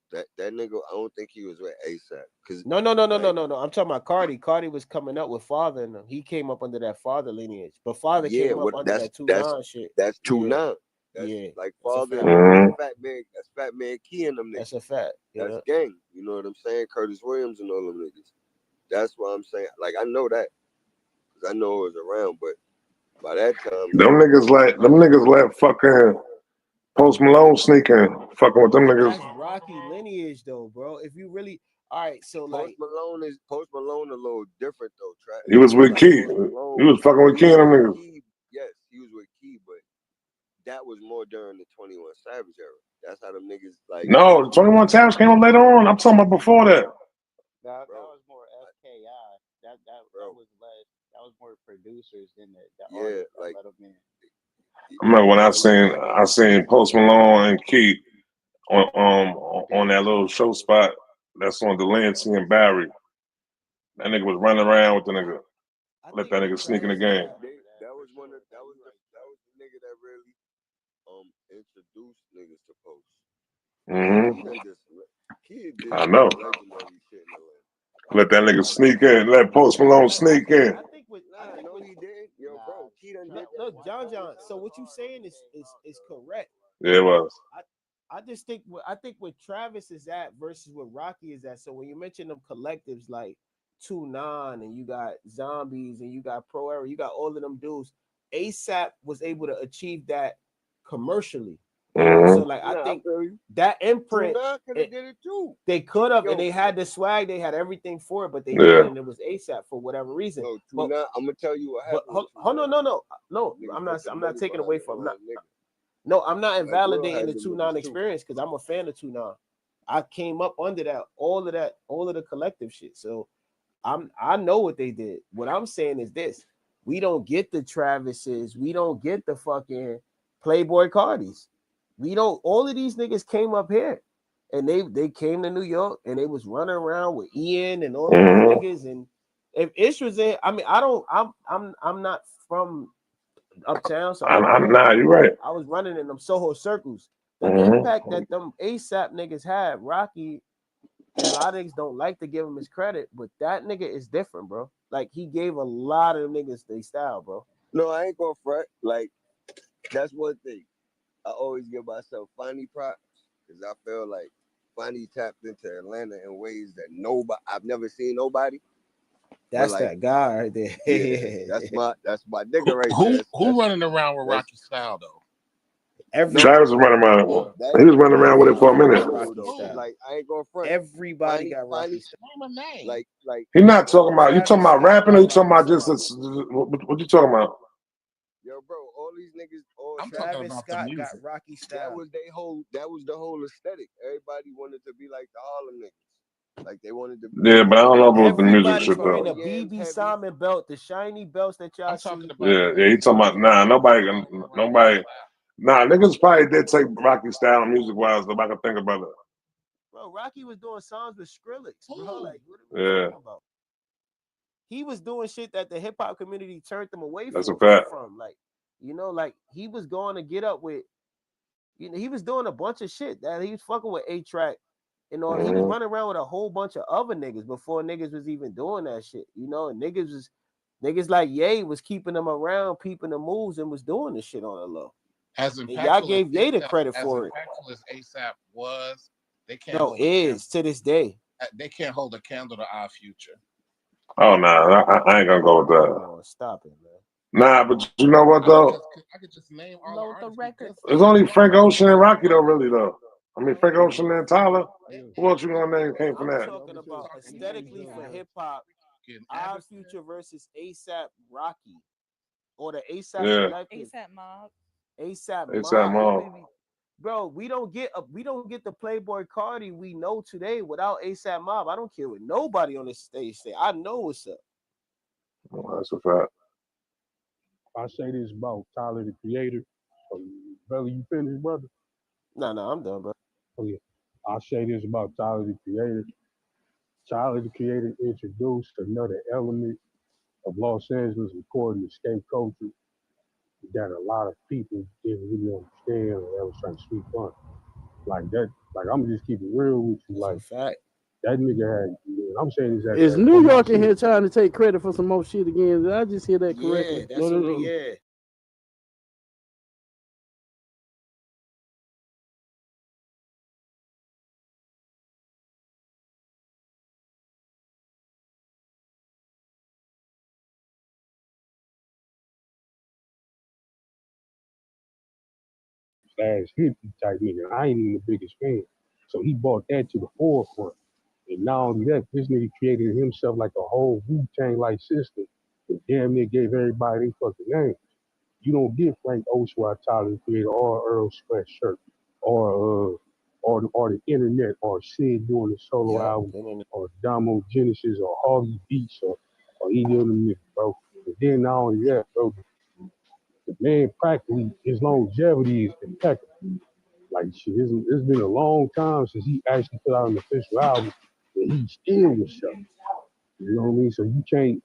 That nigga, I don't think he was with ASAP. Cause no. I'm talking about Cardi. Cardi was coming up with Father in them. He came up under that Father lineage, but Father came up under that 2-9 shit. That's 2-9. That's Yeah, like that's a Father fact. and That's Fat Man Key and them niggas. That's a fact. That's Yeah. gang. You know what I'm saying? Curtis Williams and all them niggas. That's what I'm saying. Like I know that. Cause I know it was around, but by that time, Them niggas let fucking Post Malone sneak in, fucking with them niggas. That's Rocky lineage though, bro. If you really, all right, so like Post Malone a little different though. He was with Key. He was fucking with Key and them niggas. Yes, he was with Key, but that was more during the 21 Savage era. That's how them niggas like. No, 21 Savage came up later on. I'm talking about before that. That was more FKI. That was less. That was more producers than the artists that let them in. I remember when I seen Post Malone and Key on that little show spot that's on Delancey and Barry. That nigga was running around with the nigga. Let that nigga sneak in the game. That was the nigga that really introduced niggas to Post. I know. Let that nigga sneak in. Let Post Malone sneak in. No, he didn't. Yo, bro, Key done did that. Look, John. So what you saying is correct. Yeah, it was. I just think where Travis is at versus where Rocky is at. So when you mention them collectives like 2-9 and you got Zombies and you got Pro Era, you got all of them dudes. ASAP was able to achieve that commercially. So like I think that imprint did it too. They could have, and they had the swag, they had everything for it, but they didn't, and it was ASAP for whatever reason. I'm gonna tell you what happened. No, I'm not taking away from I'm not invalidating the 2-9 experience because I'm a fan of 2-9. I came up under all of the collective shit. So I know what they did. What I'm saying is this: we don't get the Travises, we don't get the fucking Playboy Cardis. We don't. All of these niggas came up here, and they came to New York, and they was running around with Ian and all of these niggas. And if Ish was in, I mean, I'm not from uptown, so you're right. I was running in them Soho circles. The impact that them ASAP niggas had, Rocky, and a lot of niggas don't like to give him his credit, but that nigga is different, bro. Like he gave a lot of them niggas their style, bro. No, I ain't gonna fret. Like that's one thing. I always give myself funny props because I feel like Fonny tapped into Atlanta in ways that I've never seen nobody. That's like, that guy right there. Yeah, that's my nigga right there. Who running around with Rocky style though? Travis was running around. He was running around with it for a minute. Like I ain't going front. Everybody got Rocky style. Like He's not talking about. You talking about rapping or you talking about just what you talking about? Yo, bro, all these niggas, I'm talking about Scott the music. Got Rocky style. That was the whole aesthetic. Everybody wanted to be like the Harlem niggas. Like they wanted to be. Yeah, but I don't know about the music shit wearing though. the BB Simon belt, the shiny belts that y'all see. Yeah, he talking about nobody. Nah, niggas probably did take Rocky style music wise. If I can think about it. Bro, Rocky was doing songs with Skrillex, bro. Like, what are we talking about? He was doing shit that the hip hop community turned them away from. Like, like he was going to get up with, he was doing a bunch of shit that he was fucking with A-Track and all. He was running around with a whole bunch of other niggas before niggas was even doing that shit, and niggas like Ye was keeping them around, peeping the moves, and was doing the shit on the low. As y'all gave Ye the credit for it. As impactful as ASAP was, They can't. No, is to this day. They can't hold a candle to our future. Oh no, I ain't gonna go with that. Oh, stop it, man. Nah, but you know what though? I could just name all Load the records. It's only Frank Ocean and Rocky though, really though. I mean, Frank Ocean and Tyler. Who else you gonna name came from I'm that? talking about aesthetically for hip hop. Our Future versus ASAP Rocky, or the ASAP Collective. ASAP Mob. ASAP Mob. Bro, we don't get the Playboy Cardi we know today without ASAP Mob. I don't care what nobody on this stage say. I know what's up. Oh, that's a fact. I say this about Tyler the Creator. Brother, you finished, brother? No, I'm done, bro. Okay. I'll say this about Tyler the Creator. Tyler the Creator introduced another element of Los Angeles recording the skate culture that a lot of people didn't really understand or that was trying to sweep on. Like that, like I'm just keeping real with you. Like fact. That nigga had, I'm saying is Is New York in here trying to take credit for some more shit again? Did I just hear that correctly? Yeah, that's what yeah. Fast hippie type nigga. I ain't even the biggest fan. So he brought that to the forefront. And not only that, this nigga created himself like a whole Wu-Tang like system. And damn near gave everybody their fucking names. You don't get Frank Ocean or Tyler the Creator or Earl Sweatshirt or the internet or Sid doing the solo album or Damo Genesis or Harvey Beats or any of them niggas, bro. And then not only that, bro, the man practically his longevity is impeccable. Like shit, it's been a long time since he actually put out an official album, and he still was shut. You know what I mean? So you can't.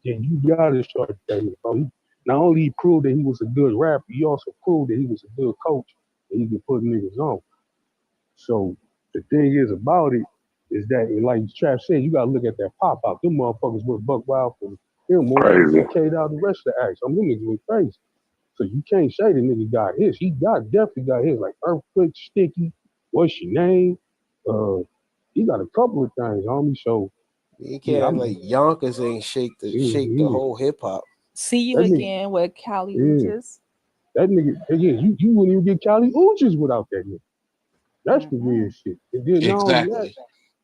You gotta start that. Bro. Not only he proved that he was a good rapper, he also proved that he was a good coach and he could put niggas on. So the thing is about it is that, like Trap said, you gotta look at that pop out. Them motherfuckers went buck wild for him more than he carried out the rest of the acts. I mean, them niggas went crazy. So you can't say the nigga got his. He definitely got his, like Earthquake, Sticky, What's Your Name? He got a couple of things, homie. So you can't act like Yonkers ain't shake the whole hip hop. See you that again nigga, with Cali Uchis. That nigga, again, you wouldn't even get Cali Uchis without that nigga. That's the weird shit. And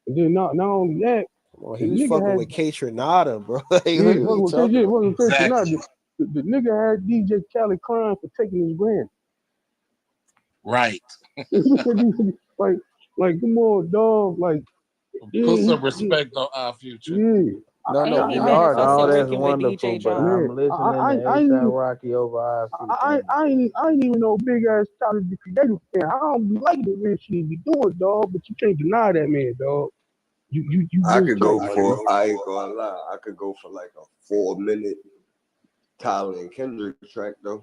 then not only that, well, he was fucking with K Tronada, bro. The nigga had DJ Khaled crying for taking his brand. Right. like, come on, dog. Like, put some respect on our future. Yeah. No, we are. Oh, that's wonderful, but I'm listening to ASAP Rocky over our future. I ain't even no big ass Tyler the Creator fan. I don't be like the weird shit he be doing, dog. But you can't deny that man, dog. I could go for. I ain't gonna lie. I could go for like a 4-minute Tyler and Kendrick track though.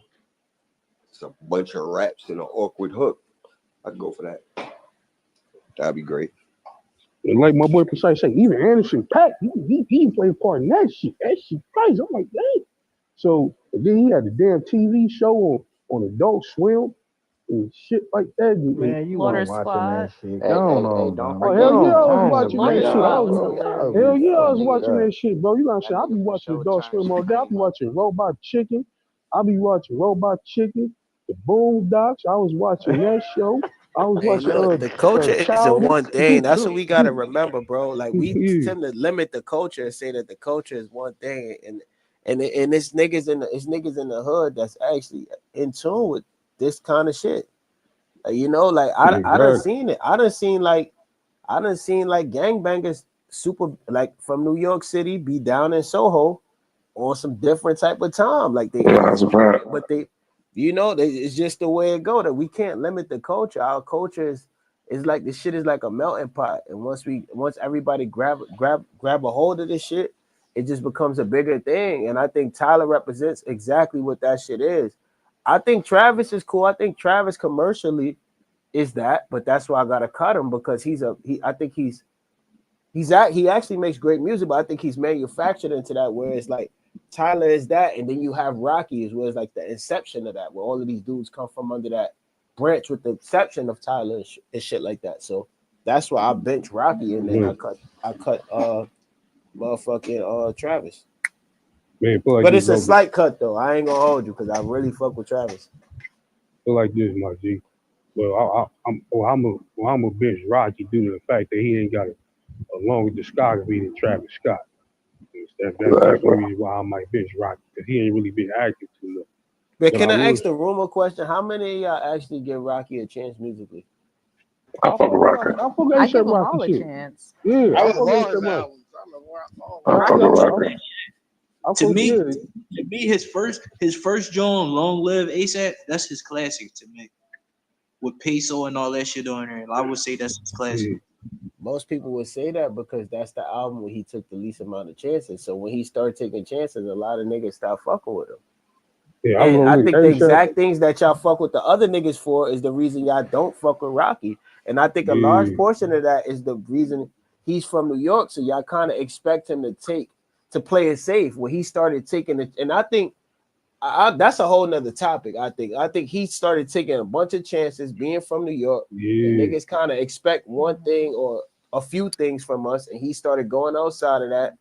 It's a bunch of raps and an awkward hook. I'd go for that. That'd be great. And like my boy Precise say, even Anderson .Paak, he played a part in that shit. That shit crazy. I'm like, dang. So then he had the damn TV show on Adult Swim and shit like that. Man, you weren't watching that shit. Hell yeah, I was watching that shit. Hell yeah, I was watching that shit, bro. You know what I'm saying? I be watching Adult Swim all day. I be watching Robot Chicken. I be watching Robot Chicken. The Boondocks. I was watching that show. I was watching the culture isn't one thing. That's what we gotta remember, bro. Like we tend to limit the culture and say that the culture is one thing, and it's niggas in the hood that's actually in tune with this kind of shit. You know, like I done seen it. I done seen like gangbangers super like from New York City be down in Soho on some different type of time. Like it's just the way it go that we can't limit the culture. Our culture is like this shit is like a melting pot, and once everybody grab a hold of this shit, it just becomes a bigger thing. And I think Tyler represents exactly what that shit is. I think Travis is cool. I think Travis commercially is that, but that's why I gotta cut him because he actually makes great music, but I think he's manufactured into that where it's like Tyler is that, and then you have Rocky is where it's like the inception of that, where all of these dudes come from under that branch with the exception of Tyler and shit like that. So that's why I bench Rocky and then I cut motherfucking Travis. Man, but it's a slight cut though. I ain't gonna hold you because I really fuck with Travis. Feel like this, my G. Well, I'm a bench Rocky due to the fact that he ain't got a longer discography than Travis Scott. That's the reason why I might bench Rocky because he ain't really been active too much. But can I ask the rumor question? How many of y'all actually give Rocky a chance musically? I fuck with Rocky. I give them all a chance. Yeah, I love all his albums. I fuck with Rocky. To me, his first joint, Long Live ASAP, that's his classic to me. With Peso and all that shit on there, I would say that's his classic. Most people would say that because that's the album where he took the least amount of chances. So when he started taking chances, a lot of niggas stopped fucking with him. Yeah, and I think the exact things that y'all fuck with the other niggas for is the reason y'all don't fuck with Rocky. And I think a large portion of that is the reason he's from New York. So y'all kind of expect him to play it safe when he started taking it. And I think that's a whole nother topic. I think he started taking a bunch of chances being from New York. And niggas kind of expect one thing or a few things from us. And he started going outside of that.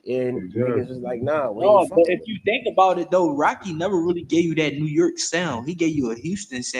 And niggas was like, nah. No, but if you think about it though, Rocky never really gave you that New York sound. He gave you a Houston sound.